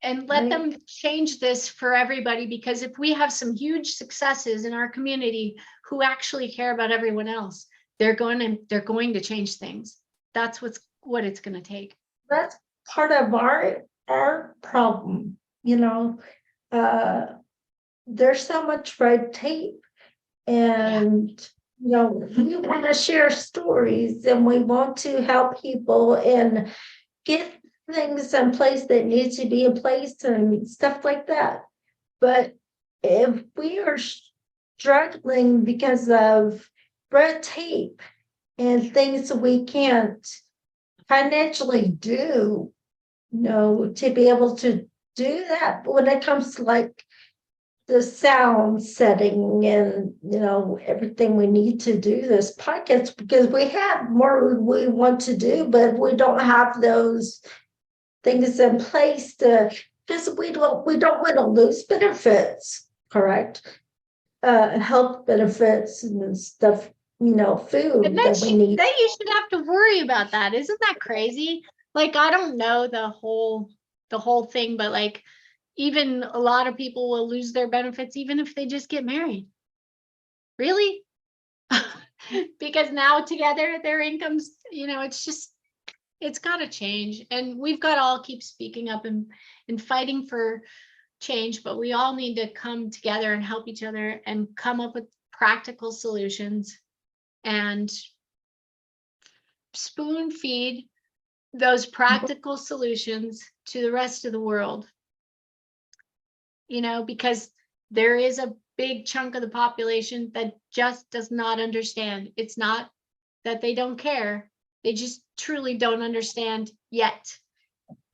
Speaker 2: and let them change this for everybody. Because if we have some huge successes in our community who actually care about everyone else, they're going to change things. That's what it's going to take.
Speaker 3: That's part of our problem. There's so much red tape, and we want to share stories, and we want to help people and get things in place that need to be in place and stuff like that. But if we are struggling because of red tape and things that we can't financially do, to be able to do that, but when it comes to like the sound setting and everything we need to do this podcast, because we have more we want to do, but we don't have those things in place because we don't want to lose benefits, correct? Health benefits and stuff, food
Speaker 2: And
Speaker 3: that we need.
Speaker 2: then you should have to worry about that. Isn't that crazy? Like, I don't know the whole thing, but like, even a lot of people will lose their benefits even if they just get married. Really? Because now together their incomes, it's got to change. And we've got to all keep speaking up and fighting for change, but we all need to come together and help each other and come up with practical solutions and spoon feed those practical solutions to the rest of the world. Because there is a big chunk of the population that just does not understand. It's not that they don't care. They just truly don't understand yet.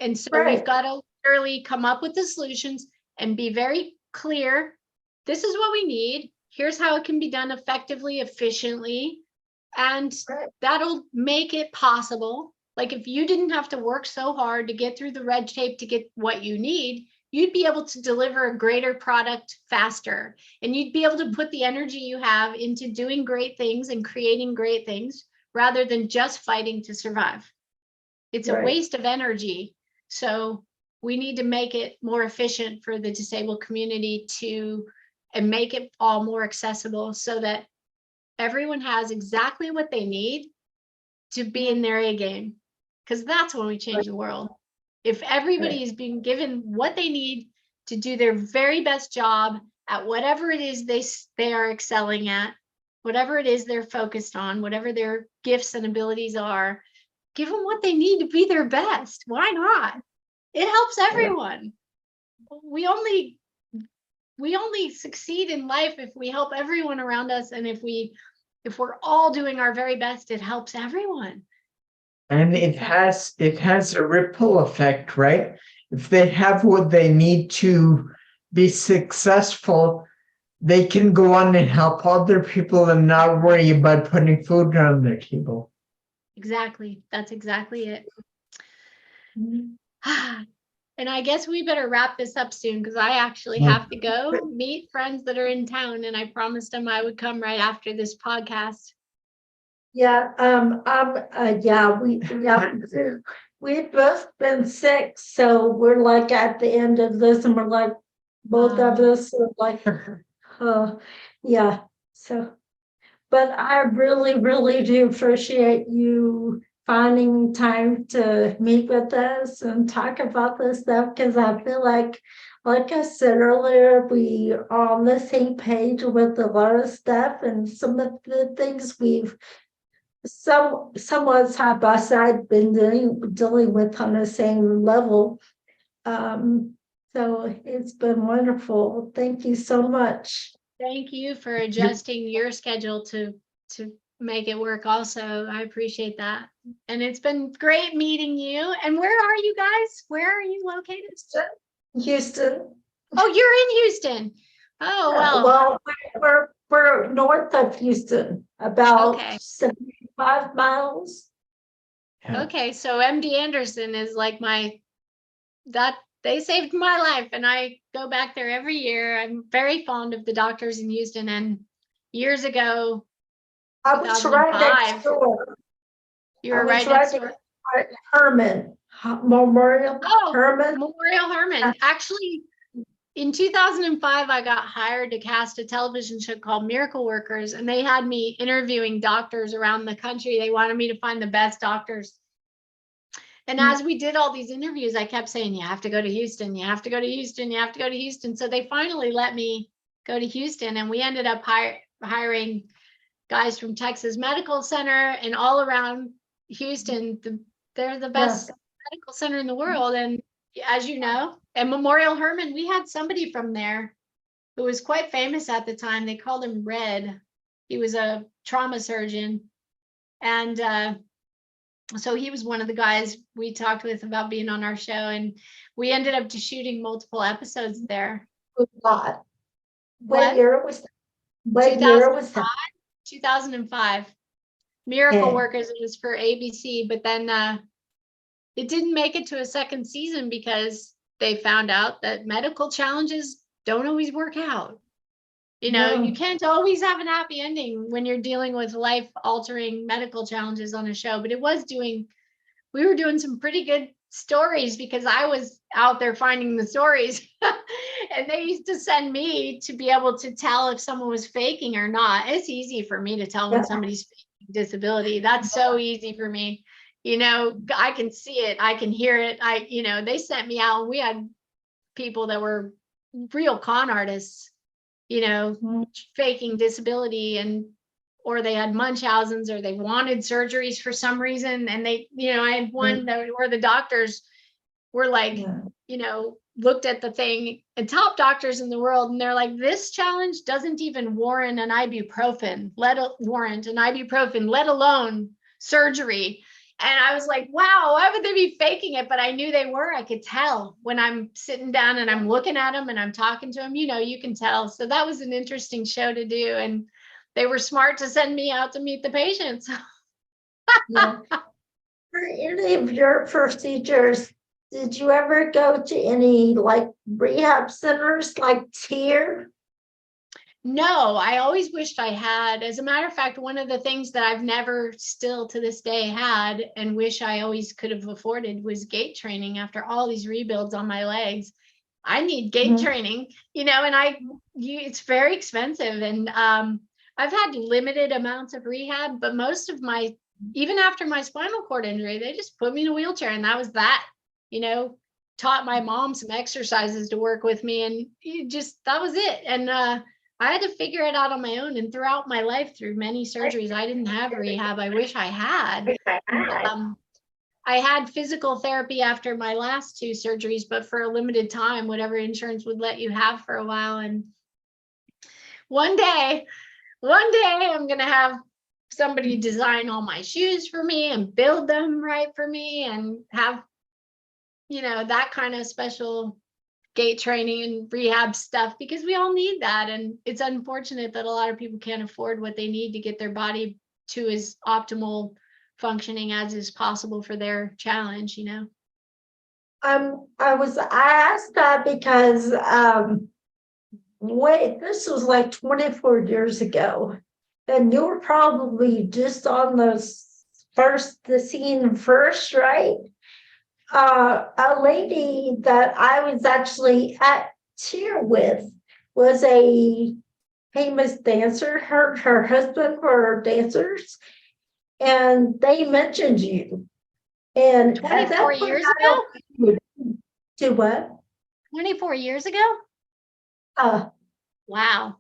Speaker 2: And so we've got to literally come up with the solutions and be very clear. This is what we need. Here's how it can be done effectively, efficiently. And that'll make it possible. Like, if you didn't have to work so hard to get through the red tape to get what you need, you'd be able to deliver a greater product faster, and you'd be able to put the energy you have into doing great things and creating great things rather than just fighting to survive. It's a
Speaker 3: Right.
Speaker 2: waste of energy. So we need to make it more efficient for the disabled community and make it all more accessible so that everyone has exactly what they need to be in their A game. Because that's when we change the world. If everybody is being given what they need to do their very best job at whatever it is they are excelling at, whatever it is they're focused on, whatever their gifts and abilities are, give them what they need to be their best. Why not? It helps everyone. We only succeed in life if we help everyone around us, and if we're all doing our very best, it helps everyone.
Speaker 1: And it has a ripple effect, right? If they have what they need to be successful, they can go on and help other people and not worry about putting food on their table.
Speaker 2: Exactly. That's exactly it.
Speaker 3: Mhm.
Speaker 2: And I guess we better wrap this up soon, because I actually have to go meet friends that are in town, and I promised them I would come right after this podcast.
Speaker 3: Yeah, we've both been sick, so we're like at the end of this, and we're like, both of us are like, yeah, so. But I really, really do appreciate you finding time to meet with us and talk about this stuff, because I feel like I said earlier, we are on the same page with a lot of stuff, and some of the things we've somewhat side by side been dealing with on the same level. So it's been wonderful. Thank you so much.
Speaker 2: Thank you for adjusting your schedule to make it work also. I appreciate that. And it's been great meeting you. And where are you guys? Where are you located?
Speaker 3: Houston.
Speaker 2: Oh, you're in Houston. Oh, well.
Speaker 3: Well, we're north of Houston, about
Speaker 2: Okay.
Speaker 3: 75 miles.
Speaker 2: Okay, so MD Anderson is like they saved my life, and I go back there every year. I'm very fond of the doctors in Houston, and years ago,
Speaker 3: I was right
Speaker 2: 2005,
Speaker 3: next door.
Speaker 2: you were right next door.
Speaker 3: Herman Memorial.
Speaker 2: Oh,
Speaker 3: Herman.
Speaker 2: Memorial Herman. Actually, in 2005, I got hired to cast a television show called Miracle Workers, and they had me interviewing doctors around the country. They wanted me to find the best doctors. And as we did all these interviews, I kept saying, you have to go to Houston, you have to go to Houston, you have to go to Houston. So they finally let me go to Houston, and we ended up hiring guys from Texas Medical Center and all around Houston. They're the best medical center in the world. And as you know, at Memorial Herman, we had somebody from there who was quite famous at the time. They called him Red. He was a trauma surgeon. And so he was one of the guys we talked with about being on our show, and we ended up just shooting multiple episodes there.
Speaker 3: What year was that? What year was that?
Speaker 2: 2005. Miracle Workers, it was for ABC, but then it didn't make it to a second season because they found out that medical challenges don't always work out. You can't always have an happy ending when you're dealing with life-altering medical challenges on a show, but we were doing some pretty good stories because I was out there finding the stories. And they used to send me to be able to tell if someone was faking or not. It's easy for me to tell when somebody's faking disability. That's so easy for me. I can see it, I can hear it. They sent me out, and we had people that were real con artists, faking disability, or they had Munchausen's, or they wanted surgeries for some reason. And I had one where the doctors were like, looked at the thing, and top doctors in the world, and they're like, this challenge doesn't even warrant an ibuprofen, let alone surgery. And I was like, wow, why would they be faking it? But I knew they were. I could tell when I'm sitting down and I'm looking at them and I'm talking to them, you can tell. So that was an interesting show to do. And they were smart to send me out to meet the patients.
Speaker 3: For any of your procedures, did you ever go to any rehab centers like here?
Speaker 2: No, I always wished I had. As a matter of fact, one of the things that I've never still to this day had and wish I always could have afforded was gait training after all these rebuilds on my legs. I need gait training, and it's very expensive. And I've had limited amounts of rehab, but most of even after my spinal cord injury, they just put me in a wheelchair and that was that, taught my mom some exercises to work with me and that was it. And I had to figure it out on my own. And throughout my life, through many surgeries, I didn't have rehab. I wish I had. I had physical therapy after my last 2 surgeries, but for a limited time, whatever insurance would let you have for a while. And one day I'm going to have somebody design all my shoes for me and build them right for me and have, that kind of special gait training and rehab stuff, because we all need that. And it's unfortunate that a lot of people can't afford what they need to get their body to as optimal functioning as is possible for their challenge.
Speaker 3: I asked that because this was like 24 years ago, and you were probably just on the scene first, right? A lady that I was actually at cheer with was a famous dancer. Her husband were dancers, and they mentioned you. And
Speaker 2: 24 years ago?
Speaker 3: To what?
Speaker 2: 24 years ago? Wow.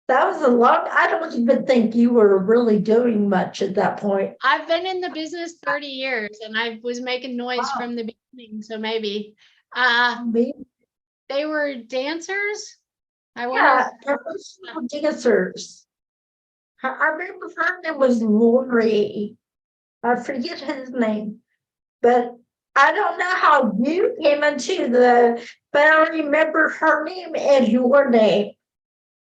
Speaker 3: That was a long. I don't even think you were really doing much at that point.
Speaker 2: I've been in the business 30 years and I was making noise from the beginning. So maybe. They were dancers.
Speaker 3: Professional dancers. I remember her name was Lori. I forget his name, but I don't know how you came into but I remember her name and your name.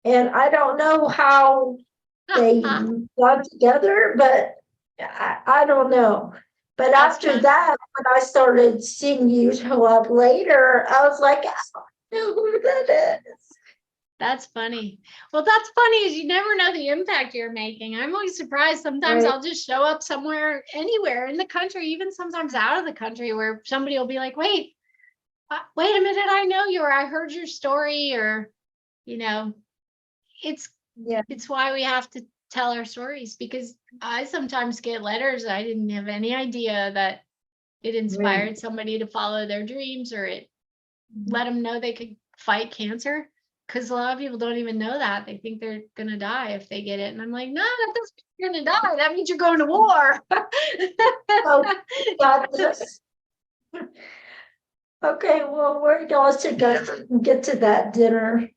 Speaker 3: And I don't know how they got together, but I don't know. But after that, when I started seeing you show up later, I was like, I don't know who that is.
Speaker 2: That's funny. Well, that's funny is you never know the impact you're making. I'm always surprised. Sometimes I'll just show up somewhere, anywhere in the country, even sometimes out of the country, where somebody will be like, wait a minute, I know you, or I heard your story, or, it's why we have to tell our stories, because I sometimes get letters. I didn't have any idea that it inspired somebody to follow their dreams, or it let them know they could fight cancer. Because a lot of people don't even know that. They think they're going to die if they get it. And I'm like, no, that doesn't mean you're going to die. That means you're going to war.
Speaker 3: Okay, well, we're going to get to that dinner.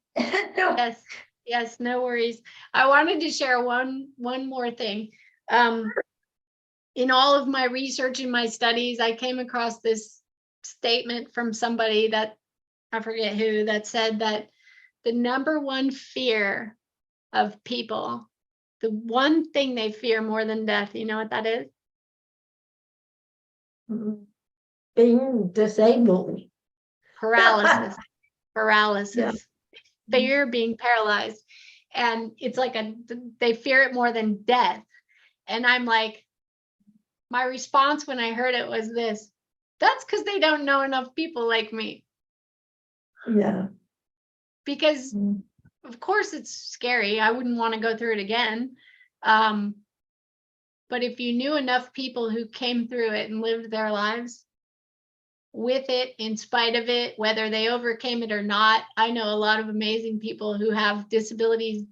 Speaker 2: Yes, no worries. I wanted to share one more thing. In all of my research and my studies, I came across this statement from somebody that I forget who, that said that the number one fear of people, the one thing they fear more than death, you know what that is?
Speaker 3: Being disabled.
Speaker 2: Paralysis. Fear being paralyzed. And it's like they fear it more than death. And I'm like, my response when I heard it was this: that's because they don't know enough people like me.
Speaker 3: Yeah.
Speaker 2: Because of course it's scary. I wouldn't want to go through it again. But if you knew enough people who came through it and lived their lives with it, in spite of it, whether they overcame it or not. I know a lot of amazing people who have disabilities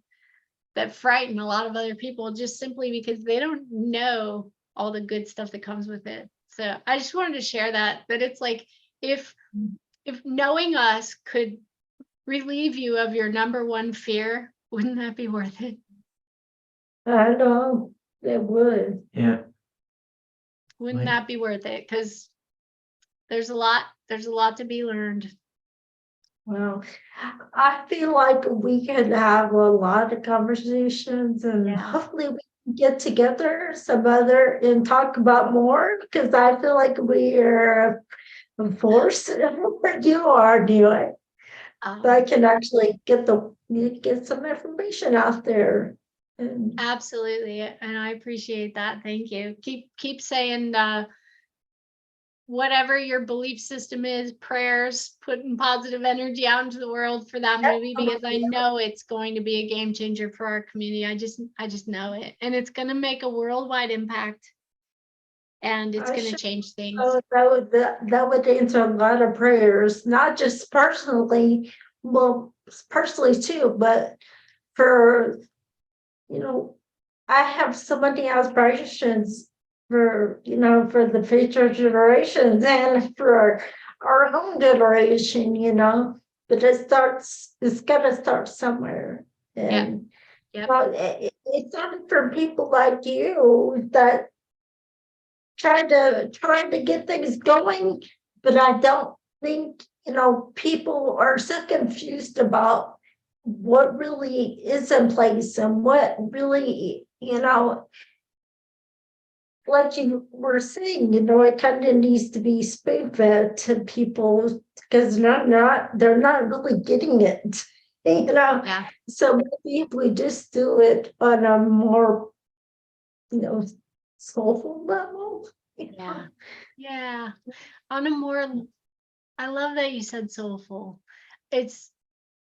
Speaker 2: that frighten a lot of other people just simply because they don't know all the good stuff that comes with it. So I just wanted to share that it's like, if knowing us could relieve you of your number one fear, wouldn't that be worth it?
Speaker 3: I know it would.
Speaker 1: Yeah.
Speaker 2: Wouldn't that be worth it? Because there's a lot to be learned.
Speaker 3: Well, I feel like we could have a lot of conversations, and hopefully we can get together some other and talk about more, because I feel like we are a force. You are doing. so I can actually get some information out there. And
Speaker 2: Absolutely. And I appreciate that. Thank you. Keep saying whatever your belief system is, prayers, putting positive energy out into the world for that movie, because I know it's going to be a game changer for our community. I just know it. And it's going to make a worldwide impact. And it's going to change things.
Speaker 3: so that would answer a lot of prayers, not just personally, well, personally too, but for, I have so many aspirations for, for the future generations and for our own generation, but it's got to start somewhere. And
Speaker 2: Yep.
Speaker 3: It's not for people like you that trying to get things going, but I don't think, people are so confused about what really is in place and what really, like you were saying, it kind of needs to be spoon fed to people because they're not really getting it,
Speaker 2: Yeah.
Speaker 3: So maybe if we just do it on a more, soulful level.
Speaker 2: Yeah. On a more, I love that you said soulful. It's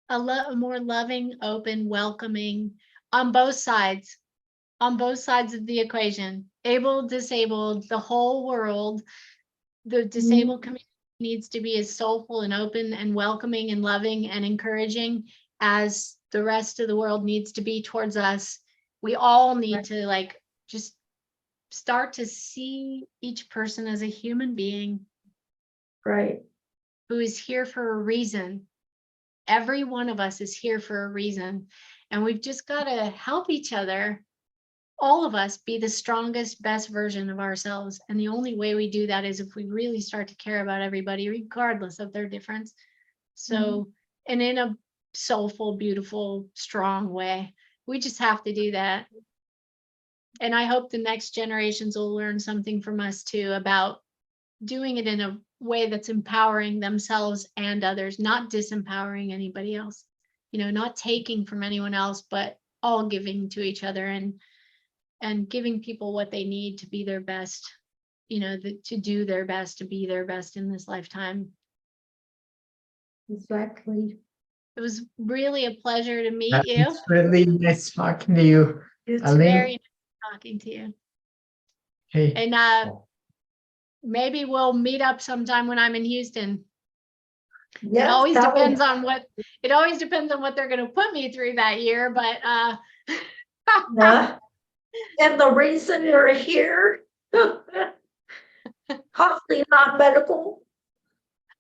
Speaker 2: a more loving, open, welcoming on both sides of the equation. Able, disabled, the whole world, the disabled community needs to be as soulful and open and welcoming and loving and encouraging as the rest of the world needs to be towards us. We all need to just start to see each person as a human being,
Speaker 3: right,
Speaker 2: who is here for a reason. Every one of us is here for a reason, and we've just got to help each other, all of us, be the strongest, best version of ourselves. And the only way we do that is if we really start to care about everybody, regardless of their difference. So, and in a soulful, beautiful, strong way, we just have to do that. And I hope the next generations will learn something from us too about doing it in a way that's empowering themselves and others, not disempowering anybody else, not taking from anyone else, but all giving to each other and giving people what they need to be their best, to do their best, to be their best in this lifetime.
Speaker 3: Exactly.
Speaker 2: It was really a pleasure to meet you.
Speaker 1: It's really nice talking to you.
Speaker 2: It's
Speaker 1: Eileen.
Speaker 2: very nice talking to you.
Speaker 1: Hey.
Speaker 2: And maybe we'll meet up sometime when I'm in Houston.
Speaker 3: Yes,
Speaker 2: it always depends on what they're going to put me through that year, but
Speaker 3: yeah. And the reason you're here, hopefully not medical.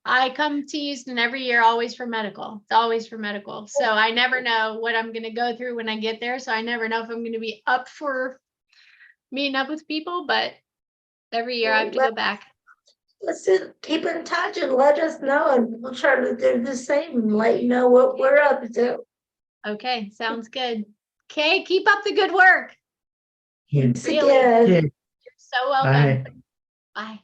Speaker 2: I come to Houston every year, always for medical. It's always for medical. So I never know what I'm going to go through when I get there. So I never know if I'm going to be up for meeting up with people, but every year I have to go back.
Speaker 3: Listen, keep in touch and let us know, and we'll try to do the same and let you know what we're up to.
Speaker 2: Okay, sounds good. Okay, keep up the good work.
Speaker 3: Thanks
Speaker 2: Really.
Speaker 3: again.
Speaker 2: You're so welcome.
Speaker 1: Bye.
Speaker 2: Bye.